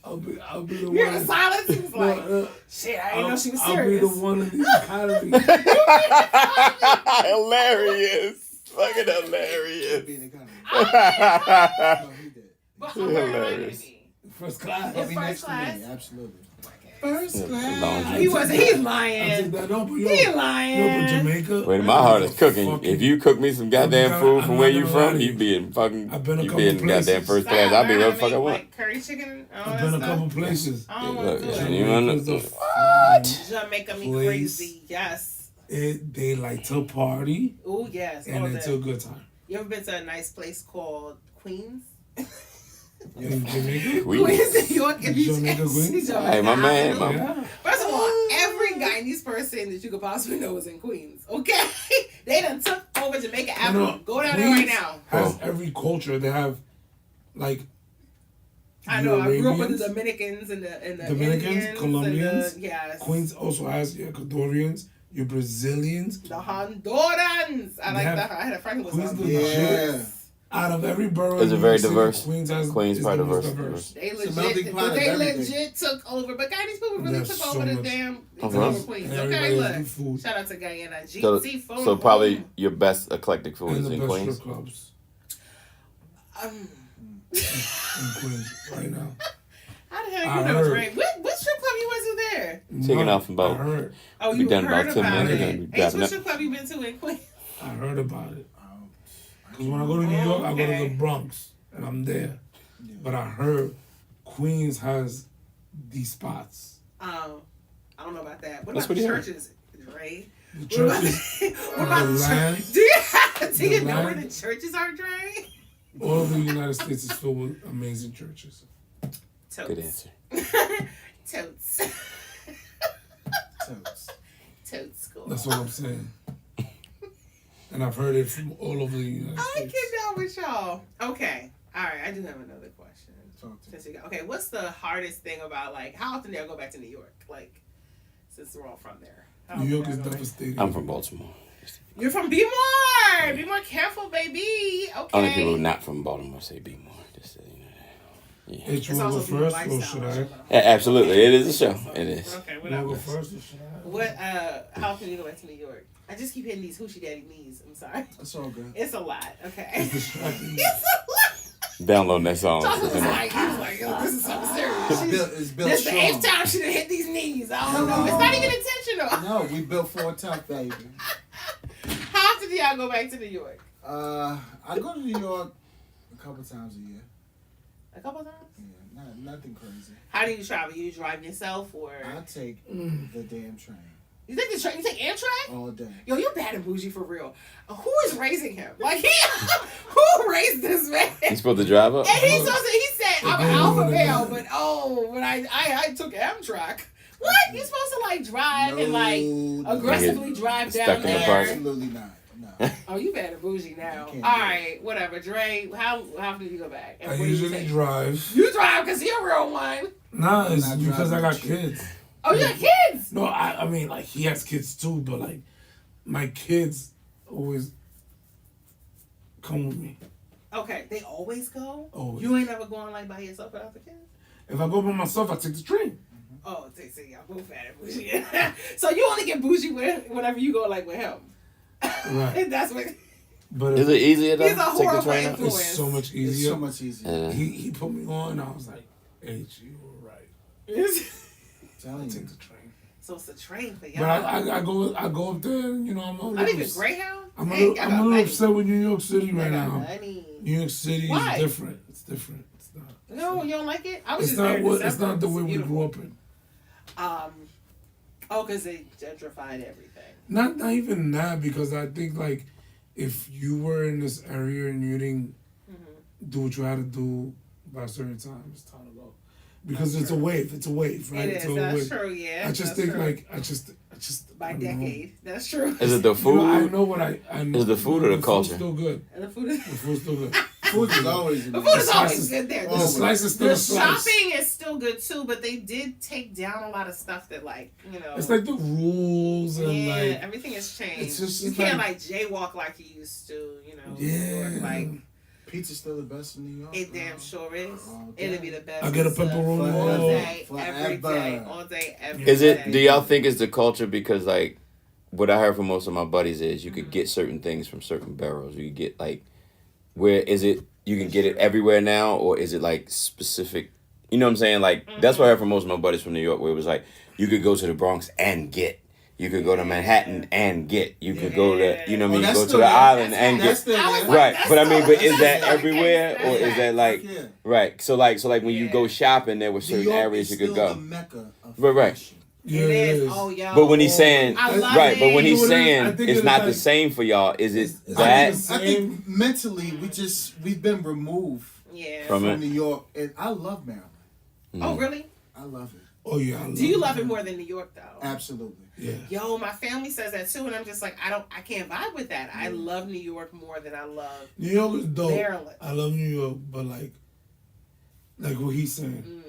I'll be the You're one. in silence. He was like, No, shit, I didn't know she was I'll be serious. the one in the economy. Hilarious. Fucking hilarious. Being a kind I of, no, he did. But I'm where Hilarious. First class. It's Be first next class. to me, absolutely. Yeah, First class. long- He wasn't. He's I lying. said that, no, but yo, He no, lying. but Jamaica. Wait, my heart is cooking. If you cook me some goddamn I'm food not from where you gonna lie from, to you you. be in fucking, I've been a you couple be in goddamn places. first Stop, class. I'll be learn where how the to fuck I make, want. like, curry chicken. All I've that been a stuff. couple places. I don't Look, want to yeah, do you it. wanna- Jamaica's a What? Jamaica me Place. crazy. Yes. They like to party Oh yes. and all it's day. a good time. You ever been to a nice place called Queens? In Jamaica, Queens, New York. If you Jamaica, Queens? Hey, my man, my yeah. First of all, every Guyanese person that you could possibly know is in Queens. Okay, they done took over Jamaica Avenue. No, Go down there right Queens now. Has every culture. They have like I know. I grew up with Arabians, the Dominicans and the Dominicans, Indians Colombians. And the, yes. Queens also has your Ecuadorians, your Brazilians. The Hondurans. I like have- that. I had a friend who was Queens Honduran. Yeah. Out of every borough, Is it in very New York City, diverse? Queens has Queens is probably the most diverse. They It's a melting legit, pot of they everything. legit took over, but Guyanese people really There's took so over the much- damn. They took Uh-huh. over Queens. And Okay, everybody has look. good food. Shout out to Guyana. So, GC phone. so probably your best eclectic food And is the in best Queens. strip clubs Um, in Queens right now. how the hell I you know it's heard. right? What strip club you went to there? Taking No, off in about- I heard. Oh, Be you done heard about 10 about minutes, it. and be Ace, wrapping what up. strip club you been to in Queens? I heard about it. Um, Because when I go to New York, I go to Okay. the Bronx, and I'm there. yeah. But I heard Queens has these spots. I don't know about that. What That's about what the he heard. churches, Dre? The What about, churches, what about the the land, churches? Do you the know where land. the churches are, Dre? all of the United States is filled with amazing churches. Totes. Good answer. Totes. Totes. Totes school. That's what I'm saying. And I've heard it from all over the United I States. get down with y'all. Okay. All right. I do have another question. Talk to me. Since you got, okay, what's the hardest thing about, like, how often do y'all go back to New York? Like, since we're all from there. How New often York do is y'all go back? devastating. I'm from Baltimore. You're from Be More. Be more careful, baby. Okay. Only people not from Baltimore say be more. Just so you know that. Yeah. H, you want to go Be More first, or should lifestyle. I? Absolutely, it is a show. It is. Okay, You want to go whatever. first, or should I? What, how often do you go back to New York? I just keep hitting these hoochie daddy knees. I'm sorry. That's all good. It's a lot, okay? It's distracting. It's a lot. Downloading that song. Chocolate was like, he was like, yo, this is something serious. It's built This the strong. 8th time she done hit these knees. I don't know. It's not even intentional. No, we built for a tough baby. How often do y'all go back to New York? I go to New York a couple times a year. A couple times? Yeah, nothing crazy. How do you travel? You drive yourself or I take the damn train you take the train? You take Amtrak? all day. Yo, you're bad and bougie for real. Who is raising him? Like who raised this man? You supposed to drive up? And he said I'm an alpha male, but when I took Amtrak. What? You're supposed to like drive and like aggressively drive Stuck down in the there. park. Absolutely not. No. Oh, you bad and bougie now. You can't All do it. right, whatever. Dre, how often do you go back? And I what do you usually take? drive. You drive because you're a real one. Nah, it's Not because I driving got shit. kids. Oh, you got kids? No, I mean, like, he has kids too, but, like, my kids always come with me. Okay, they always go? Always. You ain't never going like by yourself without the kids? If I go by myself, I take the train. Oh, see, y'all both bad and bougie. So you only get bougie whenever you go like with him. Right. That's what. But Is it easier though? He's a Take the horrible train up? influence. it's so much It's easier. so much easier. Yeah. He put me on, and I was like, H, you were right. Telling Take you. the train. So it's a train for But y'all. I go up there, and, you know, I'm a Not even little, Greyhound? I'm a Hey, little, I I'm got a little money. upset with New York City right I got now. money. New York City Why? is different. It's different. It's not. No, you don't like it? I was It's just there not in what. It's December. not the way we beautiful. grew up in. Oh, because they gentrified everything. Not even that, because I think like if you were in this area and you didn't do what you had to do by a certain time, it's time to go. Because it's a wave. It's a wave, right? It It's is. a That's wave. true. Yeah. I just that's think true. like I just by I don't know. decade. That's true. Is it the You know, I food? know what I know. Is the food or the food's culture? still good. And the food is. The food's still good. Food is always The food is The always slices- good there. The Oh, The, slice is still the a slice. shopping is still good too, but they did take down a lot of stuff that, like, you know. It's like the rules and yeah, like everything has changed. it's just you it's can't like- like jaywalk like you used to, you know. yeah. Or, like Pizza's still the best in New York. it bro. damn sure is. Oh, It'll damn. be the best. I get a pizza pepperoni all roll. day, every Forever. day, all day, every Is it? day. Do y'all think it's the culture? Because like, what I heard from most of my buddies is you could get certain things from certain boroughs. You could get like, where is it? You can get it everywhere now, or is it like specific? You know what I'm saying? Like that's what I heard from most of my buddies from New York, where it was like you could go to the Bronx and get. You could go to Manhattan and get. You could go to, you know what I mean? that's Go to still the there. island That's and still- get. That's the I was yeah. like, Right, that's but I mean, still- but is that's that still the everywhere, case. or is that like, Yeah. right? So like when you Yeah. go shopping, there were New certain York areas is you could still go. the mecca of Right. fashion. yeah, It it is. is. Oh, yo. But when he's saying, I love right, but when it. he's You know what it is? I saying think it's it's not like- the same for y'all, is it It's that? like- I think mentally we've been removed Yeah. From from it. New York, and I love Maryland. Oh, really? I love it. Oh yeah. I Do you love it more than New York, though? Absolutely. Yeah. Yo, my family says that too, and I'm just like, I can't vibe with that. I love New York more than I love New York is dope. Maryland. I love New York, but like what he's saying,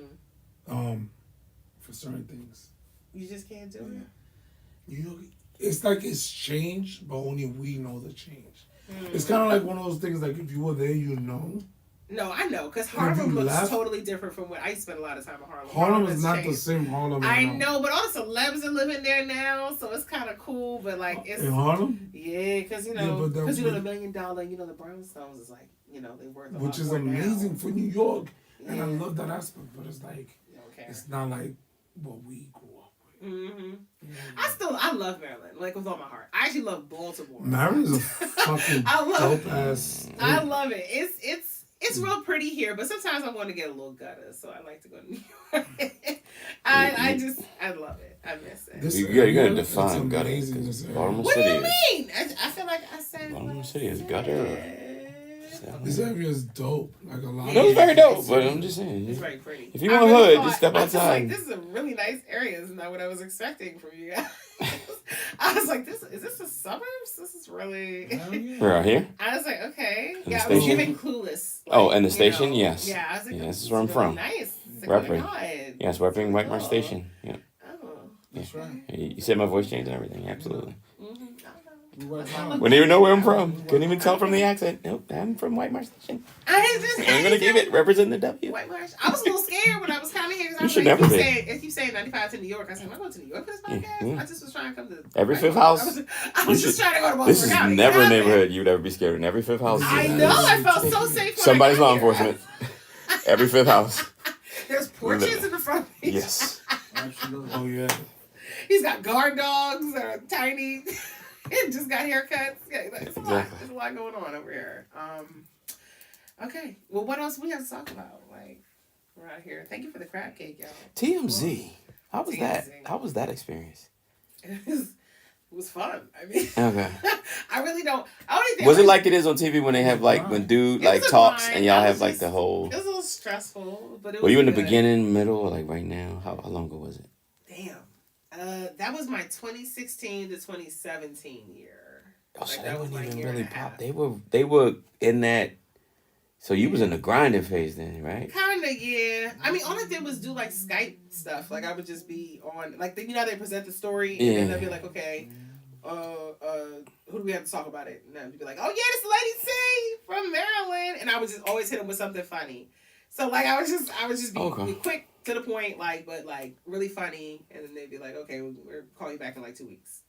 for certain things, You just can't do it. New York, it's like it's changed, but only we know the change. It's kind of like one of those things. Like if you were there, you know. No, I know, because And if Harlem you looks left- totally different from what I spend a lot of time in Harlem. Harlem is has not the changed. same Harlem. I now. know, but all the celebs are living there now, so it's kind of cool. But like, it's In Harlem, yeah, because you Yeah, know, but that because you know would- $1 million, you know, the brownstones is like, you know, they worth a lot which is more amazing now. for New York, and I Yeah. love that aspect. But it's like You don't care. it's not like what we grew up with. Mm-hmm. I love Maryland, like with all my heart. I actually love Baltimore. Maryland's a fucking I love- dope ass. I love it. It's real pretty here, but sometimes I want to get a little gutter, so I like to go to New York. I love it. I miss it. This You gotta area, define it's gutter. amazing, 'Cause this area. Baltimore What do City you is. mean? I feel like I said. Baltimore what I City is said. gutter. This area is dope. Like a lot. That was of very dope, but I'm just saying. It's very pretty. If you I want really hood, thought- just step I was just outside. like, this is a really nice area. It's not what I was expecting from you guys. I was like, is this the suburbs? This is really. Hell yeah. We're out here. I was like, okay. the Yeah, I was station? giving clueless. Oh, and the you station? know. Yes. Yeah, I was like, Yeah, this is is where I'm really from. Nice. It's like, oh my Repping. God. Yes, repping White Marsh Oh. Station. Yeah. Oh. That's right. You said my voice changed and everything. Absolutely. Mm-hmm. We work hard. Wouldn't even know where I'm from. Couldn't even tell from the accent. Nope, I'm from White Marsh Station. I'm gonna keep it. Represent the W. White Marsh. I was a little scared when I was coming here. 'Cause I You was should like, never if you saying 95 to New York, I said, am I going to New York for this podcast? Yeah. I just was trying to come to Every White fifth Marsh. house. I was You just should- trying to go to Baltimore This is County. never a You know? neighborhood you would ever be scared in. Every fifth house. I is- know. I felt so safe. When Somebody's I got law here. enforcement. Every fifth house. There's porches in the front. Yes. Absolutely. Oh yeah. He's got guard dogs that are tiny. And just got haircuts. Yeah, it's a lot. Exactly. There's a lot going on over here. Okay. Well, what else we have to talk about? Like, we're out here. Thank you for the crab cake, y'all. TMZ. How was that? TMZ. How was that experience? It was fun. I mean, Okay. I really don't. I only think Was it like it is on TV when they have like when dude It like was a talks grind. and y'all I have was like just- the whole? It was a little stressful, but it was. Were you in the good. beginning, middle, or like right now? How long ago was it? Damn. That was my 2016 to 2017 year. Oh, so Like, they that was wouldn't like even year really and a half. pop. They were in that. So you was in the grinding phase then, right? Kinda, yeah. I mean, all I did was do like Skype stuff. Like I would just be on, like you know how they present the story, and then Yeah. they'd be like, okay, who do we have to talk about it? And then they'd be like, oh yeah, this lady C from Maryland, and I would just always hit them with something funny. So like I would just be Okay. quick to the point, like but like really funny, and then they'd be like, okay, we'll call you back in like 2 weeks.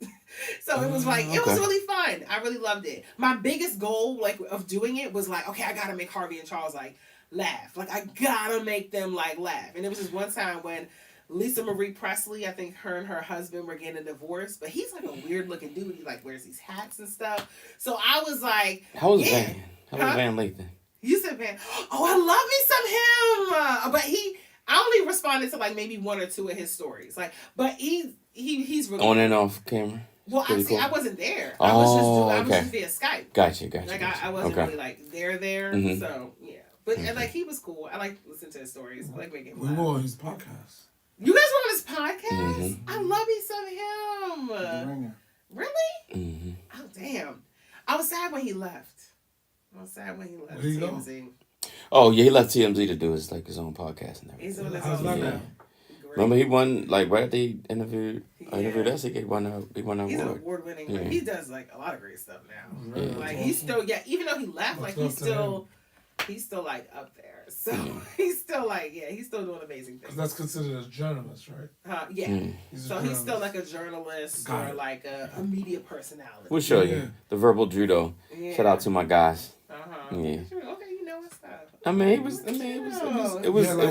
So it was like it was Okay. really fun. I really loved it. My biggest goal like of doing it was like, okay, I gotta make Harvey and Charles like laugh. Like I gotta make them like laugh. And it was just one time when Lisa Marie Presley, I think her and her husband were getting a divorce, but he's like a weird looking dude. He like wears these hats and stuff. So I was like, How was yeah. Van? How was Huh? Van Lathan? You said, man, oh, I love me some him. But I only responded to like maybe 1 or 2 of his stories. Like, but he's really On and off camera. Well, Pretty cool. I wasn't there. Oh, I was just via Skype. Gotcha. Like I wasn't really like there. Mhm. So yeah, but and, like he was cool. I like listening to his stories. I like making. We were on his podcast. You guys were on his podcast. Mhm. I love me some him. Really? Mm-hmm. Oh damn! I was sad when he left. Where did he go? TMZ. Oh yeah, he left TMZ to do his own podcast and everything. He's doing his How's own that thing. now? Great. Remember he won like right after he interviewed Yeah. us. He won an He's an award. award-winning. Yeah. He does like a lot of great stuff now. Yeah. Like he's still even though he left, like he's still like up there. So he's still like he's still doing amazing things. Because that's considered a journalist, right? Yeah. Mm. He's a So he's still journalist. like a journalist Got or it. like a media personality. We'll show Yeah. you the verbal judo. Yeah. Shout out to my guys. Uh-huh. Yeah. Okay, you know what's up. I mean, it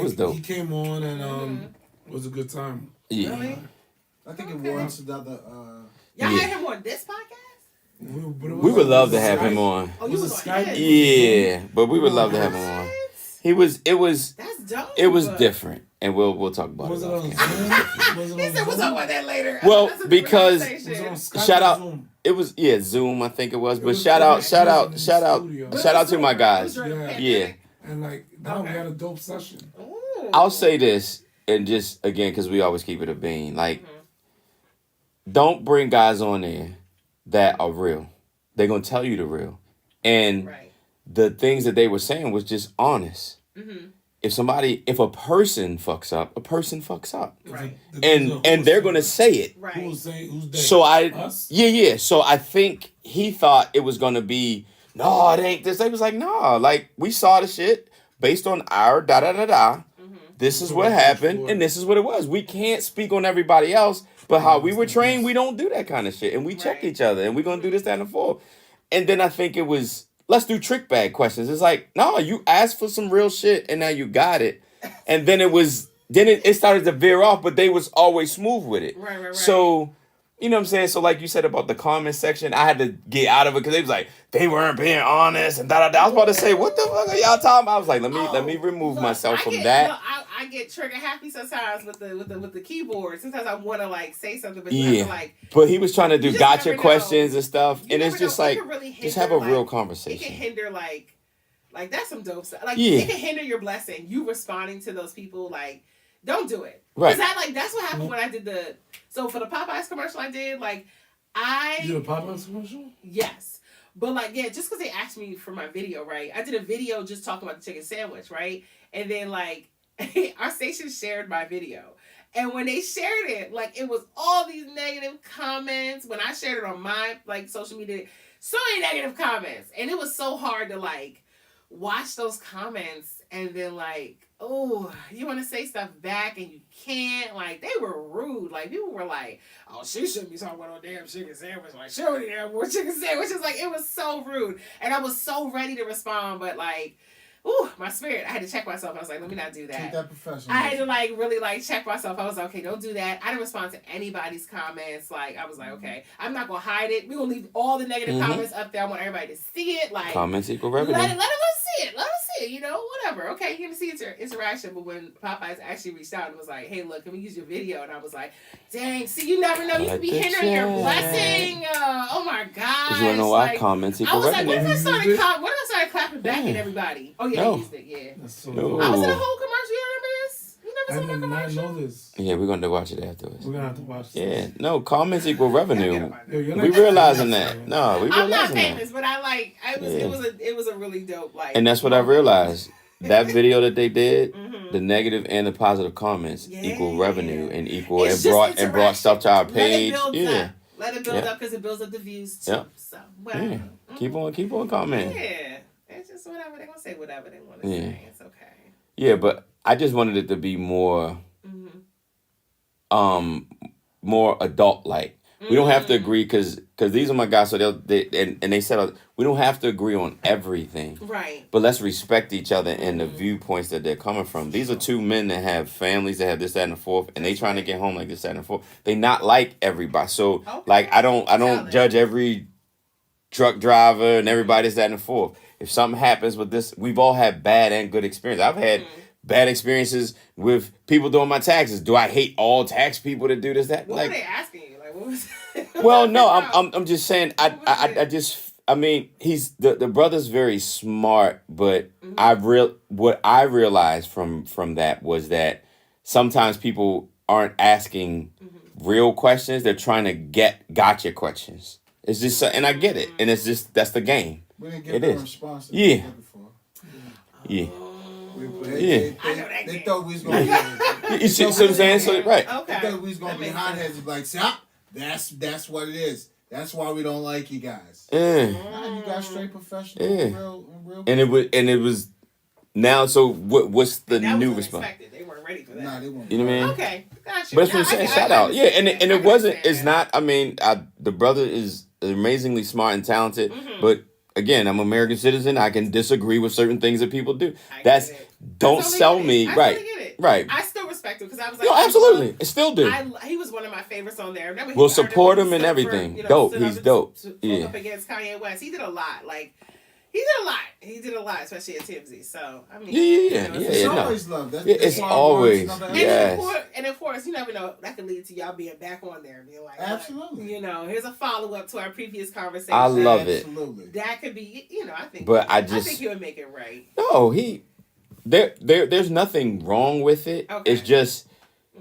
was dope. He came on and it was a good time. Yeah. Really? I think it warrants another. Y'all Yeah. had him on this podcast? We would love to have him on. Oh, you Was was it on Skype? his? Yeah, but we would love to have him on. What? It was That's dope. different, and we'll talk about Was it. it off on camera. Zoom? He said we'll talk about that later. Well, That's a different because- conversation. Was it on Skype Shout or out- Zoom? It was Zoom, I think it was. It But was shout out during the studio. to my guys. During the Yeah. pandemic? And like now we Okay. had a dope session. Ooh. I'll say this, and just again, because we always keep it a bean. Like, don't bring guys on there that are real. They're gonna tell you the real, and Right. the things that they were saying was just honest. Mm-hmm. If a person fucks up, a person fucks up, Right. and they're gonna say it. Right. Who's saying who's they? So Us? yeah. So I think he thought it was gonna be, no, it ain't this. They was like, no, like we saw the shit based on our da da da da. This is what happened, and this is what it was. We can't speak on everybody else, but how we were trained, we don't do that kind of shit, and we check Right. each other, and we're gonna do this, that, and the fourth. And then I think it was, let's do trick bag questions. It's like, no, you asked for some real shit, and now you got it. And then it started to veer off, but they was always smooth with it. Right. So, you know what I'm saying? So like you said about the comment section, I had to get out of it because they was like, they weren't being honest and da da da. I was about to say, what the fuck are y'all talking about? I was like, let me remove myself from that. I get trigger happy sometimes with the keyboard. Sometimes I want to like say something, but you Yeah. have to like. But he was trying to do You just gotcha never know. questions and stuff. You And it's never just know. It like, could really just have a hinder, real like, conversation. It can hinder like that's some dope stuff. Like Yeah. it can hinder your blessing. You responding to those people like, don't do it. Right. Because that's what happened when I did for the Popeyes commercial I did like You did a Popeyes commercial? Yes. But like, yeah, just because they asked me for my video, right? I did a video just talking about the chicken sandwich, right? And then like our station shared my video. And when they shared it, like it was all these negative comments. When I shared it on my like social media, so many negative comments. And it was so hard to like watch those comments and then like, oh, you want to say stuff back and you can't. Like, they were rude. Like, people were like, oh, she shouldn't be talking about no damn chicken sandwich. Like, she don't need damn more chicken sandwiches. Like, it was so rude. And I was so ready to respond, but like, ooh, my spirit. I had to check myself. I was like, let me not do Keep that. that professional. I had to like really like check myself. I was like, okay, don't do that. I didn't respond to anybody's comments. Like, I was like, okay, I'm not gonna hide it. We're gonna leave all the negative comments up there. I want everybody to see it. Like, Comments equal revenue. let us see it. Let us see it. You know, whatever. Okay, you're gonna see it's your interaction. But when Popeyes actually reached out and was like, hey, look, can we use your video? And I was like, dang, see, you never know. You could be Like the hindering your chat. blessing. Oh my god. Because you want to know why? Comments I equal was like, what revenue. if I started clapping back Yeah. at everybody? Oh yeah, No. I used it. Yeah. That's so No. dope. I was in a Ooh. whole commercial. You remember this? You I never did saw my not commercial? know this. Yeah, we're going to watch it afterwards. We're gonna have to watch this. Yeah, no, comments equal revenue. Yo, you're We not realizing famous, that. man. No, we I'm not realizing that. famous, but I like. Yeah. It was a really dope like. And that's what I realized. That video that they did, Mhm. the negative and the positive comments equal Yeah. revenue and equal It's and just brought stuff to our Let it page. build Yeah. up. Let it build Yeah. up because it builds up the views too. Yeah. So whatever. Yeah. Keep on commenting. Yeah. It's just whatever they're gonna say. Whatever they want to Yeah. say. It's okay. Yeah, but I just wanted it to be more Mm-hmm. more adult like. We don't have to agree because these are my guys, so they said we don't have to agree on everything. Right. But let's respect each other and the viewpoints that they're coming from. These are two men that have families that have this, that, and the fourth, and they trying to get home like this, that, and the fourth. They not like everybody. So like I don't Valid. judge every truck driver and everybody this, that, and the fourth. If something happens with this, we've all had bad and good experience. I've had bad experiences with people doing my taxes. Do I hate all tax people that do this, that? What Like, were they asking you? Like, what was? well, no, I'm just saying. I mean, he's the brother's very smart, but what I realized from that was that sometimes people aren't asking real questions; they're trying to get gotcha questions. It's just, and I get it, and it's just that's the game. We didn't get It the is. response that Yeah. we did before. Yeah, I know that They game. thought we was gonna be. you see what I'm saying? So right. They Okay. thought we was gonna That be makes hotheads. And be like, stop. That's what it is. That's why we don't like you guys. Yeah. Nah, you got straight professional, Yeah. real. And it was now. So what's the That new was response? unexpected. They weren't ready for that. Nah, they won't. You know what I mean? Okay, gotcha. But that's what I'm saying. Shout out, yeah. And I it wasn't. understand It's that. not. I mean, the brother is amazingly smart and talented. But again, I'm an American citizen. I can disagree with certain things that people do. I That's get it. don't I totally sell get it. me. I Right. totally get it. Right. I still respect him because I was like, No, absolutely. I still do. He was one of my favorites on there. Remember, We'll I remember support he him and stood everything. For, Dope. stood up He's and dope. spoke Yeah. up against Kanye West. He did a lot. Like he did a lot. He did a lot, especially at TMZ. So I mean, Yeah. It's no. always love. That's, Yeah, that's it's why always- words never And, end. Yes. and of course, you never know. That could lead to y'all being back on there and being like, Absolutely. look, you know, here's a follow up to our previous conversation. I love it. Absolutely. That could be, you know, I think. But I think he would make it right. No, there's nothing wrong with it. Okay. It's just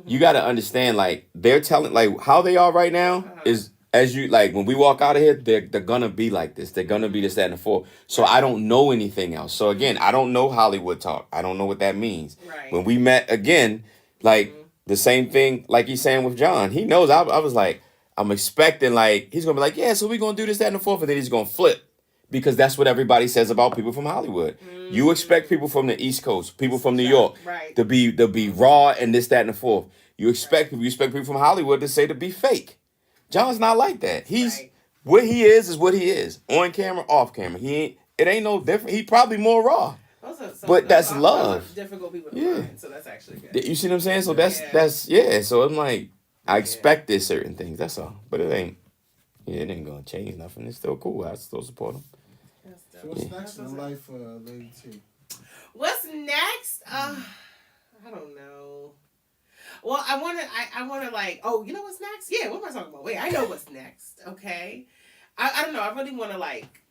you got to understand, like they're telling, like how they are right now is as you like when we walk out of here, they're gonna be like this. They're gonna be this, that, and the fourth. So I don't know anything else. So again, I don't know Hollywood talk. I don't know what that means. Right. When we met again, like the same thing, like he's saying with John. He knows. I was like, I'm expecting like he's gonna be like, yeah, so we're gonna do this, that, and the fourth, and then he's gonna flip. Because that's what everybody says about people from Hollywood. You expect people from the East Coast, people from New York, Right. to be raw and this, that, and the fourth. You expect people from Hollywood to say to be fake. John's not like that. He's Right. what he is what he is. On camera, off camera. It ain't no different. He probably more raw. But that's love. Those are difficult people to Yeah. find, so that's actually good. You see what I'm saying? So Yeah. that's So I'm like, I expected certain things. That's all. But it ain't. Yeah, it ain't gonna change nothing. It's still cool. I still support him. That's dope. So what's next That's in what's life for Lady T? What's next? I don't know. Well, I want to like, oh, you know what's next? Yeah, what am I talking about? Wait, I know what's next. Okay. I don't know. I really want to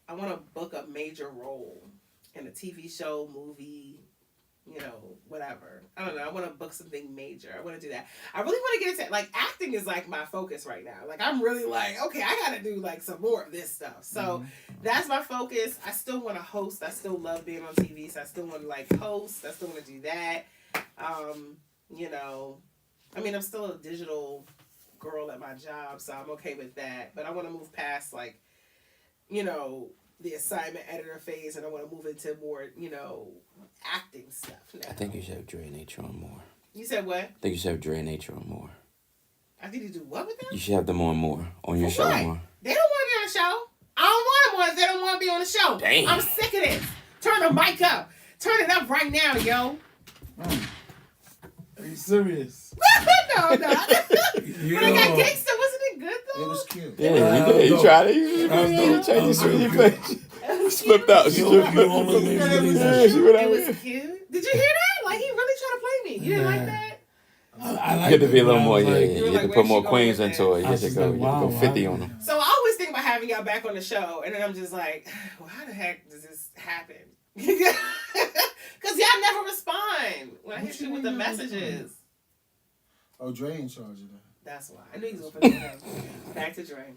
I want to book a major role in a TV show, movie, you know, whatever. I don't know. I want to book something major. I want to do that. I really want to get into, like, acting is like my focus right now. Like, I'm really like, okay, I got to do like some more of this stuff. So that's my focus. I still want to host. I still love being on TV. So I still want to like host. I still want to do that. You know, I mean, I'm still a digital girl at my job, so I'm okay with that. But I want to move past, like, you know, the assignment editor phase, and I want to move into more, you know, acting stuff now. I think you should have Dre and Nature on more. You said what? I think you should have Dre and Nature on more. I need to do what with them? You should have them on more. On your For show what? more. They don't want to be on the show. I don't want them on if they don't want to be on the show. Damn. I'm sick of this. Turn the mic up. Turn it up right now, yo. Are you serious? No. But I got gangsta. Wasn't it good though? It was cute. Yeah, you did. You tried it. You slipped out. She slipped out. Yeah, she went out. It was cute. Did you hear that? Like, he really tried to play me. You didn't like that? I You had to be a little more, yeah. You You were had like, to where's put she more going queens with into that? it. You had to go, wow, 50 on them. So I always think about having y'all back on the show, and then I'm just like, well, how the heck does this happen? Because y'all never respond when I hit you with the messages. Oh, Dre in charge of that. That's why. I knew you was going to put that. Back to Dre.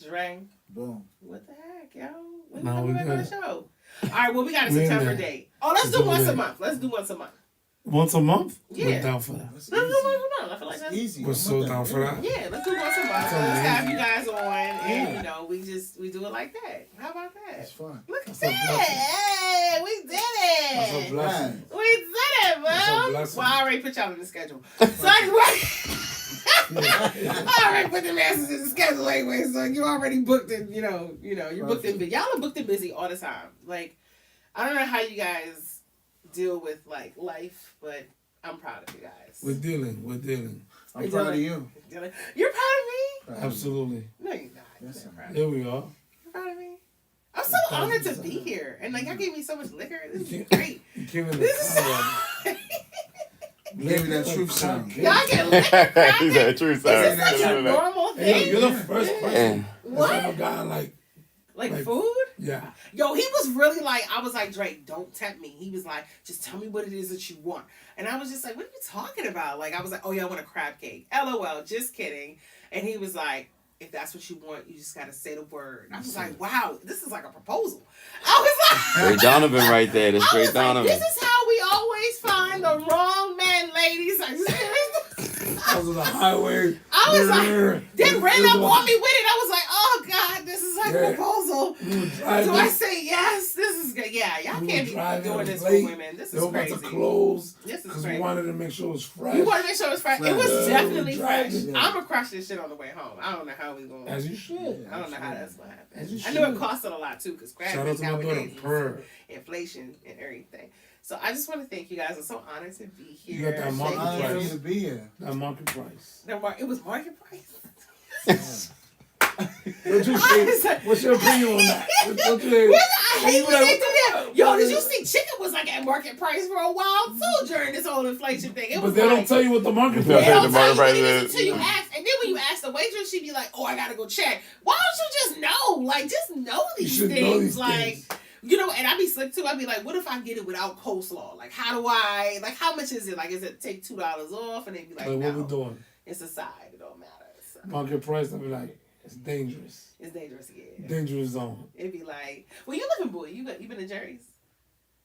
Dre, Boom. what the heck, yo? When No, you we coming back on the good. show? All right, well, we got a We in September there. date. Oh, let's do once a month. Let's do once a month. Once a month? Yeah. We're down for that. That's Let's do easy. once a month. I feel like That's that's easy. We're I'm so with down for that. Yeah, let's do once a month. That's Let's have amazing. you guys on, and you know, we do it like that. How about It's that? fun. Look at That's a blessing. that! Hey, we did That's a it! blessing. We did it, That's a man! blessing. Well, I already put y'all in the schedule. So anyway, I already put the masses in the schedule anyway. So you already booked it. You know, you're booked in. Y'all are booked and busy all the time. Like, I don't know how you guys deal with like life, but I'm proud of you guys. We're dealing. I'm proud of you. You're proud of me? Absolutely. No, you're not. Yes, You're I proud of Here we are. You're proud of me? I'm so honored to be here. And like, y'all gave me so much liquor. This is great. You came in the This is car. He gave me that truth sound. Y'all get liquor crab He's cake? a true Is this side. such a normal Hey, thing? you're the first person What? that's ever gotten Like food? yeah. Yo, he was really like, I was like, Drake, don't tempt me. He was like, just tell me what it is that you want. And I was just like, what are you talking about? Like, I was like, oh yeah, I want a crab cake. LOL, just kidding. And he was like, if that's what you want, you just gotta say the word. I was like, wow, this is like a proposal. I was like, Ray Donovan right there. That's I Ray was like, Donovan. this is how we always find the wrong man, ladies. I was on the highway. I was like, then ran up on me with it. I was like, oh God, this is like a proposal. Do I say yes? This is good. Yeah, y'all can't be doing this for women. This is crazy. About to close. This is Because crazy. we wanted to make sure it was fresh. We wanted to make sure it was fresh. It was definitely fresh. Yeah. I'm gonna crush this shit on the way home. I don't know how we going. As you should. I don't know how that's gonna As you happen. I knew it should. costed a lot too, because crab Shout out meat to my daughter, nowadays, Pearl. inflation and everything. So I just want to thank you guys. I'm so honored to be here. You got that market Thank Honor for price. you to be here. That market price. It was market price. What you think? What's your opinion on that? What you think? I hate when they do that. Yo, did you see chicken was like at market price for a while too during this whole inflation thing? It was But they like, don't tell you what the market Yeah. They price don't The is. tell market you what price it is is- until you ask. And then when you ask the waitress, she'd be like, oh, I gotta go check. Why don't you just know? Like, just know You these should things. know these Like, things. you know, and I'd be slick too. I'd be like, what if I get it without coleslaw? Like, how do I, like, how much is it? Like, is it take $2 off? And they'd be like, Like, what we no, doing? it's a side. It don't matter. So, Market price, I'll be like, it's dangerous. it's dangerous, yeah. Dangerous zone. It'd be like, well, you living boy. You been to Jerry's?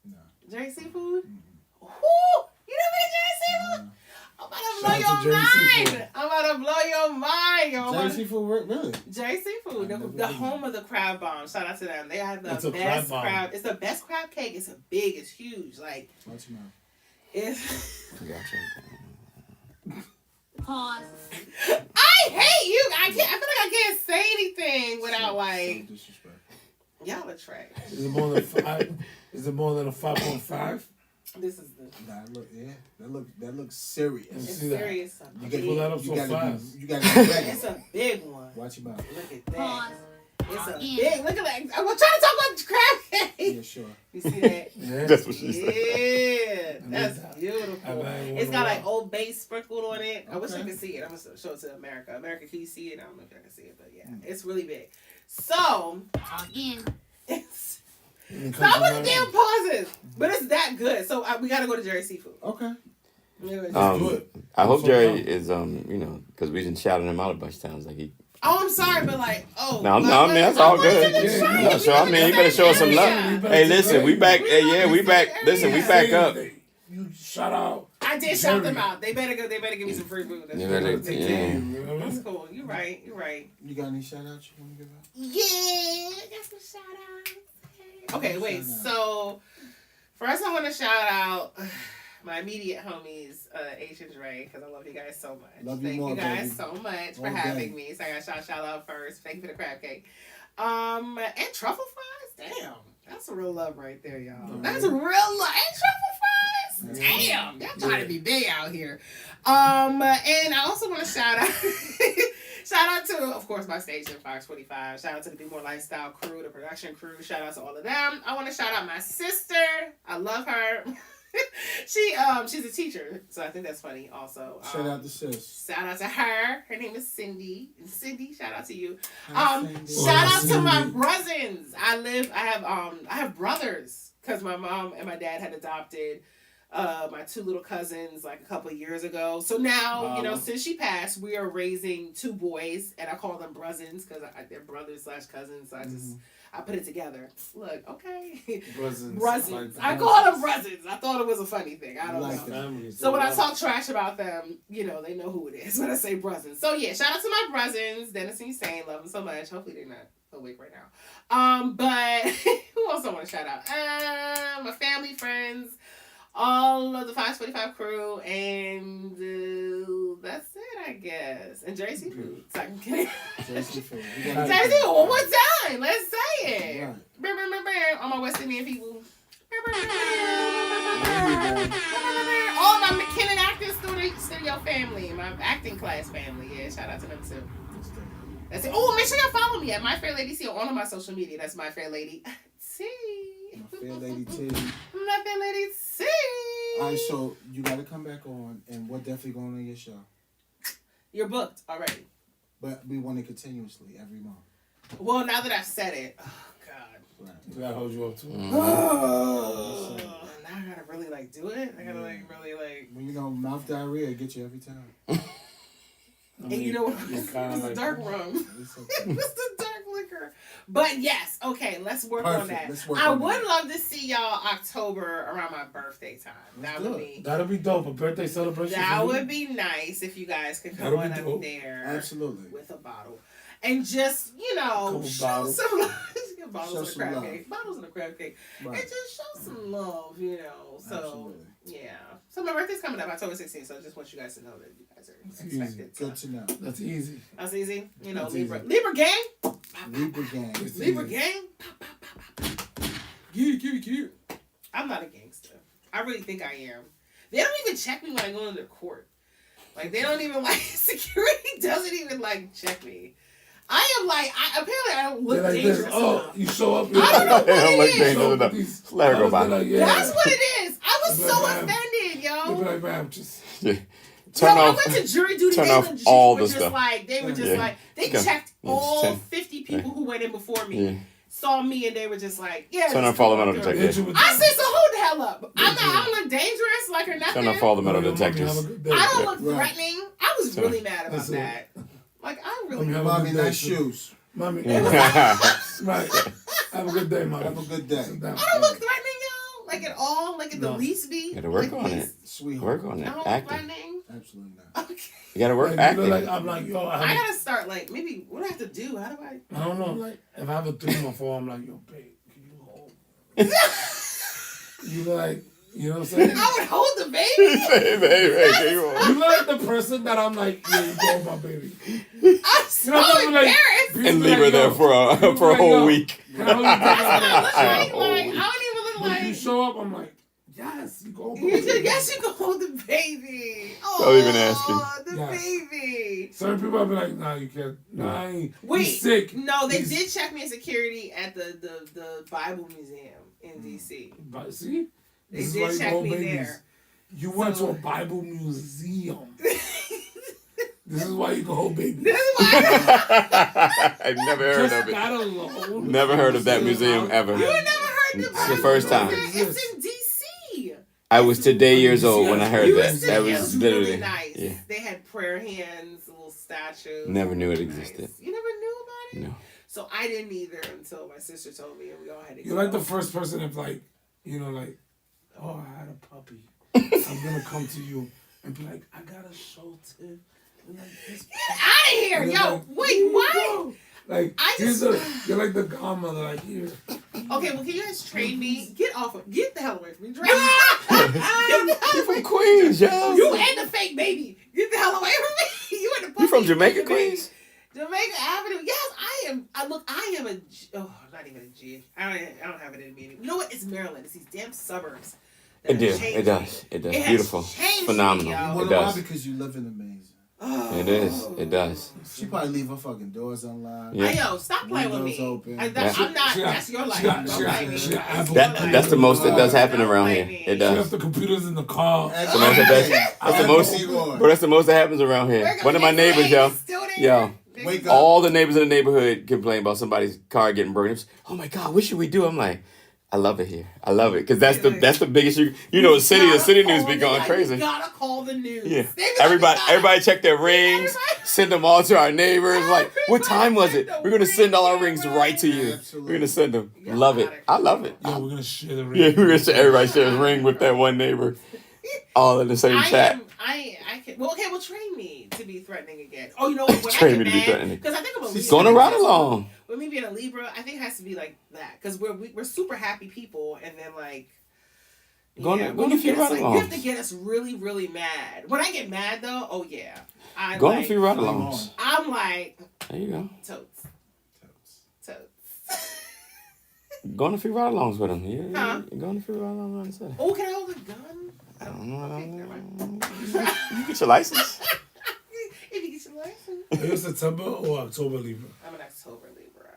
No. Jerry Seafood? Mm-hmm. Woo! You never been to Jerry Seafood? I'm about to blow Shout out to your Jerry mind. Seafood. I'm about to blow your mind, yo. Jerry Seafood, really? Jerry Seafood, I've never the been. home of the crab bomb. Shout out to them. They have What's the a crab best bomb? crab. It's the best crab cake. It's big. It's huge. Like Watch your mouth. it's. Gotcha. Pause. I hate you. I feel like I can't say anything without So like disrespectful. y'all are trash. Is it more than 5? Is it more than a 5.5? This is the. That looks serious. It's See that? serious. You can pull that up so fast. You gotta be ready. It's a big one. Watch your mouth. Look at that. Pause. It's a Yeah. big. Look at that. I'm trying to talk about the crab cake. Yeah, sure. You see that? Yeah. That's what she said. Yeah, that's that. beautiful. I It's got like Old Bay sprinkled on it. I wish I Okay. could see it. I'm gonna show it to America. America, can you see it? I don't know if I can see it, but yeah, it's really big. So Again. it's And it stop comes with the around. damn pauses, but it's that good. So we gotta go to Jerry Seafood. Okay. do it. I hope So Jerry come. is because we just shouted him out a bunch of times. Like he. Oh, I'm sorry, but like, oh, No, I mean that's all good. Yeah, No, sure. I mean, you better show us some love. Yeah. Hey, listen, we back. Hey, yeah, we back. Listen, we back up. You shout out. I did shout them Jerry. out. They better go. They better give me some free food. That's, You better- cool. yeah. That's cool. You right. You right. You got any shout outs you want to give out? Yeah, got some shout outs. Okay, wait. Shout out. So, first I want to shout out my immediate homies, H and Dre, because I love you guys so much. Love you Thank more, you guys baby. so much for All having day. me. So I got to shout out first. Thank you for the crab cake. And truffle fries. Damn, that's a real love right there, y'all. That's real love. And truffle fries. Damn, y'all trying to be big out here. And I also want to shout out. Shout out to, of course, my station, Fox 25. Shout out to the Be More Lifestyle crew, the production crew. Shout out to all of them. I want to shout out my sister. I love her. She's a teacher, so I think that's funny also. Shout out to sis. Shout out to her. Her name is Cindy. And Cindy, shout out to you. Hi, Cindy. Shout out to my Cindy. brothers. I have brothers because my mom and my dad had adopted my two little cousins like a couple of years ago. So now, since she passed, we are raising two boys, and I call them brothers because they're brothers / cousins. So I put it together. Look, okay. Brothers. I call them brothers. I thought it was a funny thing. I don't Like know. that. So when I talk trash about them, they know who it is when I say brothers. So yeah, shout out to my brothers, Dennis and Usain, love them so much. Hopefully they're not awake right now. But who else I want to shout out? My family, friends, all of the 545 crew, and that's it, I guess. And Jerry Seafood. So I'm kidding. Jerry Seafood. We Jerry gotta- Seafood, one more time. Let's say it. Right. Brr, brr, brr, brr. All my West Indian people. Brr, brr, brr, There you go. all my McKinnon acting studio family, my acting class family. Yeah, shout out to them too. That's it. Oh, make sure y'all follow me at My Fair Lady T on all of my social media. That's My Fair Lady T. My fair lady T. My Fair Lady T. All right, so you got to come back on, and we're definitely going on your show. You're booked already. But we want it continuously every month. Well, now that I've said it, oh God. Right. Do I hold you up to it? Now I gotta really like do it. I gotta like really like. Well, you know, mouth diarrhea get you every time. And you know what? It's the dark rum. It's the dark liquor. But yes, okay, let's work on that. I would love to see y'all October around my birthday time. That would be. That'll be dope. A birthday celebration. That would be nice if you guys could come on up there. Absolutely. With a bottle. And just, you know, show some love. Bottles and a crab cake. Bottles and a crab cake. Right. And just show some love, you know. So, absolutely. Yeah. So my birthday's coming up October 16th, so I just want you guys to know that you guys are expected. Good to know. That's easy. That's easy. You know, That's Libra. Easy. Libra gang. Libra gang. Libra gang. Get. I'm not a gangster. I really think I am. They don't even check me when I go into court. Like, they don't even, like, security doesn't even, like, check me. I am like, apparently I don't look dangerous enough. You show up. I don't know what it is. Let her go by. That's what it is. I was so offended, yo. Like, man, just... Turn I off, went to jury duty. Turn they off legit all were the just stuff. like, they were just like, they checked all 50 people who went in before me, saw me, and they were just like, yeah. Turn off all the metal detectors. I said, so hold the hell up. I don't look dangerous like or nothing. Turn off all the metal detectors. I don't look threatening. I was really mad about that. Like, I really. Mommy, nice shoes. Mommy. Right. Have a good day, Mommy. Have a good day. I don't look threatening, y'all. Like at all. Like at the least be. You gotta work on it. Sweetheart. Work on it. No, Acting. threatening. Absolutely not. Okay. You gotta work like, acting. Like, I'm like, yo, I gotta start like maybe what do I have to do? How do I? I don't know. Like if I have a 3 or 4, I'm like, yo, babe, can you hold? You like, you know what I'm saying? I would hold the baby. Hey, you like the person that I'm like, yeah, you hold my baby. I'm so embarrassed. And leave her there for a whole week. I don't even look like. When you show up, I'm like, yes, you go hold the baby. baby. Yes, you can hold the baby. Oh, don't even ask him. The baby. Certain people will be like, nah, you can't. Nah, wait, he's sick. No, they did check me in security at the Bible Museum in D.C. But see? They did check me there. You went to a Bible museum. This is why you can hold babies. This is why. I've never heard of it. That alone. Never heard of that museum ever. You never heard of It's the first time. It's in D.C. I was today years old when I heard that. That was literally really nice. Yeah. They had prayer hands, little statues. Never knew it existed. Nice. You never knew about it? No. So I didn't either until my sister told me, and we all had to go. You're like the first person that's like, you know, like, oh, I had a puppy. I'm gonna come to you and be like, I got a show tip. Like, get out of here, yo! Like, wait, what? Like, you're like the godmother, like here. Okay, well, can you guys train me? Get the hell away from me. You from Queens, yo. You and the fake baby. Get the hell away from me. You and the puppy. You from Jamaica, Queens? Jamaica Avenue. Yes, I am. I am a. Oh, not even a G. I don't have it in me. You know what? It's Maryland. It's these damn suburbs. It does. Beautiful. Phenomenal. It does. Because you live in the maze. Oh. It does. She probably leave her fucking doors unlocked. Yeah. Yo, stop playing with me. I'm not. That's your life. That's the most that does happen around here. It does. She left the computers in the car. That's the most that happens around here. One of my neighbors, yo. All the neighbors in the neighborhood complain about somebody's car getting broken. Oh my God, what should we do? I'm like, I love it here. I love it because that's the biggest. You know, the city news be going crazy. You gotta call the news. Yeah, everybody check their rings. Send them all to our neighbors. Like, what time was it? We're gonna send all our rings right to you. Absolutely. We're gonna send them. Love it. I love it. Yeah, we're gonna share the ring. Yeah, we're gonna share. Everybody share a ring with that one neighbor. All in the same chat. Well, train me to be threatening again. Oh, you know what? Train me to be threatening. Because I think I'm a Libra. Going around along. With me being a Libra, I think it has to be like that. Because we're super happy people, and then like. Go on a few ride-alongs. You have to get us really, really mad. When I get mad though, oh yeah. Go on a few ride-alongs. I'm like. There you go. Totes. Go on a few ride-alongs with him. Yeah. Huh? Go on a few ride-alongs. Oh, can I hold a gun? I don't know. You get your license. If you get your license. Are you a September or October Libra? I'm an October Libra.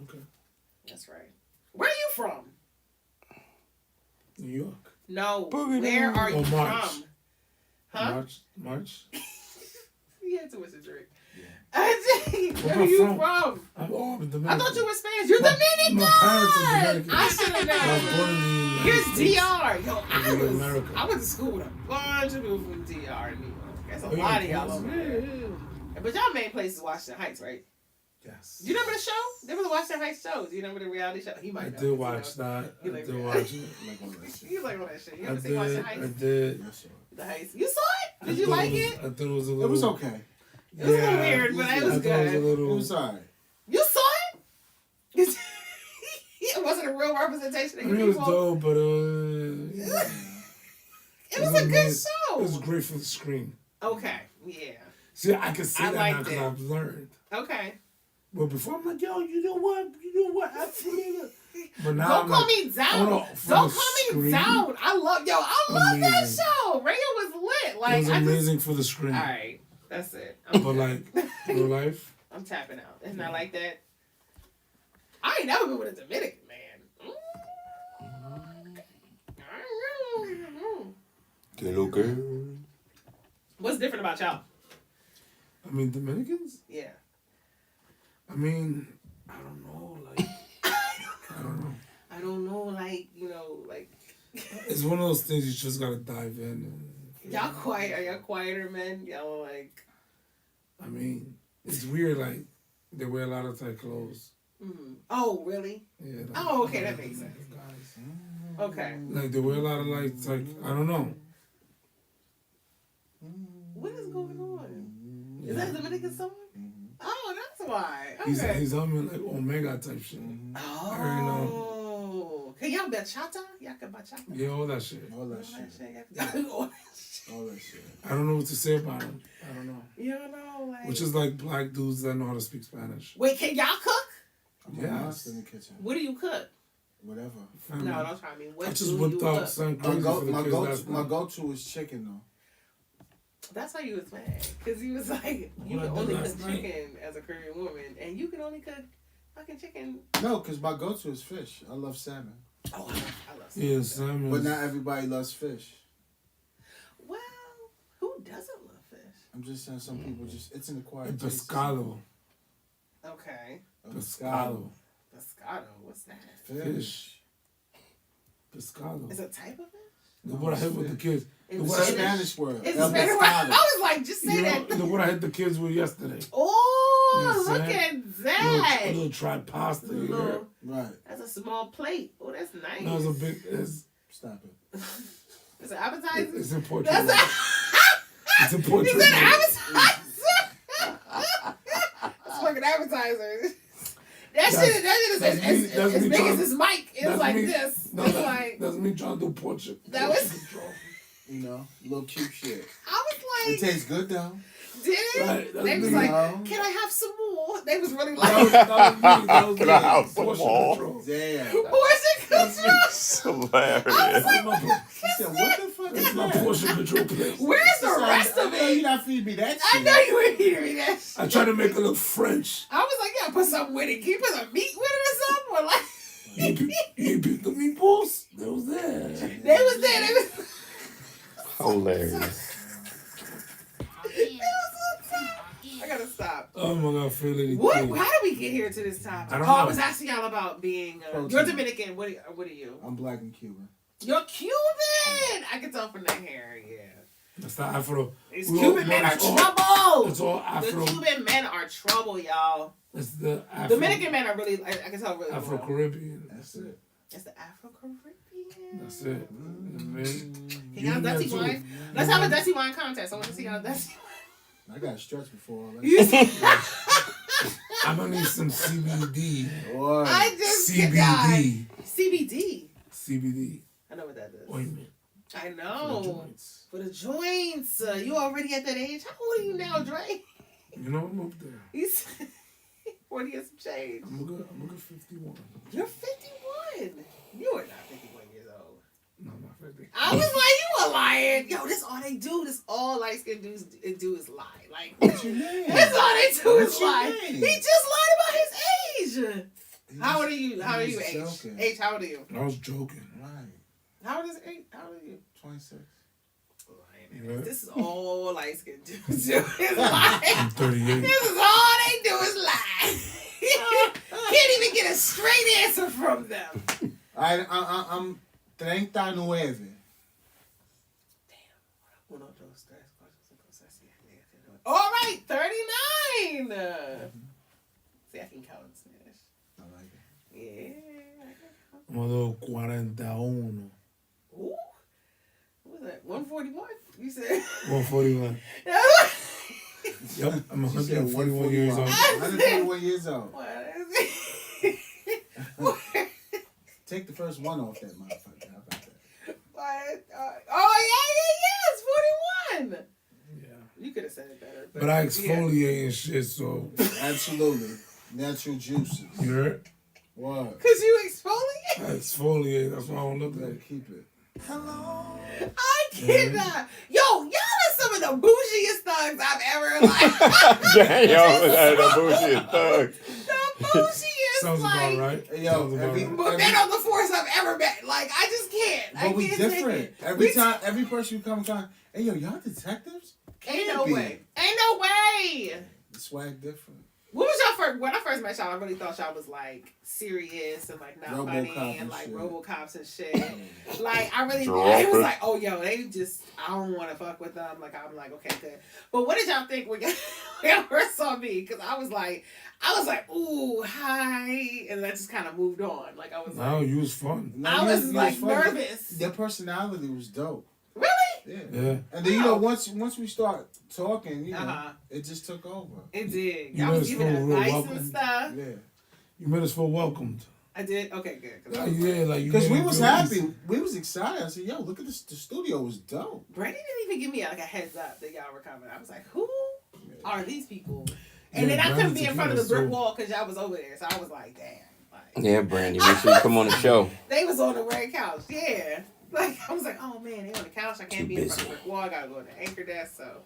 Okay. That's right. Where are you from? New York. No. Boogie Where down. are you Oh, March. from? Huh? March. He had too much to drink. Where Where am are I you from? from? I'm Dominican. I thought you were Spanish. You're My Dominican. parents are Dominican. I should have I was known. born in the United Here's States. DR. Yo, America. I went to school with a bunch of people from DR in New York. That's a Oh, yeah, lot of y'all yes. over there. But y'all main place is Washington Heights, right? Yes. Do you remember the show? There was a Washington Heights show. Do you remember the reality show? He might I know. did watch that. You I like did that? watch it. Like all that shit. He's like on that shit. You I ever seen Washington did. Heights? I did. Yes, sir. The Heights. You saw it? Did I you thought like was- it? I thought it was a little. It was okay. It was a little weird, but it I was thought it was a good. It little. was alright. You saw it? It wasn't a real representation I of mean, your it was people. dope, but it was. It was a good It show. was great for the screen. Okay, yeah. See, I can say I that now liked because it. I've learned. Okay. But before I'm like, yo, you know what? Absolutely. But now Don't I'm call like, me down. hold on, Don't for call the me screen, down. I love that Amazing. show. Radio was lit. It Like was I just amazing for the screen. all right. That's it. But like real life, I'm tapping out. It's not like that. I ain't never been with a Dominican man. Little girl. What's different about y'all? I mean, Dominicans. Yeah. I mean, I don't know. Like, I don't know. I don't know, like, you know, like It's one of those things you just gotta dive in. And, y'all quiet. Are y'all quieter men? Y'all like. I mean, it's weird. Like, they wear a lot of tight clothes. Oh, really? Yeah. Like, Oh, okay, that makes sense. Guys. Okay. Like, they wear a lot of like I don't know. What is going on? Is that a Dominican song? Oh, that's why. He's Okay. he's on like Omega type shit. Oh. Can y'all bachata? Y'all can bachata? Yeah, all that shit. All that All shit. that shit. All that shit. All that shit. I don't know what to say about him. I don't know. You don't know, like. Which is like black dudes that know how to speak Spanish. Wait, can y'all cook? I'm a Yes. monster in the kitchen. What do you cook? Whatever. Family. No, don't try me. What I just do whipped you out cook? something My crazy for the kids last my night. go-to is chicken though. That's why you was mad. Because you was like, you What I can did only last cook night. chicken as a Korean woman, and you can only cook fucking chicken. No, because my go-to is fish. I love salmon. Oh, I love Yeah, salmon. salmon. But not everybody loves fish. Well, who doesn't love fish? I'm just saying some people just, it's an acquired And taste. pescado. Okay. Pescado. Pescado, what's that? Fish. Pescado. It's a type of fish? Look what I hit with the kids. In Look It's what a I Spanish? Spanish word. It's El a Spanish word. I pescado. was like, just say You that. know, look what I hit the kids with yesterday. Oh, You know what look I'm saying? at that. A little tried pasta. You hear? Little- Right. That's a small plate. Oh, that's nice. No, it's a big. Stop it. It's an appetizer. It's in Portugal. That's a. It's in Is Portugal. that an appetizer? It's fucking appetizer. That shit is as big as this mic. It's like this. No, It's like that's me trying to do Portugal. That was- You know, little cute shit. I was It like, tastes good though. did it? Right, that's They was me. like, No. can I have some more? They was really That was, like, that was me. That was Can me. I have some Portion more? control. Damn. portion control. It's hilarious. That's my, He said, what the fuck that's is my that? portion control place. Where's the rest of You're it? not feeding me that I shit. know you were eating me that shit. I try to make it look French. I was like, yeah, put something with it. Can you put some meat with it or something? Or like, You picked the meatballs? They was there. they was there. They was. Hilarious. I gotta stop. Oh my God, feel it. What? How did we get here to this topic? I don't I know. was asking y'all about being. Protein. You're Dominican. What are you? I'm black and Cuban. You're Cuban. I can tell from that hair. Yeah. That's the Afro. These We Cuban all- men are it's all- trouble. It's all The Afro. Cuban men are trouble, y'all. It's the Afro. Dominican men are really. I can tell really. Afro well. Caribbean. That's it. It's the Afro Caribbean. That's it. Can y'all dirty wine? Let's have a dirty wine contest. I want to see y'all dirty I got stretched before. wine. You see- I'm gonna need some CBD. Boy. I just cannot. CBD. CBD. CBD I know what that is. ointment. I for the know. joints. For the joints. You already at that age. How old are you now, Dre? You know, I'm up there. He's 40 and some change. I'm a good 51. You're 51. You are not 51 years old. No, I'm not 50. I was like, you were lying. Yo, this all they do. This all light skinned dudes do is lie. Like, What you mean? that's all they do is What you lie. mean? He just lied about his age. How old are you? How are He's you, H? joking. H, how old are you? I was joking. Right. How old is 8? How old are you? 26. Yeah. This is all light skinned dudes do. It's like, I'm 38. this is all they do is lie. Can't even get a straight answer from them. I'm 39. All right, 39. See, I can count in Spanish. I like it. Yeah, I can count. I'm a little 41. Ooh. What was that? 141? You said? 141. Yep, I'm She said 141 years old. 141 years old. What is it? Take the first one off that motherfucker. How about that? What? Oh, yeah, it's 41. Yeah. You could have said it better. But I exfoliate and shit, so. Absolutely. Natural juices. You heard? What? Because you exfoliate? I exfoliate, that's why I don't look Gotta like. keep it. I cannot. Yo, y'all are some of the bougiest thugs I've ever, like. Damn, the bullshit thug. The bougiest, Sounds like. about right. Hey, yo, Sounds about every- right. But men on the force I've ever met. Like, I just can't. I But we can't take different. it. Every time, every person you come in contact, hey, yo, y'all detectives? Ain't Can't no be. way. Ain't no way. The swag different. What was y'all first? When I first met y'all, I really thought y'all was like serious and like not funny RoboCop and and like shit. RoboCops and shit. Like I really, Drop it was it. like, oh yo, they just, I don't want to fuck with them. Like I'm like, okay, good. But what did y'all think when y'all first saw me? Because I was like, ooh, hi, and that just kind of moved on. Like I was No, like, you was fun. No, I you- was you like fun. nervous. Their personality was dope. Really? Yeah. Yeah. And then, you know, once we start talking, you know, Uh-huh. it just took over. It did. You Y'all was made us giving feel real advice welcome. and stuff. Yeah. You made us feel welcomed. I did. Okay, good. 'Cause I Like, was yeah, like, like you Because made we it was feel happy. easy. We was excited. I said, yo, look at this. The studio was dope. Brady didn't even give me like a heads up that y'all were coming. I was like, who are these people? And Yeah, then I couldn't Brandon be in front of the took brick us wall because y'all was over there. So I was like, damn. Like, Yeah, Brandy, make sure you come on the show. they was on the red couch. Yeah. Like, I was like, oh man, they on the couch. I can't Too be in front of busy. the brick wall. I gotta go to the anchor desk. So,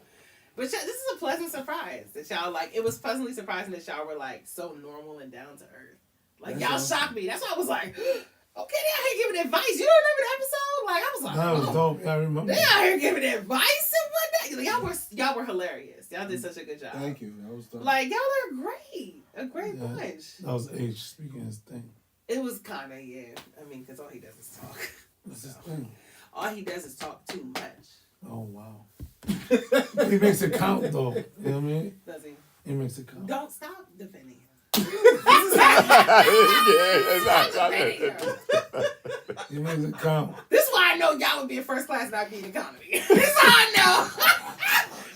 but this is a pleasant surprise that y'all like. It was pleasantly surprising that y'all were like so normal and down to earth. Like, That's y'all awesome. shocked me. That's why I was like, okay, they out here giving advice. You don't remember the episode? Like, I was like, That was oh. dope. Yeah, I remember. They out here giving advice and whatnot. Y'all were hilarious. Y'all did such a good job. Thank you. That was dope. Like y'all are great. A great Yeah. bunch. That was H speaking his thing. It was kinda, yeah. I mean, because all he does is talk. That's his thing. All he does is talk too much. Oh, wow. He makes it count, though. You know what I mean? Does he? He makes it count. Don't stop defending him. He makes it count. This is why I know y'all would be in first class and I'd be in economy. This is how I know.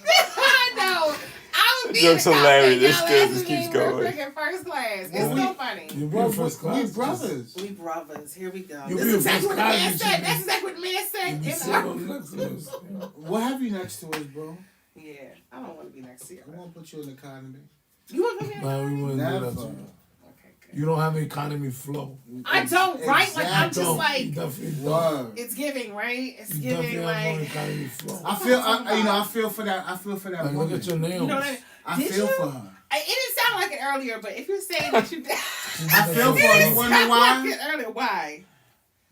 This is how I know. I would be Joke's in economy. hilarious. This Y'all still asses just keeps be going. freaking first class. It's Well, so funny. You be Bro, in first class. we brothers. We brothers. Here we go. You This be is in exactly first what the class, man you said. should That's exactly what the man said. You In sit our- on next to us. What have you next to us, bro? Yeah, I don't want to be next to you. I want to put you in economy. You want to come here? Man, we wouldn't do that Never. to you. Okay, good. You don't have economy flow. I don't, right? Like, I'm just Don't. like, You definitely don't. Word. it's giving, right? It's You giving, definitely have no like, economy flow. I feel, I feel for that. I feel for that Like, look woman. at your you nails. know what I mean? I Did feel you? for her. It didn't sound like it earlier, but if you're saying that you did, I feel for her. You want to know sound why? like it earlier. Why?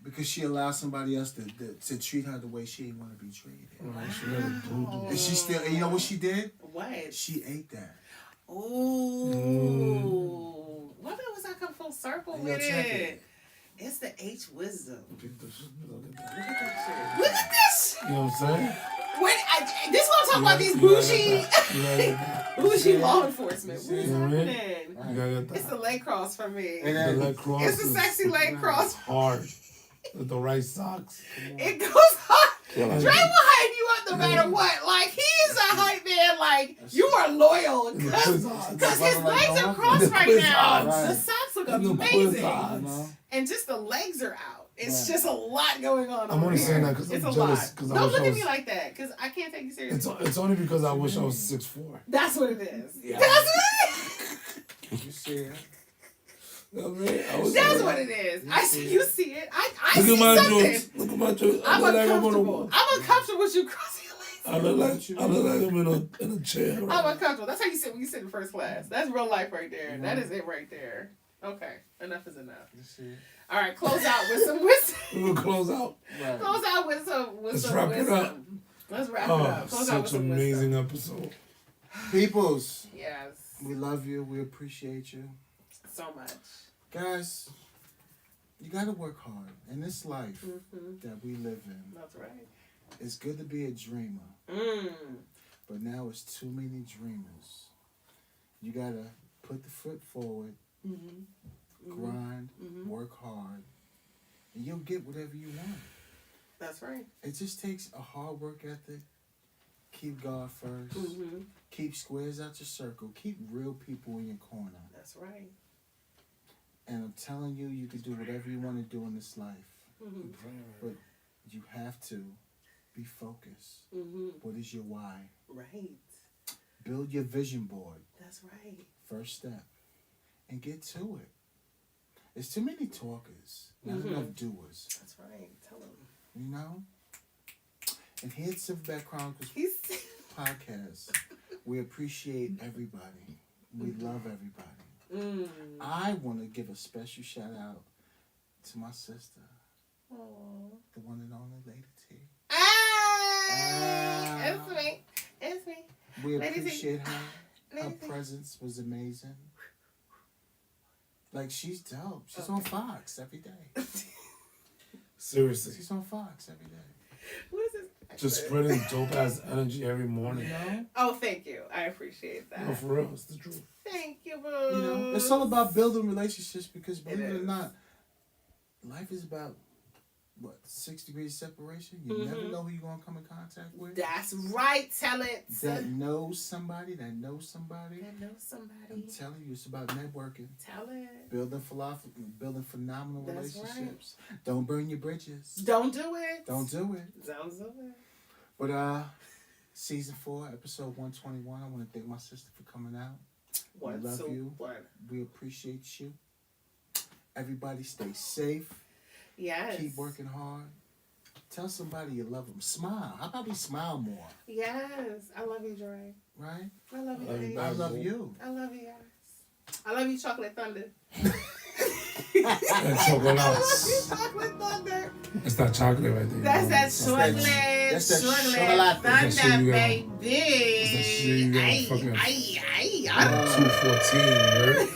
Because she allowed somebody else to treat her the way she didn't want to be treated. Right, she got a doo-doo. And she still, and you know what she did? What? She ate that. Ooh. Why was I come full circle Yo, with check it? it. It's the H wisdom. Look at this. Look at that. Look at that shit. Look at this. You know what I'm saying? This is what I'm talking about. These bougie, bougie law enforcement. What is You know what I mean? happening? You gotta get It's that. the leg cross for me. And The then, leg cross It's a is sexy leg cross. hard. With the right socks. It goes hard. Killing Dre me. will hype you up no matter what. Like, he's a hype man. Like, you are loyal. And the Because quiz odds. his legs are crossed The right quiz now. odds. The socks look And the quiz amazing. odds. you know, And just the legs are out. It's Right. just a lot going on. I'm over only here. saying that 'cause I'm It's a jealous, lot. 'cause I Don't wish look I at was- me like that, because I can't take you seriously. It's only because I wish I was 6'4". That's what it is. Yeah. That's what it is. you see it. You know what I mean? I was That's like, what it is. I see you see it. I Look see at my something. jokes. Look at my jokes. I I'm look like I'm on a uncomfortable. wall. I'm uncomfortable with you crossing your legs. I look like I'm in a chair. I'm Right? uncomfortable. That's how you sit when you sit in first class. That's real life right there. That is it right there. Okay, enough is enough. That's it. All right, close out with some wisdom. We'll close out. Right. Close out with some Let's some wrap it wisdom. up. Let's wrap it up. Close out with Such some an amazing wisdom. episode. Peoples, Yes. we love you. We appreciate you. So much. Guys, you got to work hard. In this life Mm-hmm. that we live in, That's right. it's good to be a dreamer. But now it's too many dreamers. You got to put the foot forward, grind, work hard, and you'll get whatever you want. That's right. It just takes a hard work ethic. Keep God first. Mm-hmm. Keep squares out your circle. Keep real people in your corner. That's right. And I'm telling you, you can do whatever you want to do in this life. Mm-hmm. But you have to be focused. Mm-hmm. What is your why? Right. Build your vision board. That's right. First step. And get to it. There's too many talkers, not enough doers. That's right. Tell him. You know? And here at Silverback Chronicles He's podcast, we appreciate everybody. We love everybody. Mm. I want to give a special shout out to my sister, Aww. the one and only Lady T. Hey! It's me. It's me. We Lady T. appreciate her. Her Lady T. presence was amazing. Like, she's dope. She's on Fox every day. Seriously. She's on Fox every day. What is this? Just spreading dope ass energy every You morning. know? Oh, thank you. I appreciate that. No, for real. It's the truth. Thank you, boo. You know? It's all about building relationships because, believe it or is. not, life is about, 6 degrees separation? You never know who you're going to come in contact with. That's right. Tell it. That knows somebody, that knows somebody. I know somebody. I'm telling you, it's about networking. Tell it. Building phenomenal That's relationships. Don't burn your bridges. Don't do it. Don't do it. Don't do it. But season 4, episode 121. I want to thank my sister for coming out. One, we love two, you. one. We appreciate you. Everybody stay safe. Yes. Keep working hard. Tell somebody you love them. Smile. How about we smile more? Yes. I love you, Dre. Right? I love you, Love you babe. I love you. I love you, guys. I love you, Chocolate Thunder. And I chocolate. love you, Chocolate Thunder. It's that chocolate right there. That's that that- chocolate. that's that Chocolate chocolate. That shit Thunder, you got- baby. That's that shit you got Ay, fucking- ay, ay, Like ay. 214, right?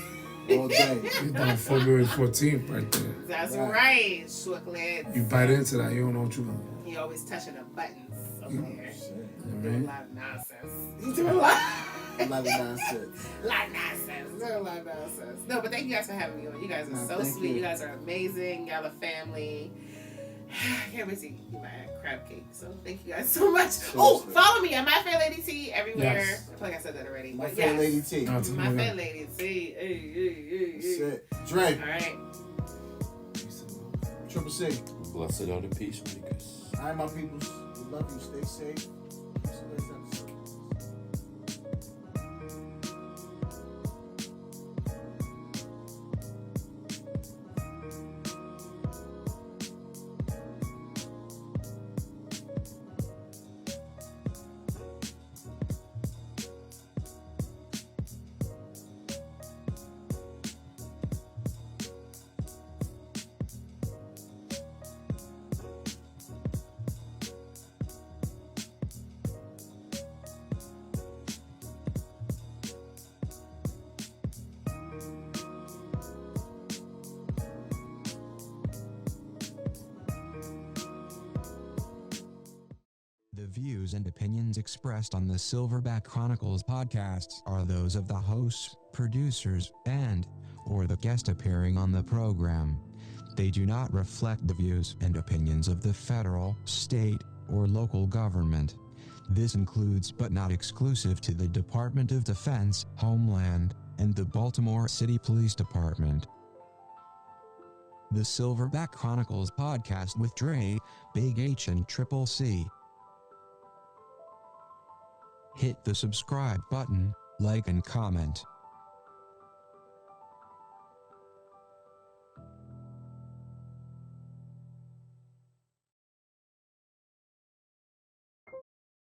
All day. It's on February 14th right there. That's Right. right, chocolate. You bite into that, you don't know what you're going He always touching the buttons over there. Shit. Doing a lot of nonsense. He's doing a lot. A lot of nonsense. lot of nonsense. Doing a lot of nonsense. No, but thank you guys for having me on. You guys are No, so thank sweet. you. You guys are amazing. Y'all are family. I can't wait to eat my crab cake. So thank you guys so much. Oh, Seriously. follow me at My Fair Lady T everywhere. Yes. I feel like I said that already. My but fair yes. Lady T. No, it's My okay. Fair Lady T. Hey. That's it. Dre. All right. Triple C. Blessed are the peacemakers. All right, my peoples. We love you. Stay safe. See you next episode. The views and opinions expressed on the Silverback Chronicles podcasts are those of the hosts, producers, or the guest appearing on the program. They do not reflect the views and opinions of the federal, state, or local government. This includes but not exclusive to the Department of Defense, Homeland, and the Baltimore City Police Department. The Silverback Chronicles podcast with Dre, Big H, and Triple C. Hit the subscribe button, like and comment.